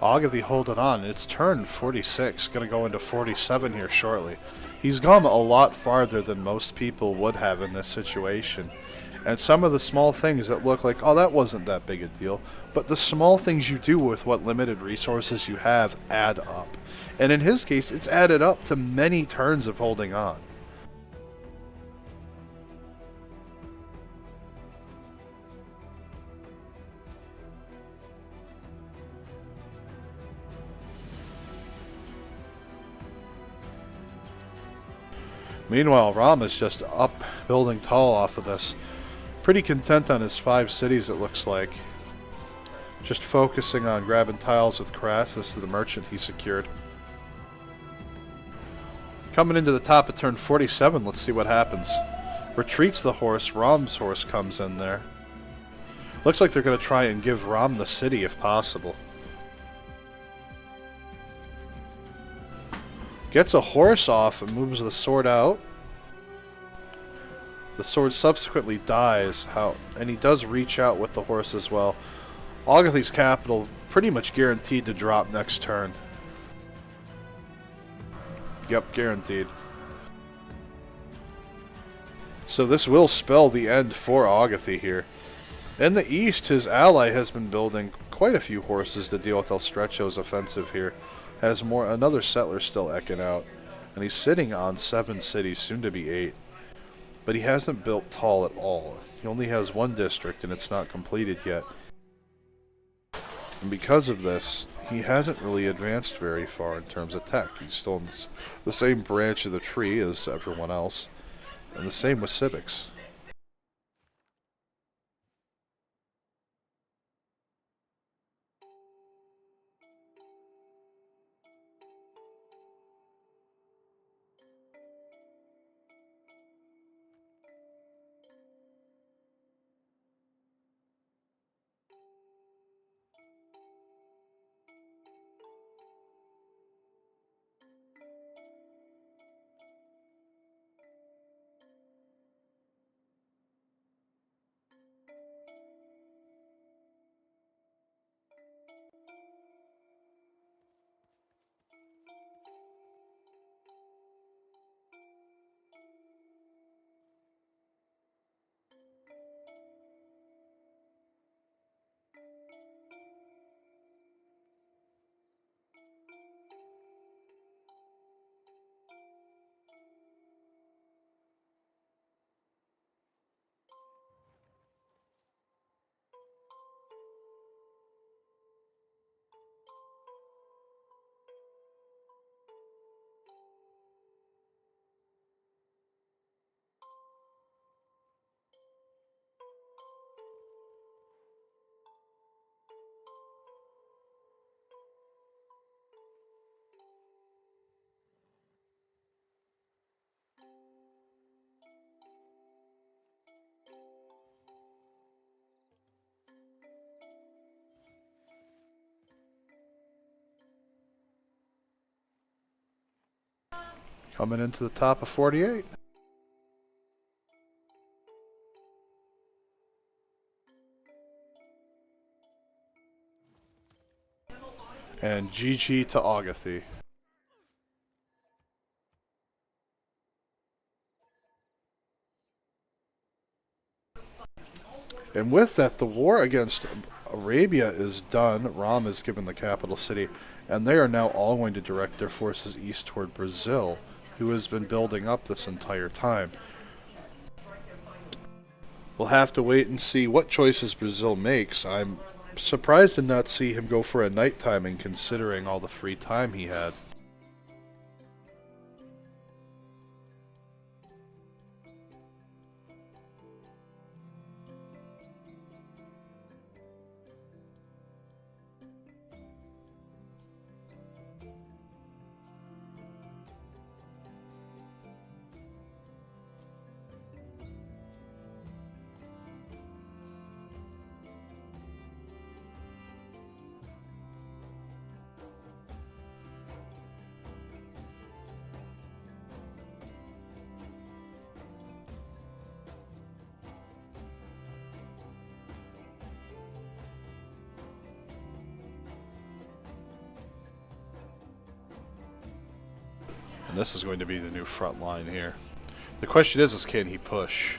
Agathy holding on. It's turn 46, going to go into 47 here shortly. He's gone a lot farther than most people would have in this situation. And some of the small things that look like, oh, that wasn't that big a deal, but the small things you do with what limited resources you have add up. And in his case, it's added up to many turns of holding on. Meanwhile, Ram is just up building tall off of this. Pretty content on his 5 cities, it looks like. just focusing on grabbing tiles with Crassus to the merchant he secured. Coming into the top of turn 47, let's see what happens. Retreats the horse, Rom's horse comes in there. Looks like they're going to try and give Rom the city if possible. Gets a horse off and moves the sword out. The sword subsequently dies, and he does reach out with the horse as well. Agathi's capital pretty much guaranteed to drop next turn. Yep, guaranteed. So this will spell the end for Agathi here. In the east, his ally has been building quite a few horses to deal with El Stretcho's offensive here. Has another settler still eking out. And he's sitting on 7 cities, soon to be 8. But he hasn't built tall at all. He only has 1 district and it's not completed yet. And because of this, he hasn't really advanced very far in terms of tech. He's still in the same branch of the tree as everyone else. And the same with civics. Coming into the top of 48. And GG to Agathi. And with that, the war against Arabia is done. Rom is given the capital city, and they are now all going to direct their forces east toward Brazil, who has been building up this entire time. We'll have to wait and see what choices Brazil makes. I'm surprised to not see him go for a night timing, considering all the free time he had. And this is going to be the new front line here. The question is can he push?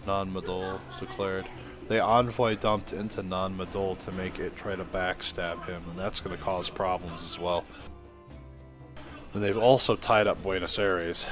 Non-Madol declared. They envoy dumped into Non-Madol to make it try to backstab him, and that's going to cause problems as well. And they've also tied up Buenos Aires.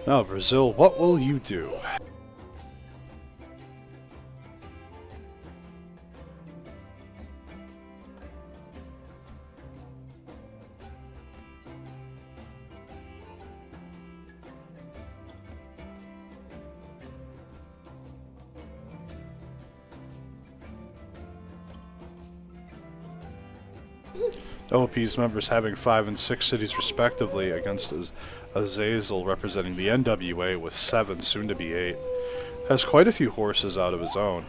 Now, Brazil, what will you do? OP's members having 5 and 6 cities respectively against Azazel representing the NWA with 7, soon to be 8. Has quite a few horses out of his own.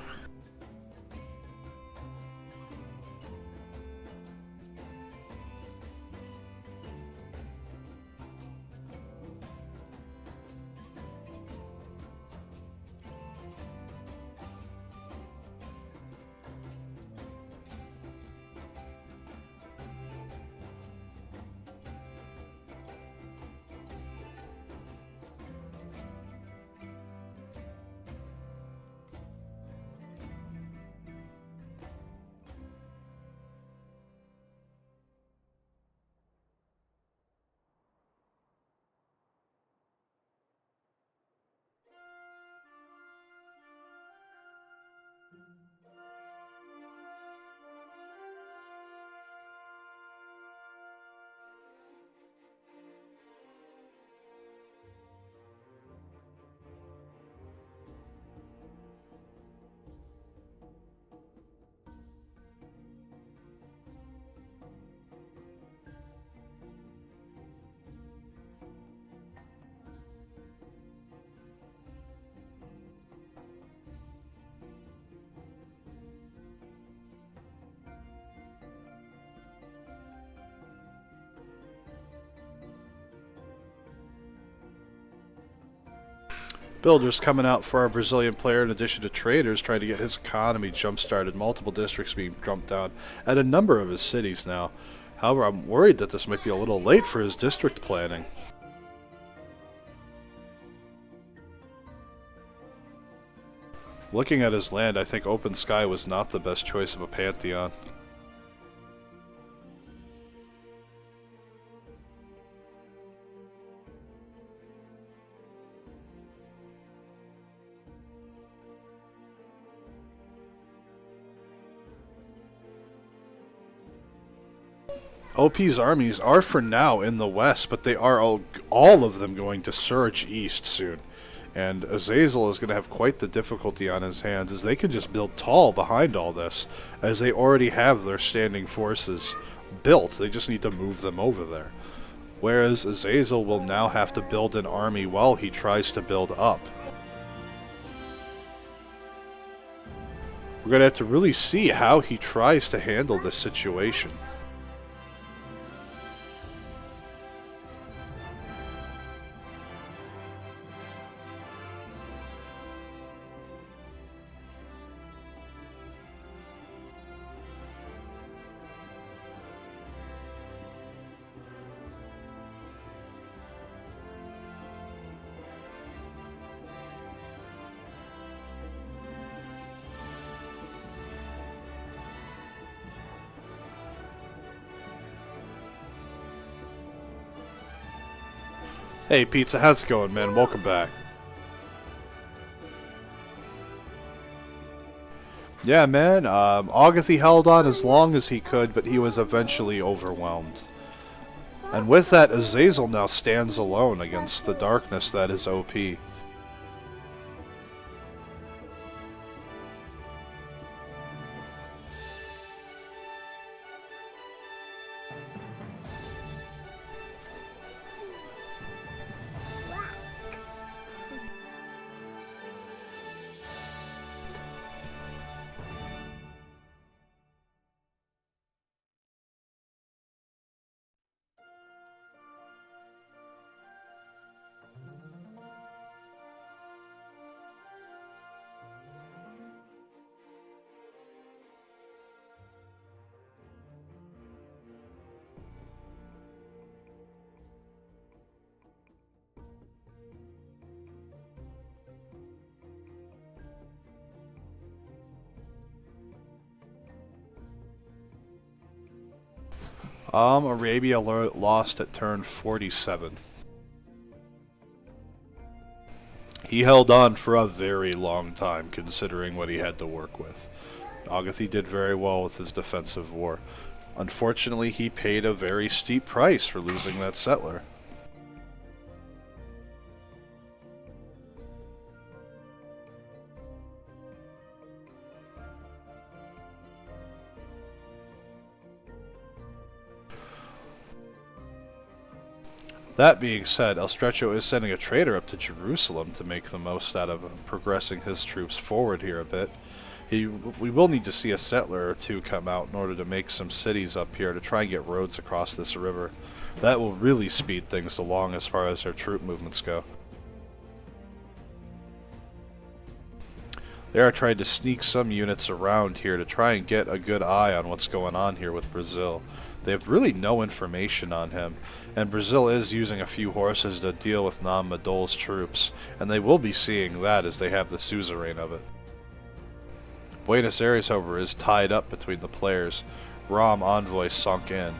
Builders coming out for our Brazilian player in addition to traders trying to get his economy jump-started. Multiple districts being jumped down at a number of his cities now. However, I'm worried that this might be a little late for his district planning. Looking at his land, I think Open Sky was not the best choice of a pantheon. OP's armies are for now in the west, but they are all of them going to surge east soon. And Azazel is going to have quite the difficulty on his hands, as they can just build tall behind all this, as they already have their standing forces built. They just need to move them over there. Whereas Azazel will now have to build an army while he tries to build up. We're going to have to really see how he tries to handle this situation. Hey Pizza, how's it going, man? Welcome back. Yeah, man, Agathy held on as long as he could, but he was eventually overwhelmed. And with that, Azazel now stands alone against the darkness that is OP. Arabia lost at turn 47. He held on for a very long time, considering what he had to work with. Agathi did very well with his defensive war. Unfortunately, he paid a very steep price for losing that settler. That being said, El Stretcho is sending a trader up to Jerusalem to make the most out of progressing his troops forward here a bit. We will need to see a settler or two come out in order to make some cities up here to try and get roads across this river. That will really speed things along as far as their troop movements go. They are trying to sneak some units around here to try and get a good eye on what's going on here with Brazil. They have really no information on him, and Brazil is using a few horses to deal with Nam-Madol's troops, and they will be seeing that as they have the suzerain of it. Buenos Aires, however, is tied up between the players. Rom envoy sunk in.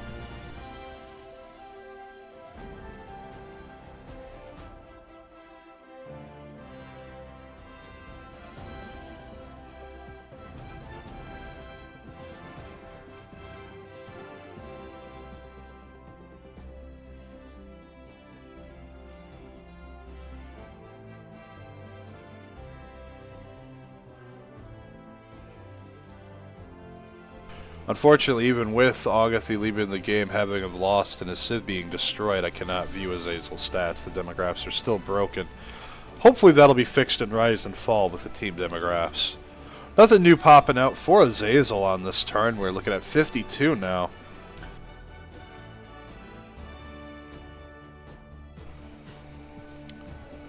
Unfortunately, even with Agathi leaving the game, having him lost and his civ being destroyed, I cannot view Azazel's stats. The demographs are still broken. Hopefully that'll be fixed in Rise and Fall with the team demographs. Nothing new popping out for Azazel on this turn. We're looking at 52 now.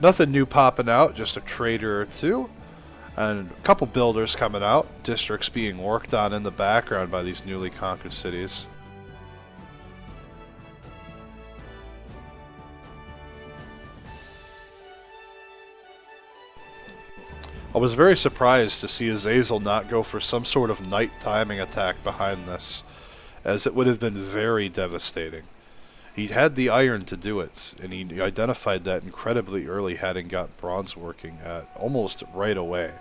Nothing new popping out, just a trader or two. And a couple builders coming out, districts being worked on in the background by these newly conquered cities. I was very surprised to see Azazel not go for some sort of night timing attack behind this, as it would have been very devastating. He had the iron to do it, and he identified that incredibly early, having got bronze working at almost right away.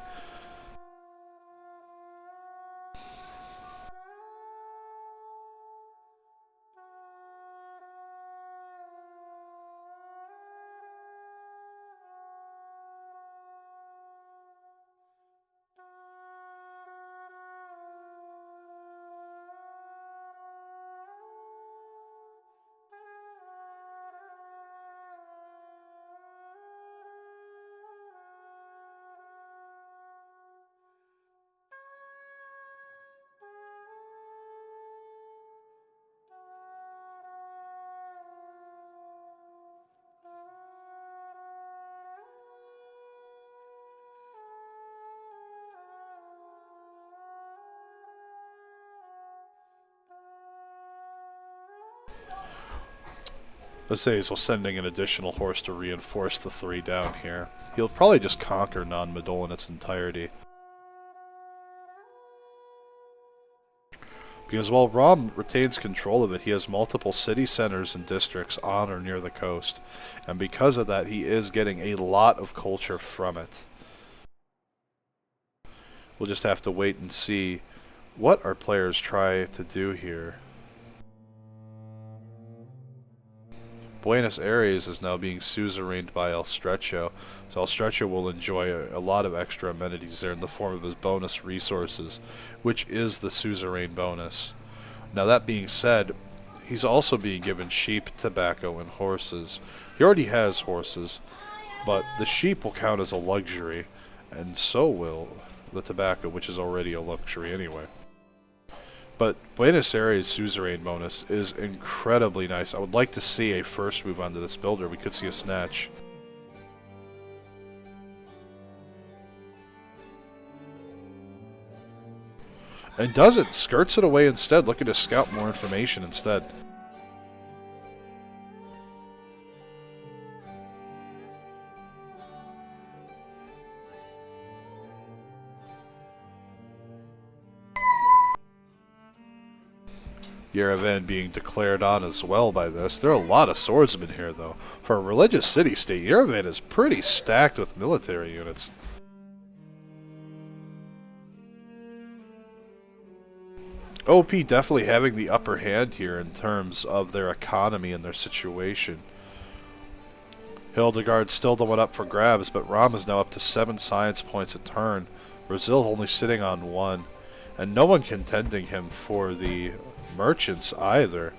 Azazel sending an additional horse to reinforce the 3 down here. He'll probably just conquer Nam-Madol in its entirety. Because while Rom retains control of it, he has multiple city centers and districts on or near the coast. And because of that, he is getting a lot of culture from it. We'll just have to wait and see what our players try to do here. Buenos Aires is now being suzerained by El Stretcho, so El Stretcho will enjoy a lot of extra amenities there in the form of his bonus resources, which is the suzerain bonus. Now that being said, he's also being given sheep, tobacco, and horses. He already has horses, but the sheep will count as a luxury, and so will the tobacco, which is already a luxury anyway. But Buenos Aires' suzerain bonus is incredibly nice. I would like to see a first move onto this builder. We could see a snatch. And doesn't. Skirts it away instead, looking to scout more information instead. Yerevan being declared on as well by this. There are a lot of swordsmen here, though. For a religious city-state, Yerevan is pretty stacked with military units. OP definitely having the upper hand here in terms of their economy and their situation. Hildegard's still the one up for grabs, but Rom is now up to 7 science points a turn. Brazil only sitting on 1. And no one contending him for the merchants either.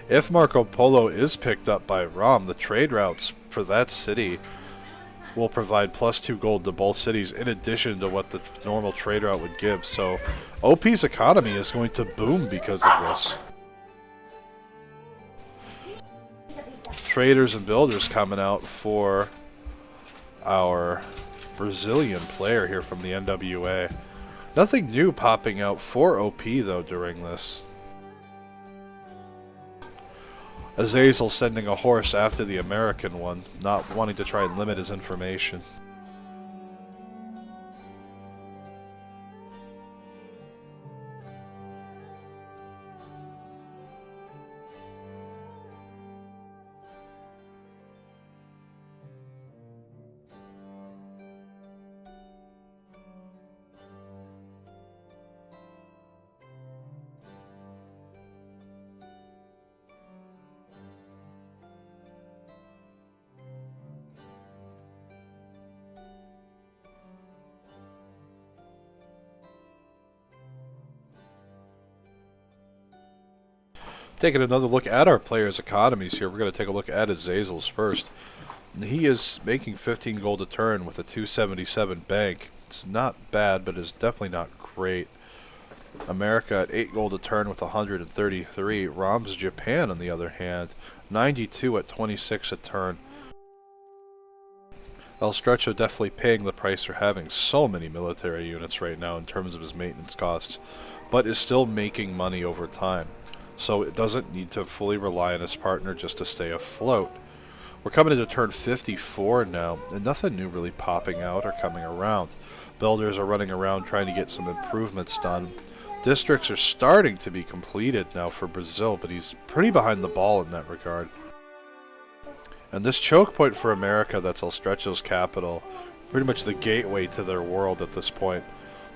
If Marco Polo is picked up by Rom, the trade routes for that city will provide +2 gold to both cities in addition to what the normal trade route would give. So OP's economy is going to boom because of this. Traders and builders coming out for our Brazilian player here from the NWA. Nothing new popping out for OP though during this. Azazel sending a horse after the American one, not wanting to try and limit his information. Taking another look at our players' economies here, we're going to take a look at Azazel's first. He is making 15 gold a turn with a 277 bank. It's not bad, but it's definitely not great. America at 8 gold a turn with 133. Rom's Japan, on the other hand, 92 at 26 a turn. El Stretcho definitely paying the price for having so many military units right now in terms of his maintenance costs, but is still making money over time. So it doesn't need to fully rely on his partner just to stay afloat. We're coming into turn 54 now, and nothing new really popping out or coming around. Builders are running around trying to get some improvements done. Districts are starting to be completed now for Brazil, but he's pretty behind the ball in that regard. And this choke point for America, that's El Stretcho's capital, pretty much the gateway to their world at this point,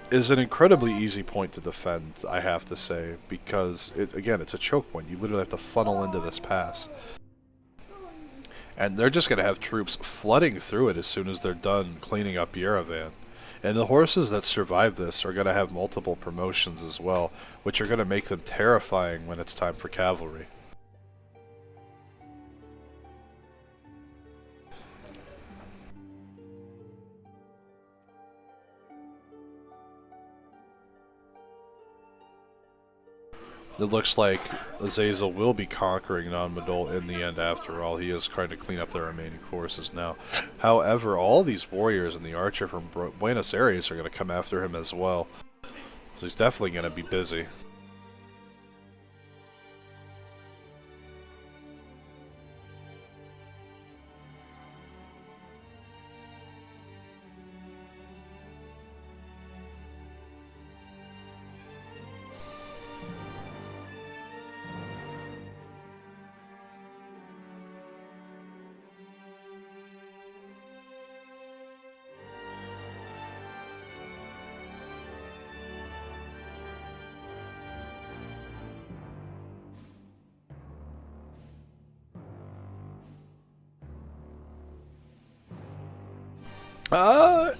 is an incredibly easy point to defend, I have to say, because, again, it's a choke point. You literally have to funnel into this pass. And they're just going to have troops flooding through it as soon as they're done cleaning up Yerevan. And the horses that survive this are going to have multiple promotions as well, which are going to make them terrifying when it's time for cavalry. It looks like Azazel will be conquering Non-Madol in the end after all. He is trying to clean up the remaining forces now. However, all these warriors and the archer from Buenos Aires are going to come after him as well. So he's definitely going to be busy.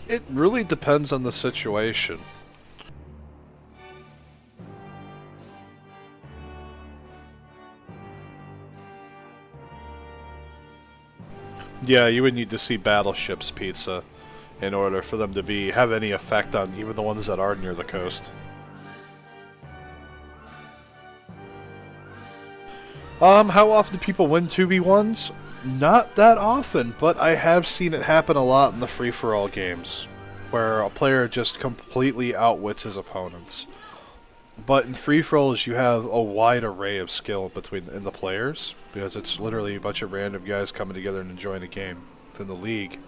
It really depends on the situation. Yeah, you would need to see battleships, Pizza, in order for them to have any effect on even the ones that are near the coast. How often do people win 2v1s? Not that often, but I have seen it happen a lot in the free-for-all games, where a player just completely outwits his opponents. But in free-for-alls, you have a wide array of skill in the players, because it's literally a bunch of random guys coming together and enjoying a game within the league.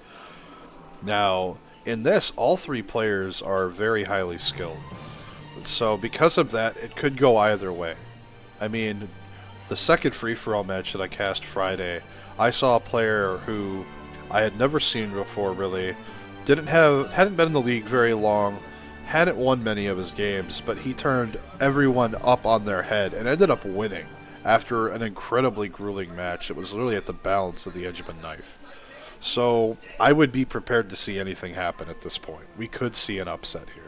Now, in this, all 3 players are very highly skilled. So because of that, it could go either way. I mean, the second free-for-all match that I cast Friday, I saw a player who I had never seen before, really. Hadn't been in the league very long, hadn't won many of his games, but he turned everyone up on their head and ended up winning after an incredibly grueling match. It was literally at the balance of the edge of a knife. So I would be prepared to see anything happen at this point. We could see an upset here.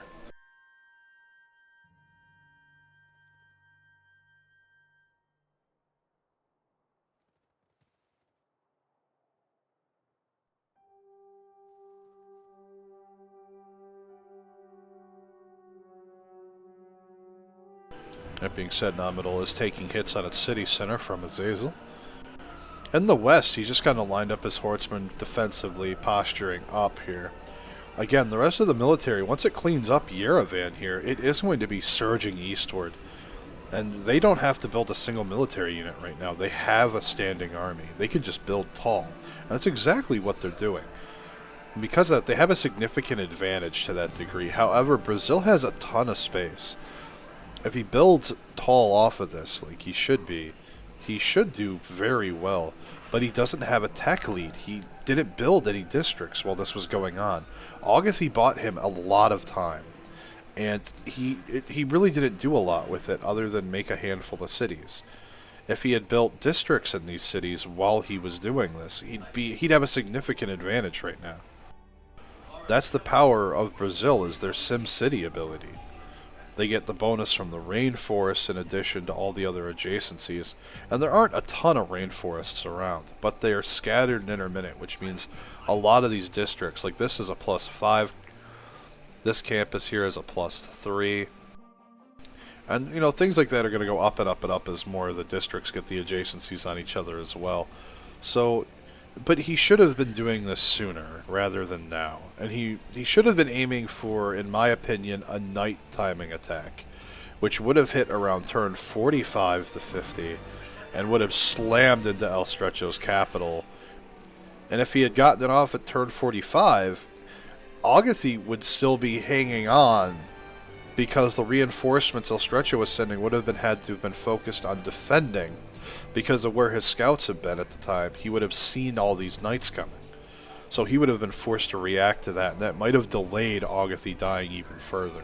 That being said, Nominal is taking hits on its city center from Azazel. In the west, he's just kind of lined up his horsemen defensively, posturing up here. Again, the rest of the military, once it cleans up Yerevan here, it is going to be surging eastward. And they don't have to build a single military unit right now. They have a standing army. They can just build tall. And that's exactly what they're doing. And because of that, they have a significant advantage to that degree. However, Brazil has a ton of space. If he builds tall off of this, like he should be, he should do very well. But he doesn't have a tech lead. He didn't build any districts while this was going on. Agathy bought him a lot of time. And he really didn't do a lot with it other than make a handful of cities. If he had built districts in these cities while he was doing this, he'd have a significant advantage right now. That's the power of Brazil, is their SimCity ability. They get the bonus from the rainforest in addition to all the other adjacencies. And there aren't a ton of rainforests around, but they are scattered and intermittent, which means a lot of these districts, like this is a +5, this campus here is a +3. And, you know, things like that are going to go up and up and up as more of the districts get the adjacencies on each other as well. So, but he should have been doing this sooner rather than now. And he should have been aiming for, in my opinion, a night timing attack, which would have hit around turn 45 to 50 and would have slammed into El Stretcho's capital. And if he had gotten it off at turn 45, Agathy would still be hanging on because the reinforcements El Stretcho was sending would have had to have been focused on defending because of where his scouts had been at the time. He would have seen all these knights coming. So he would have been forced to react to that, and that might have delayed Agathy dying even further.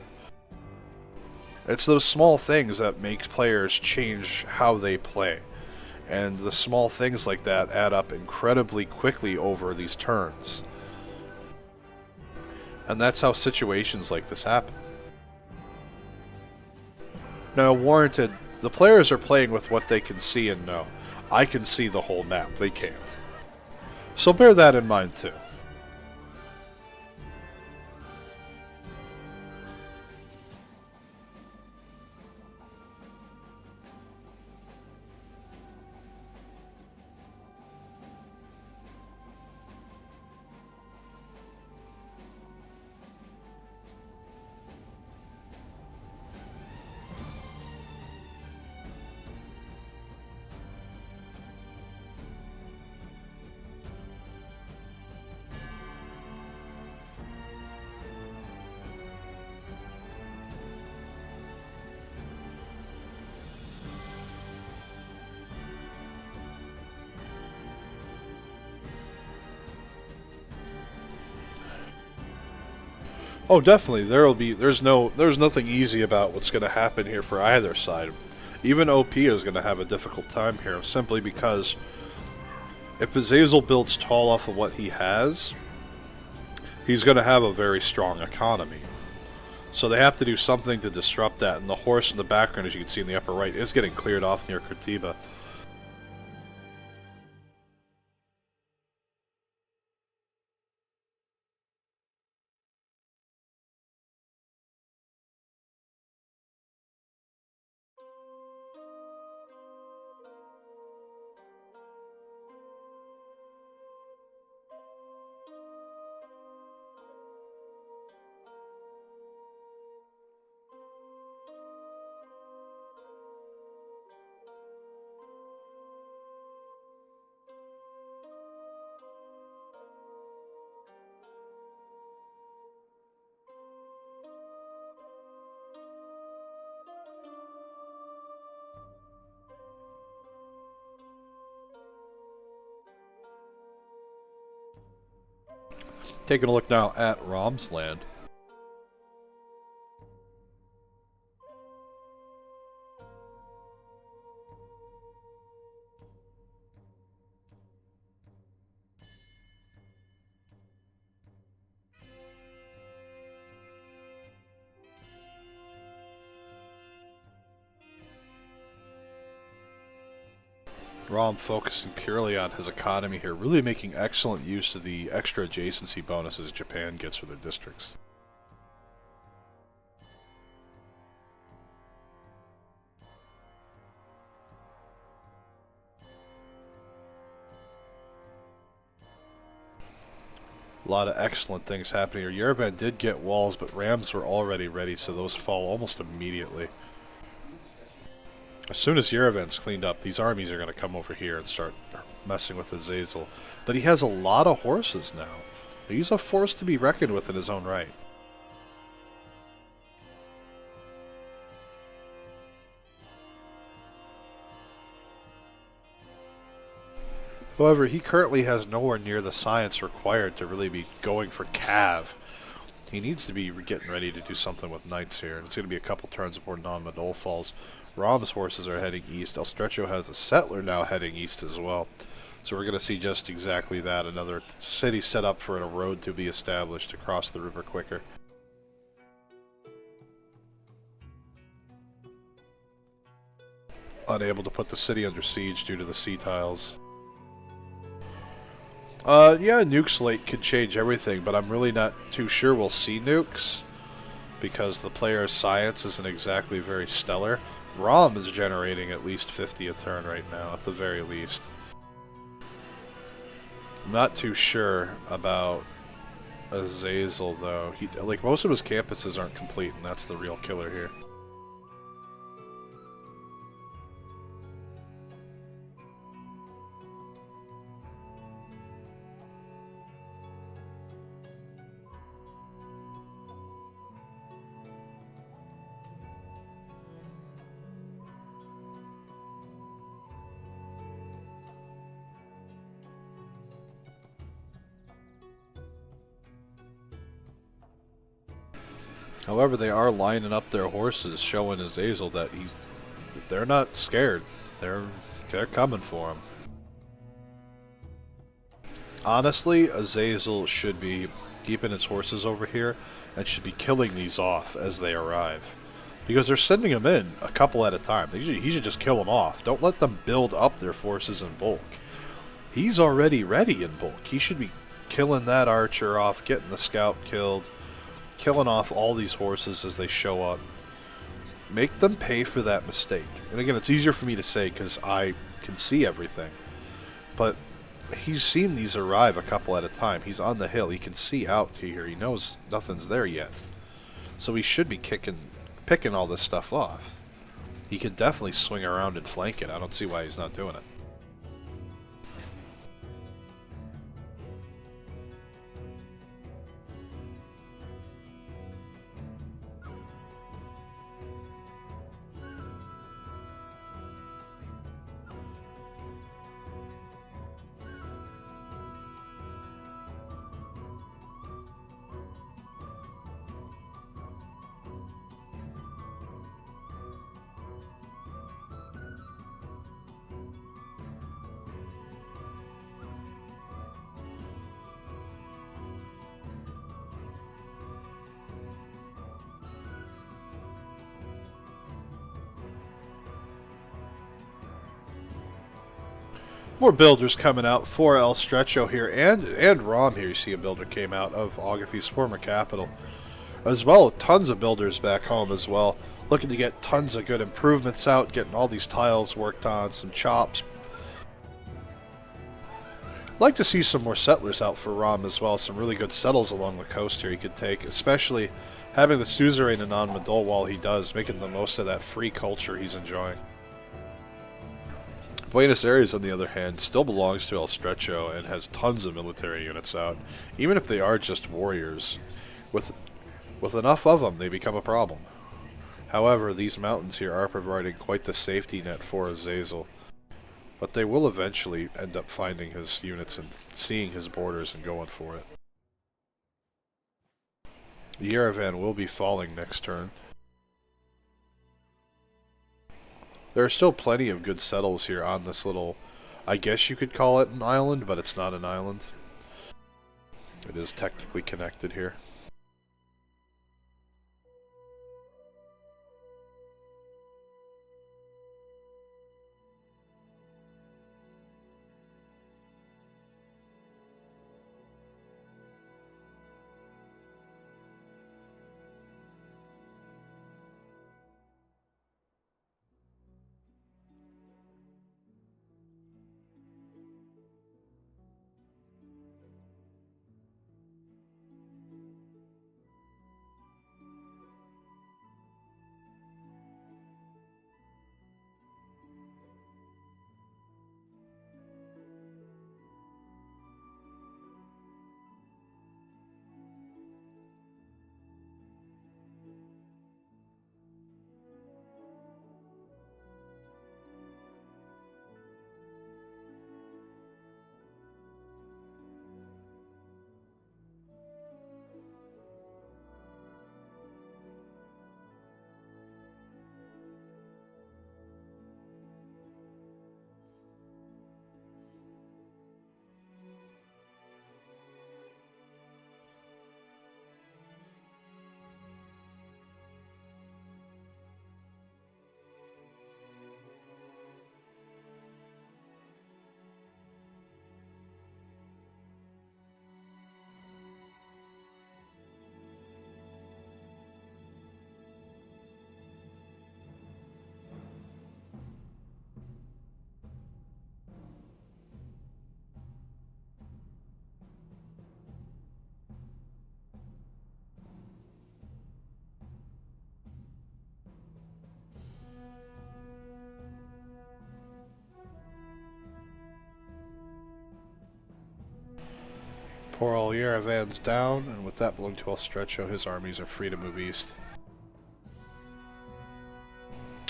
It's those small things that make players change how they play. And the small things like that add up incredibly quickly over these turns. And that's how situations like this happen. Now, warranted, the players are playing with what they can see and know. I can see the whole map, they can't. So bear that in mind too. Oh, definitely. There's nothing easy about what's going to happen here for either side. Even OP is going to have a difficult time here, simply because if Azazel builds tall off of what he has, he's going to have a very strong economy. So they have to do something to disrupt that, and the horse in the background, as you can see in the upper right, is getting cleared off near Curitiba. Taking a look now at Rom's land. Rom focusing purely on his economy here, really making excellent use of the extra adjacency bonuses Japan gets for their districts. A lot of excellent things happening here. Yerevan did get walls, but Rams were already ready, so those fall almost immediately. As soon as Yerevan's cleaned up, these armies are going to come over here and start messing with Azazel. But he has a lot of horses now. He's a force to be reckoned with in his own right. However, he currently has nowhere near the science required to really be going for Cav. He needs to be getting ready to do something with knights here. It's going to be a couple turns before non-Madol falls. Rom's horses are heading east. El Stretcho has a settler now heading east as well. So we're going to see just exactly that. Another city set up for a road to be established to cross the river quicker. Unable to put the city under siege due to the sea tiles. Yeah, nuke slate could change everything, but I'm really not too sure we'll see nukes because the player's science isn't exactly very stellar. Rom is generating at least 50 a turn right now, at the very least. I'm not too sure about Azazel, though. Like, most of his campuses aren't complete, and that's the real killer here. However, they are lining up their horses, showing Azazel that they're not scared. They're coming for him. Honestly, Azazel should be keeping his horses over here and should be killing these off as they arrive. Because they're sending them in a couple at a time. He should just kill them off. Don't let them build up their forces in bulk. He's already ready in bulk. He should be killing that archer off, getting the scout killed, killing off all these horses as they show up. Make them pay for that mistake. And again, it's easier for me to say because I can see everything. But he's seen these arrive a couple at a time. He's on the hill. He can see out here. He knows nothing's there yet. So he should be picking all this stuff off. He could definitely swing around and flank it. I don't see why he's not doing it. More builders coming out for El Stretcho here, and Rom here. You see a builder came out of Agathi's former capital. As well, tons of builders back home as well. Looking to get tons of good improvements out, getting all these tiles worked on, some chops. I'd like to see some more settlers out for Rom as well. Some really good settles along the coast here he could take, especially having the suzerain and non-Madol while he does, making the most of that free culture he's enjoying. Buenos Aires, on the other hand, still belongs to El Stretcho and has tons of military units out. Even if they are just warriors, with enough of them, they become a problem. However, these mountains here are providing quite the safety net for Azazel. But they will eventually end up finding his units and seeing his borders and going for it. Yerevan will be falling next turn. There are still plenty of good settles here on this little, I guess you could call it an island, but it's not an island. It is technically connected here. Poor old Yerevan's down, and with that belonging to Estrecho, his armies are free to move east.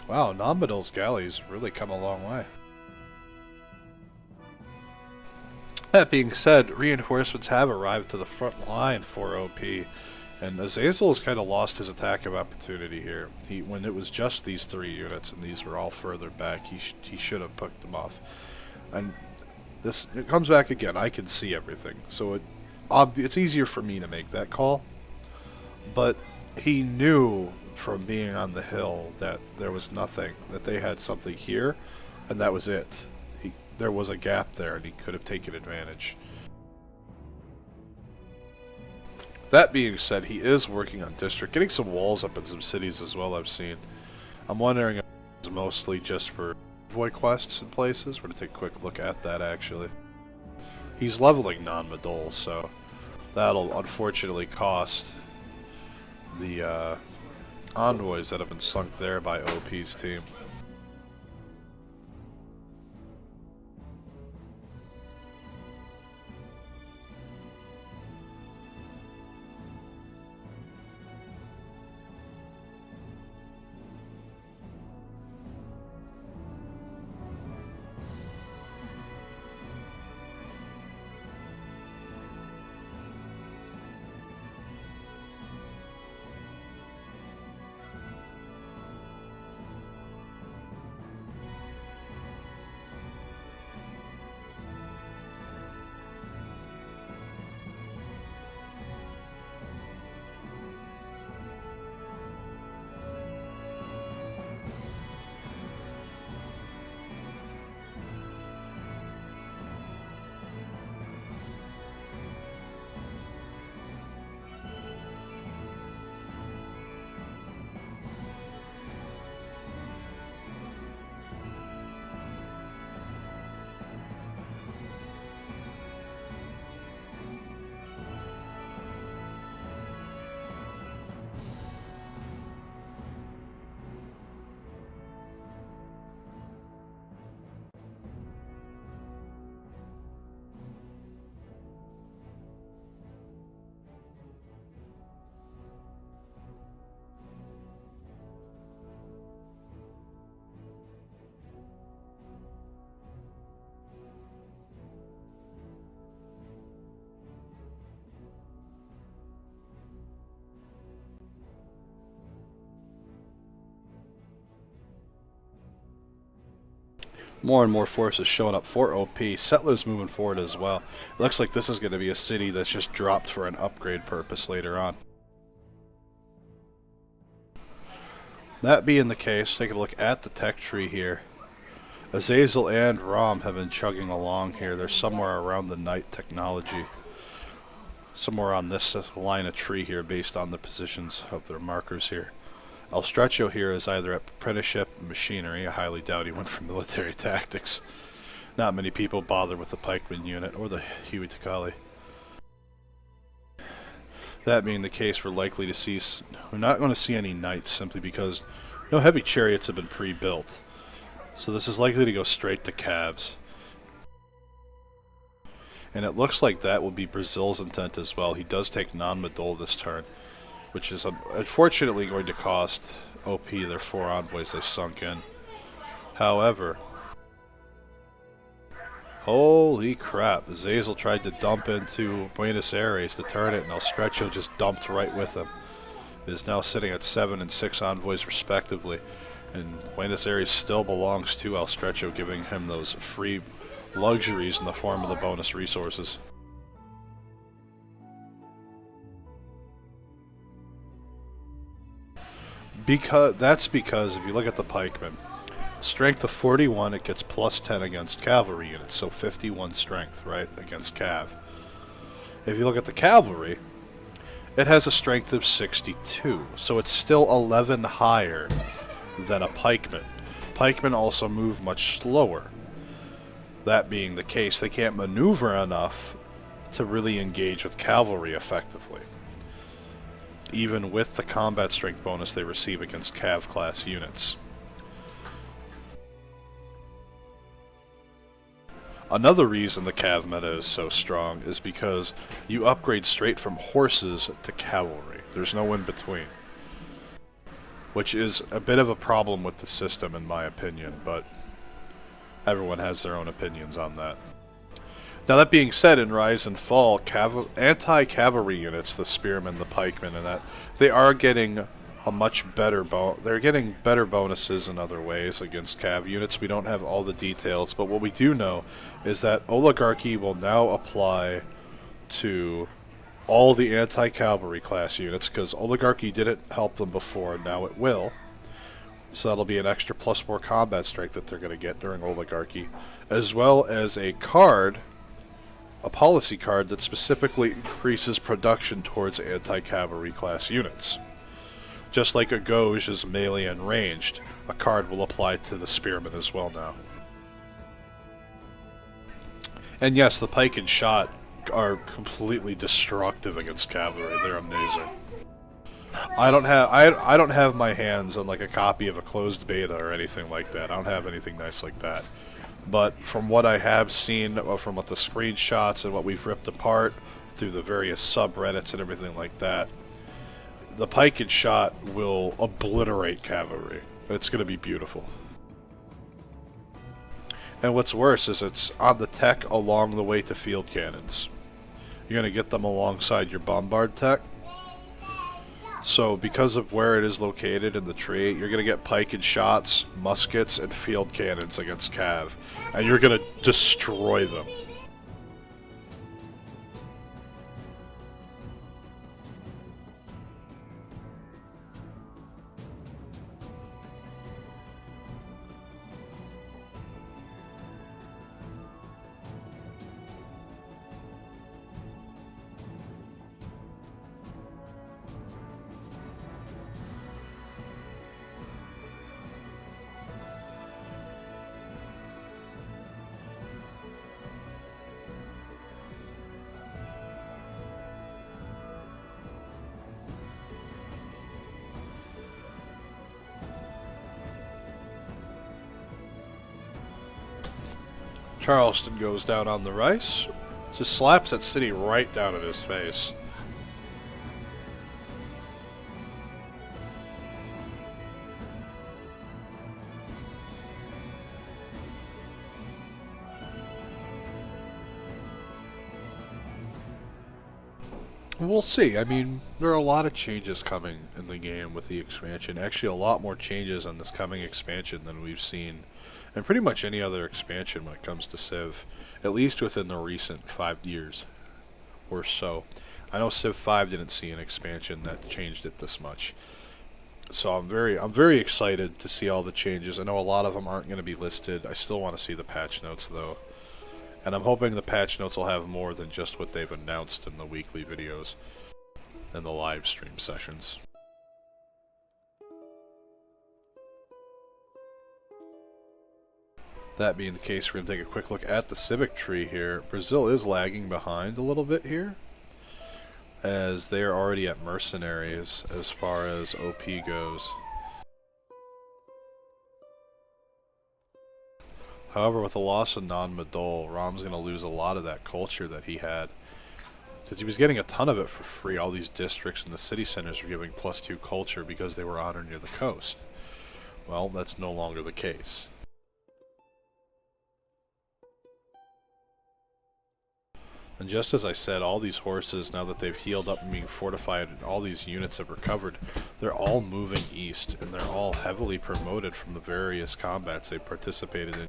Wow, Nombadil's galleys really come a long way. That being said, reinforcements have arrived to the front line for OP, and Azazel has kind of lost his attack of opportunity here. When it was just these 3 units, and these were all further back, he should have picked them off. And it comes back again. I can see everything, so it's easier for me to make that call. But he knew from being on the hill that there was nothing, that they had something here, and that was it. There was a gap there, and he could have taken advantage. That being said, he is working on district, getting some walls up in some cities as well, I've seen. I'm wondering if it's mostly just for void quests in places. We're going to take a quick look at that, actually. He's leveling non-Madol, so that'll unfortunately cost the envoys that have been sunk there by OP's team. More and more forces showing up for OP. Settlers moving forward as well. It looks like this is going to be a city that's just dropped for an upgrade purpose later on. That being the case, taking a look at the tech tree here. Azazel and Rom have been chugging along here. They're somewhere around the night technology. Somewhere on this line of tree here based on the positions of their markers here. El Stretcho here is either at apprenticeship machinery. I highly doubt he went for military tactics. Not many people bother with the pikeman unit or the Huey Takali. That being the case, we're likely to see... We're not going to see any knights simply because no heavy chariots have been pre-built. So this is likely to go straight to calves. And it looks like that will be Brazil's intent as well. He does take non-Madol this turn, which is unfortunately going to cost OP their 4 envoys they sunk in. However, holy crap, Zazel tried to dump into Buenos Aires to turn it, and El Stretcho just dumped right with him. It is now sitting at 7 and 6 envoys respectively, and Buenos Aires still belongs to El Stretcho, giving him those free luxuries in the form of the bonus resources. That's because if you look at the pikemen, strength of 41, it gets plus 10 against cavalry units, so 51 strength, right, against cav. If you look at the cavalry, it has a strength of 62, so it's still 11 higher than a pikeman. Pikemen also move much slower. That being the case, they can't maneuver enough to really engage with cavalry effectively, even with the combat strength bonus they receive against cav class units. Another reason the cav meta is so strong is because you upgrade straight from horses to cavalry. There's no in between, which is a bit of a problem with the system in my opinion, but everyone has their own opinions on that. Now that being said, in Rise and Fall, anti-cavalry units, the spearmen, the pikemen, and that, they are getting a much better they're getting better bonuses in other ways against cav units. We don't have all the details, but what we do know is that Oligarchy will now apply to all the anti-cavalry class units, because Oligarchy didn't help them before, now it will. So that'll be an extra +4 combat strength that they're going to get during Oligarchy, as well as a card, a policy card that specifically increases production towards anti-cavalry class units. Just like a Gauge is melee and ranged, a card will apply to the spearmen as well now. And yes, the pike and shot are completely destructive against cavalry. They're amazing. I don't have my hands on like a copy of a closed beta or anything like that. I don't have anything nice like that. But from what I have seen, from what the screenshots and what we've ripped apart through the various subreddits and everything like that, the pike and shot will obliterate cavalry. It's going to be beautiful. And what's worse is it's on the tech along the way to field cannons. You're going to get them alongside your bombard tech. So because of where it is located in the tree, you're going to get pike and shots, muskets, and field cannons against cav. And you're going to destroy them. Charleston goes down on the rice. Just slaps that city right down in his face. We'll see. I mean, there are a lot of changes coming in the game with the expansion. Actually, a lot more changes on this coming expansion than we've seen and pretty much any other expansion when it comes to Civ, at least within the recent 5 years or so. I know Civ 5 didn't see an expansion that changed it this much. So I'm very excited to see all the changes. I know a lot of them aren't going to be listed. I still want to see the patch notes though. And I'm hoping the patch notes will have more than just what they've announced in the weekly videos and the live stream sessions. That being the case, we're going to take a quick look at the civic tree here. Brazil is lagging behind a little bit here, as they are already at mercenaries as far as OP goes. However, with the loss of non-Madol, Rom's going to lose a lot of that culture that he had, because he was getting a ton of it for free. All these districts and the city centers were giving +2 culture because they were honored near the coast. Well, that's no longer the case. And just as I said, all these horses, now that they've healed up and being fortified and all these units have recovered, they're all moving east, and they're all heavily promoted from the various combats they participated in.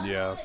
Yeah.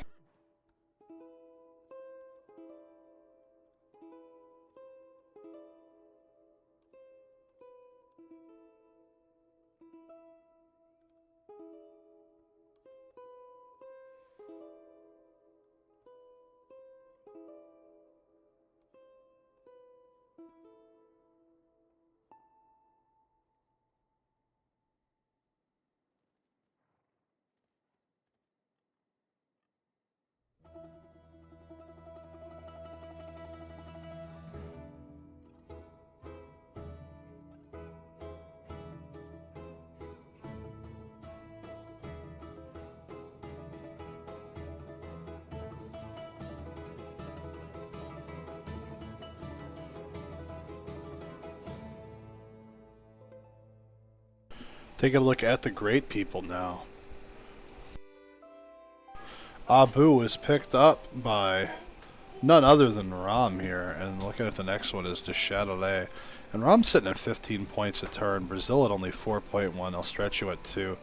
Take a look at the great people now. Abu is picked up by none other than Ram here, and looking at the next one is de Châtelet. And Ram's sitting at 15 points a turn, Brazil at only 4.1, I'll stretch you at 2.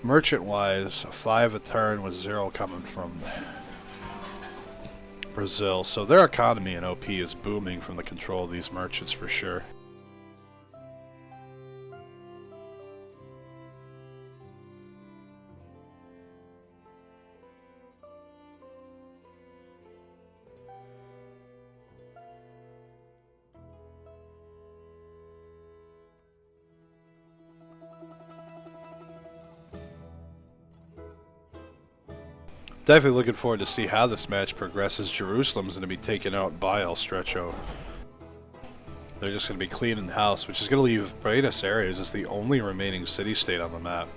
Merchant-wise, 5 a turn with 0 coming from Brazil. So their economy in OP is booming from the control of these merchants for sure. Definitely looking forward to see how this match progresses. Jerusalem's going to be taken out by El Stretcho. They're just going to be cleaning house, which is going to leave Buenos Aires as the only remaining city-state on the map.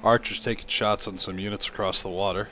Archer's taking shots on some units across the water.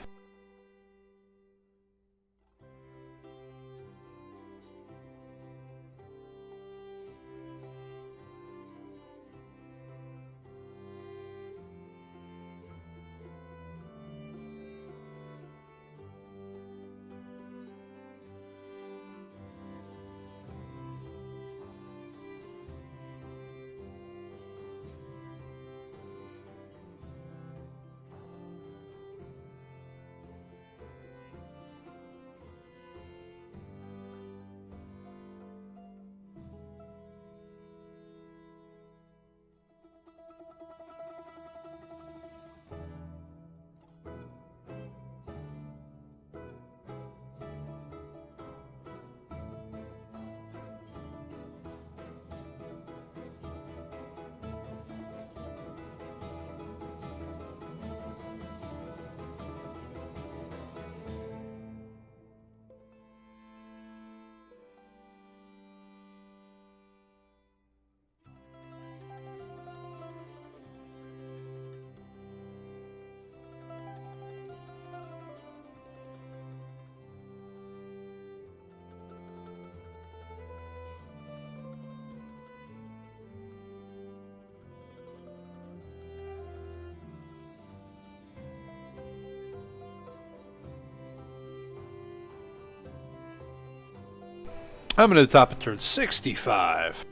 I'm going to the top of turn 65.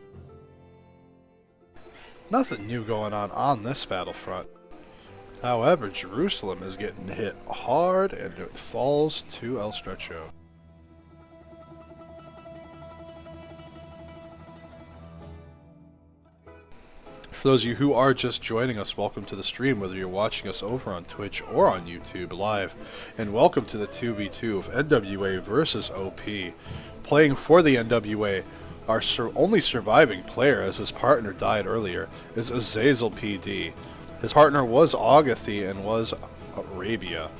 Nothing new going on this battlefront. However, Jerusalem is getting hit hard and it falls to El Stretcho. For those of you who are just joining us, welcome to the stream, whether you're watching us over on Twitch or on YouTube live. And welcome to the 2v2 of NWA versus OP. Playing for the NWA, our only surviving player, as his partner died earlier, is Azazel PD. His partner was Agathy and was Arabia.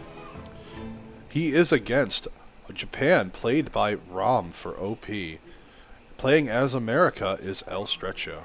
He is against Japan, played by Rom for OP. Playing as America is El Stretcho.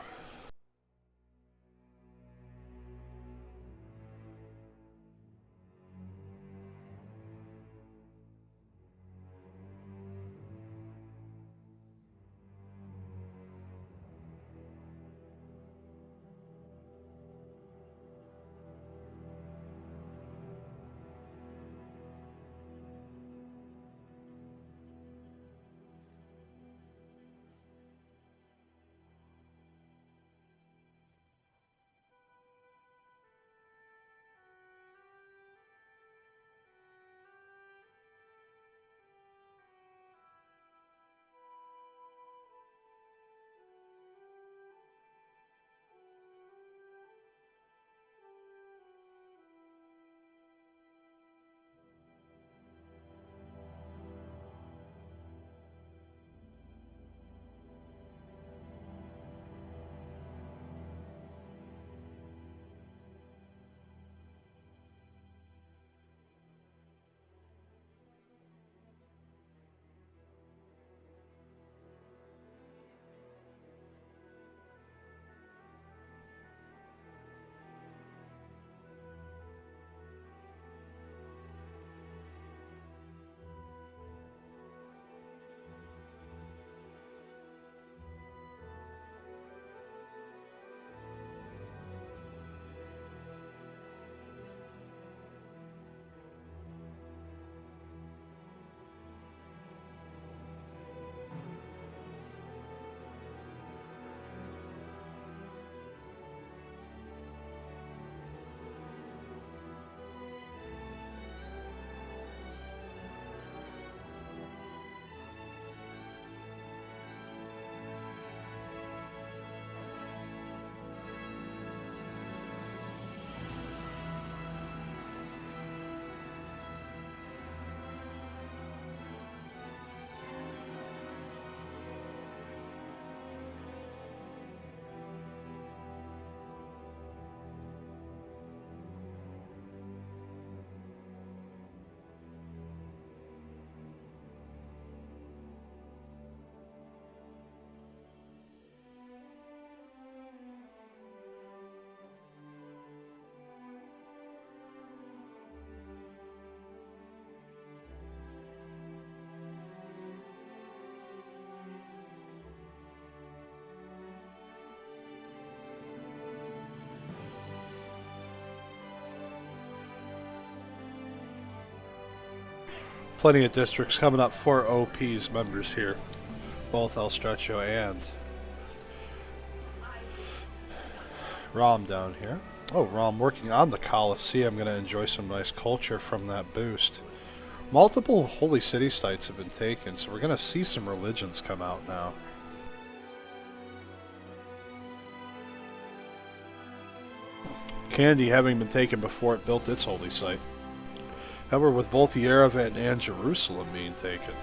Plenty of districts coming up for OP's members here. Both El Stretcho and Rom down here. Oh, Rom working on the Coliseum. Going to enjoy some nice culture from that boost. Multiple holy city sites have been taken, so we're going to see some religions come out now. Candy having been taken before it built its holy site. However, with both Yerevan and Jerusalem being taken.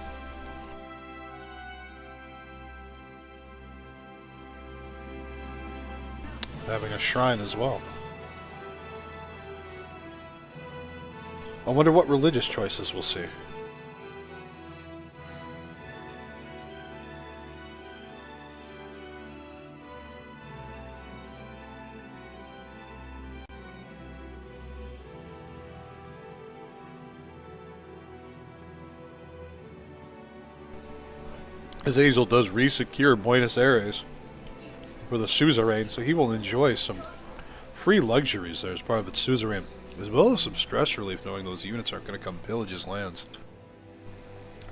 Having a shrine as well. I wonder what religious choices we'll see. Azazel does re-secure Buenos Aires with a suzerain, so he will enjoy some free luxuries there as part of its suzerain, as well as some stress relief knowing those units aren't going to come pillage his lands.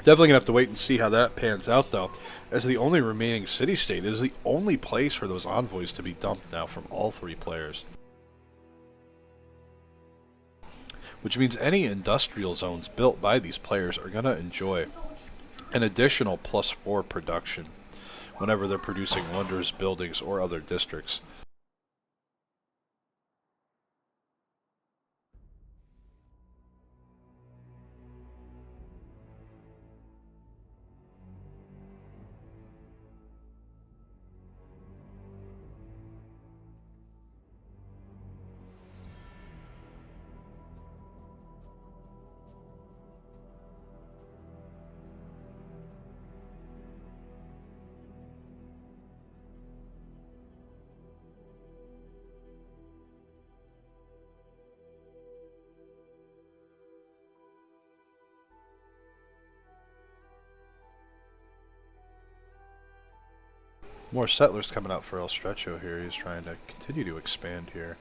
Definitely going to have to wait and see how that pans out, though. As the only remaining city-state, it is the only place for those envoys to be dumped now from all 3 players. Which means any industrial zones built by these players are going to enjoy an additional +4 production whenever they're producing wonders, buildings, or other districts. More settlers coming out for El Stretcho here. He's trying to continue to expand here.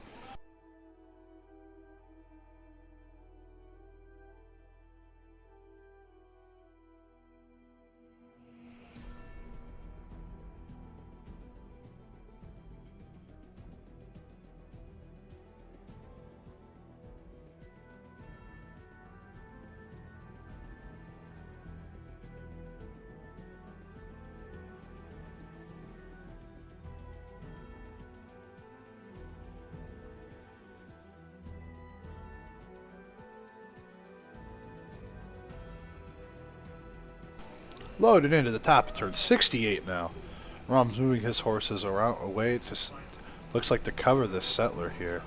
Loaded into the top of turn 68 now. Rom's moving his horses around away to looks like to cover this settler here.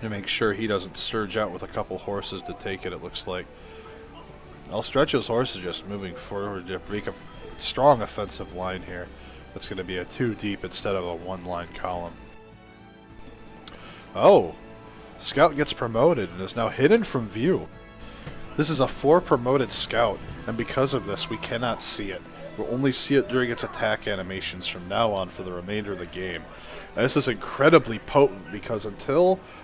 To make sure he doesn't surge out with a couple horses to take it, it looks like. El Stretcho's horse is just moving forward to make a strong offensive line here. That's going to be a 2 deep instead of a 1-line column. Oh! Scout gets promoted and is now hidden from view. This is a 4 promoted scout, and because of this we cannot see it. We'll only see it during its attack animations from now on for the remainder of the game. And this is incredibly potent because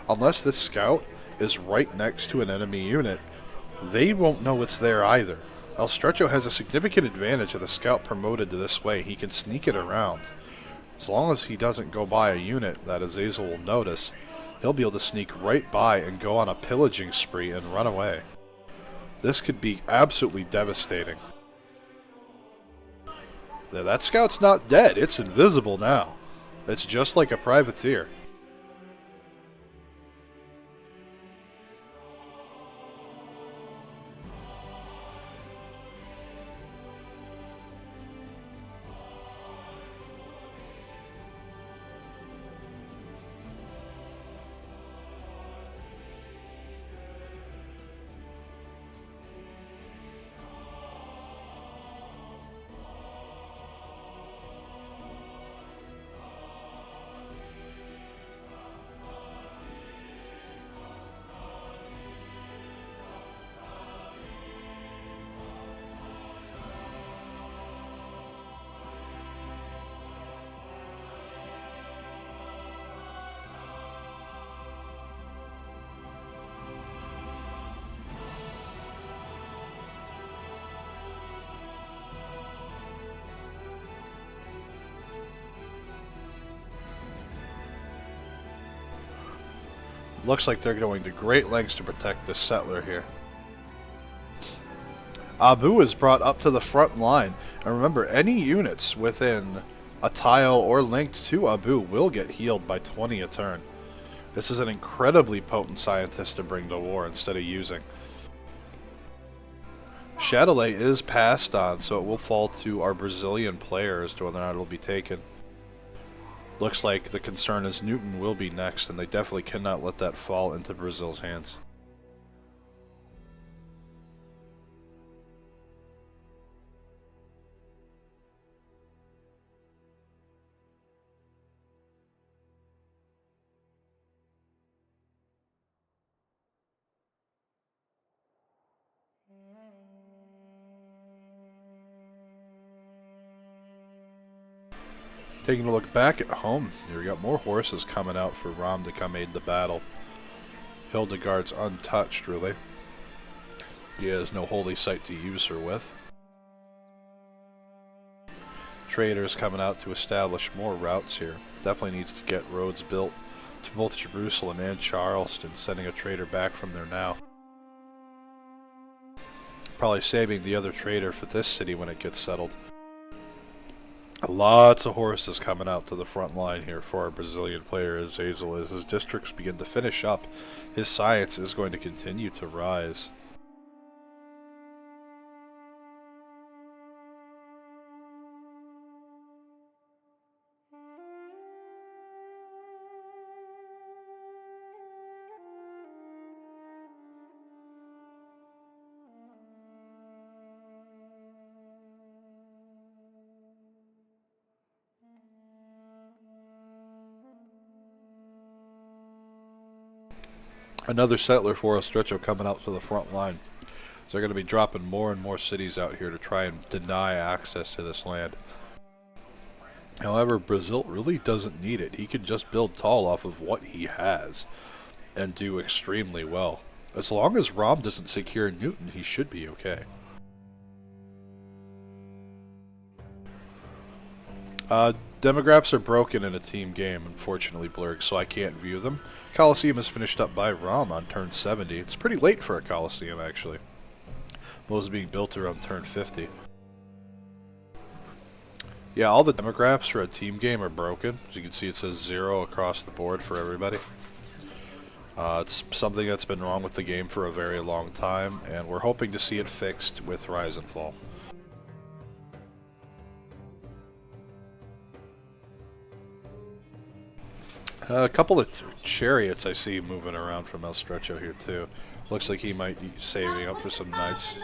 unless this scout is right next to an enemy unit, they won't know it's there either. El Stretcho has a significant advantage of the scout promoted to this way. He can sneak it around. As long as he doesn't go by a unit that Azazel will notice, he'll be able to sneak right by and go on a pillaging spree and run away. This could be absolutely devastating. That scout's not dead. It's invisible now. It's just like a privateer. Looks like they're going to great lengths to protect this settler here. Abu is brought up to the front line. And remember, any units within a tile or linked to Abu will get healed by 20 a turn. This is an incredibly potent scientist to bring to war instead of using. Chatelet is passed on, so it will fall to our Brazilian player as to whether or not it will be taken. Looks like the concern is Newton will be next, and they definitely cannot let that fall into Brazil's hands. Taking a look back at home, here we got more horses coming out for Rom to come aid the battle. Hildegard's untouched, really. He has no holy site to use her with. Traders coming out to establish more routes here. Definitely needs to get roads built to both Jerusalem and Charleston, sending a trader back from there now. Probably saving the other trader for this city when it gets settled. Lots of horses coming out to the front line here for our Brazilian player Azazel. As his districts begin to finish up, his science is going to continue to rise. Another settler for Estrecho coming out to the front line. So they're going to be dropping more and more cities out here to try and deny access to this land. However, Brazil really doesn't need it. He can just build tall off of what he has and do extremely well. As long as Rom doesn't secure Newton, he should be okay. Demographics are broken in a team game, unfortunately, Blurg, so I can't view them. Coliseum is finished up by Rom on turn 70. It's pretty late for a Coliseum, actually. Most being built around turn 50. Yeah, all the demographics for a team game are broken. As you can see, it says 0 across the board for everybody. It's something that's been wrong with the game for a very long time, and we're hoping to see it fixed with Rise and Fall. A couple of chariots I see moving around from El Stretcho here too. Looks like he might be saving up for some knights.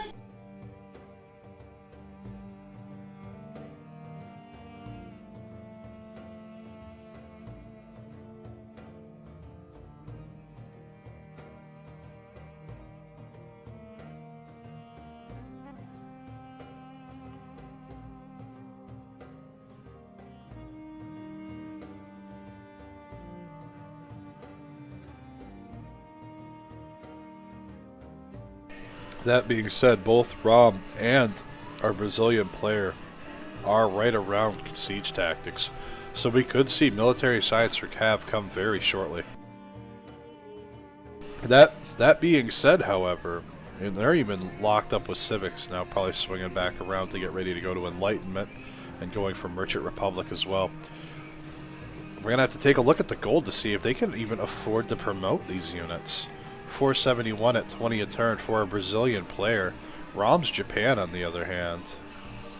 That being said, both Rom and our Brazilian player are right around siege tactics, so we could see military science for Cav come very shortly. That being said, however, and they're even locked up with civics now, probably swinging back around to get ready to go to Enlightenment and going for Merchant Republic as well. We're going to have to take a look at the gold to see if they can even afford to promote these units. 471 at 20 a turn for a Brazilian player. Rom's Japan, on the other hand.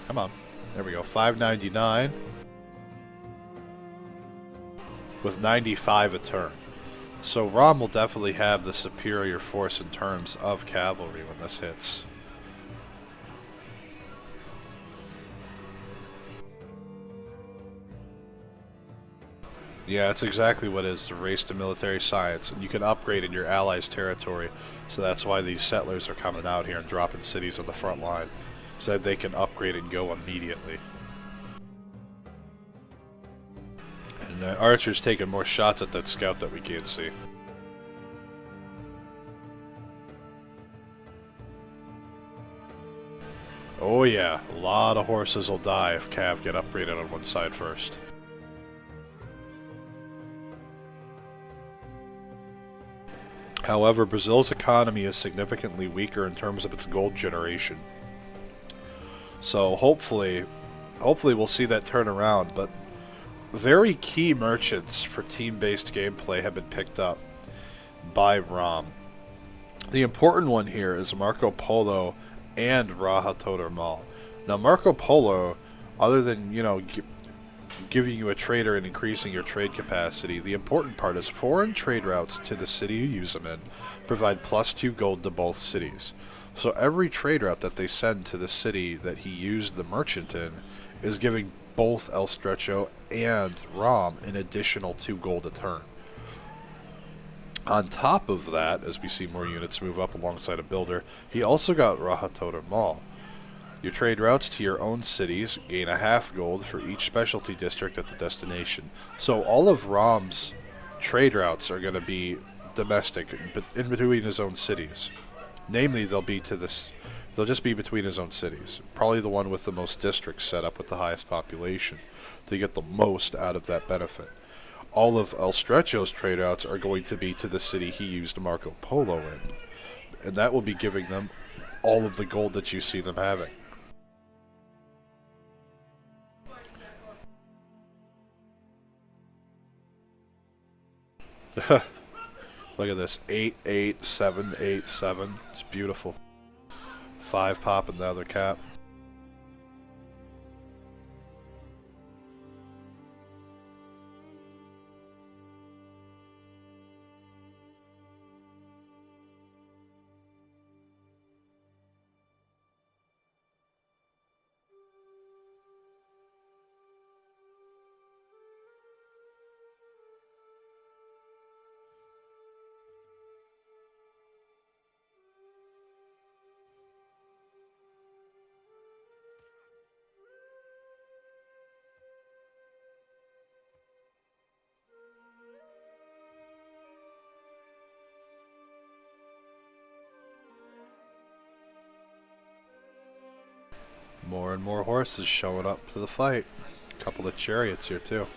Come on. There we go. 599 with 95 a turn. So Rom will definitely have the superior force in terms of cavalry when this hits. Yeah, it's exactly what it is, the race to military science, and you can upgrade in your allies' territory, so that's why these settlers are coming out here and dropping cities on the front line, so that they can upgrade and go immediately. And Archer's taking more shots at that scout that we can't see. Oh yeah, a lot of horses will die if Cav get upgraded on one side first. However, Brazil's economy is significantly weaker in terms of its gold generation. So hopefully we'll see that turn around, but very key merchants for team-based gameplay have been picked up by Rom. The important one here is Marco Polo and Raja Todermal. Now Marco Polo, other than, you know, giving you a trader and increasing your trade capacity, the important part is foreign trade routes to the city you use them in provide +2 gold to both cities. So every trade route that they send to the city that he used the merchant in is giving both El Stretcho and Rom an additional 2 gold a turn. On top of that, as we see more units move up alongside a builder, he also got Raja Todermal. Your trade routes to your own cities gain a half gold for each specialty district at the destination. So all of Rom's trade routes are going to be domestic, but in between his own cities. Namely, they'll just be between his own cities. Probably the one with the most districts set up with the highest population to get the most out of that benefit. All of El Stretcho's trade routes are going to be to the city he used Marco Polo in. And that will be giving them all of the gold that you see them having. Look at this. 8, 8, 7, 8, 7. It's beautiful. 5 popping the other cap. More and more horses showing up to the fight. A couple of chariots here too.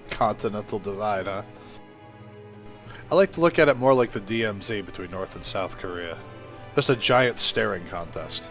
Continental divide, huh? I like to look at it more like the DMZ between North and South Korea. Just a giant staring contest.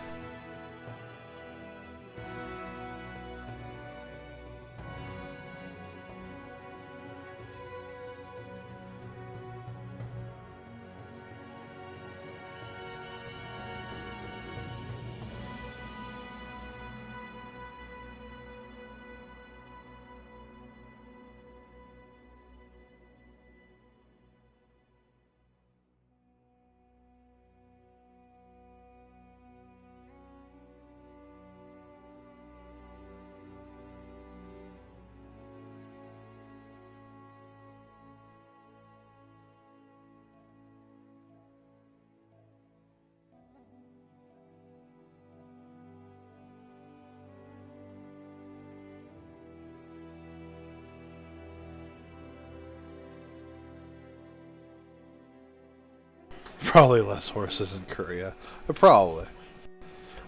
Probably less horses in Korea. But probably.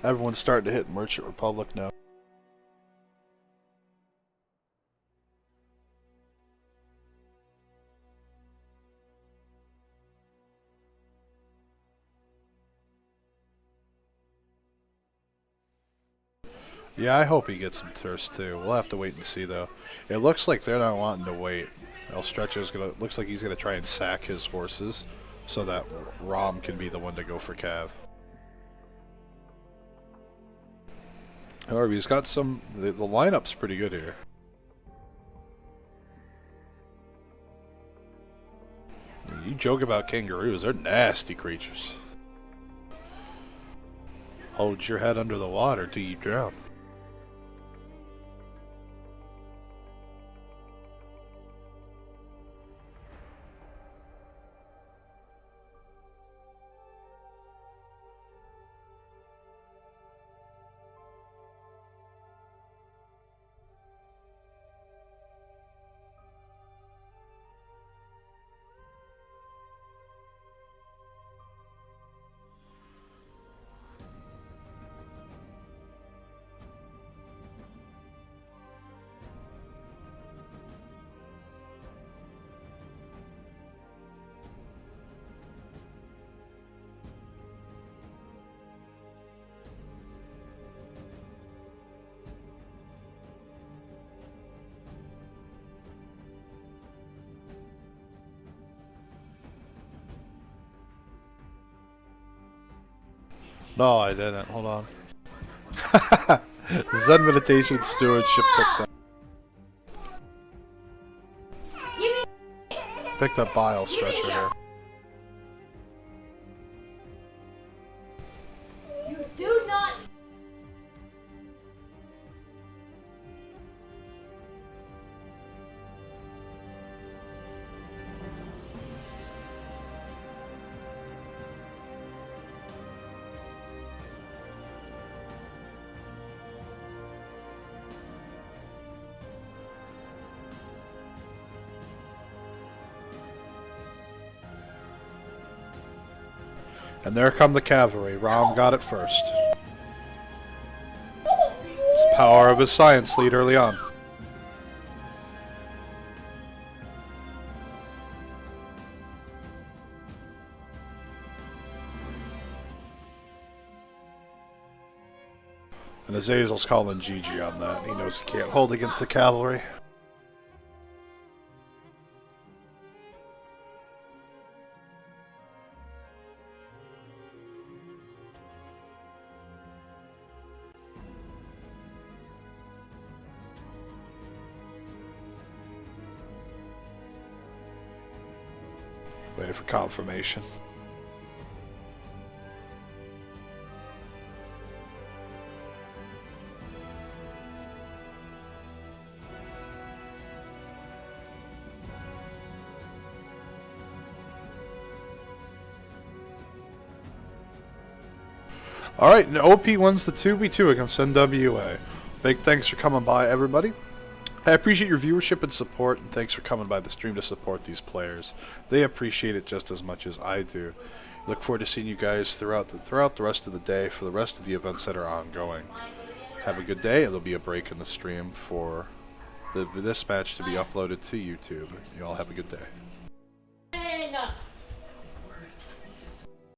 Everyone's starting to hit Merchant Republic now. Yeah, I hope he gets some thirst too. We'll have to wait and see though. It looks like they're not wanting to wait. El Stretcho's looks like he's gonna try and sack his horses so that Rom can be the one to go for Cav. However, he's got some. The lineup's pretty good here. You joke about kangaroos, they're nasty creatures. Hold your head under the water till you drown. No, I didn't. Hold on. Zen Meditation Stewardship picked up. Picked up Bile Stretcher here. You do not. And there come the cavalry. Rom got it first. It's the power of his science lead early on. And Azazel's calling GG on that. He knows he can't hold against the cavalry. Waiting for confirmation. Alright, and OP wins the 2v2 against NWA. Big thanks for coming by, everybody. I appreciate your viewership and support, and thanks for coming by the stream to support these players. They appreciate it just as much as I do. Look forward to seeing you guys throughout the rest of the day for the rest of the events that are ongoing. Have a good day. There'll be a break in the stream for this match to be uploaded to YouTube. You all have a good day.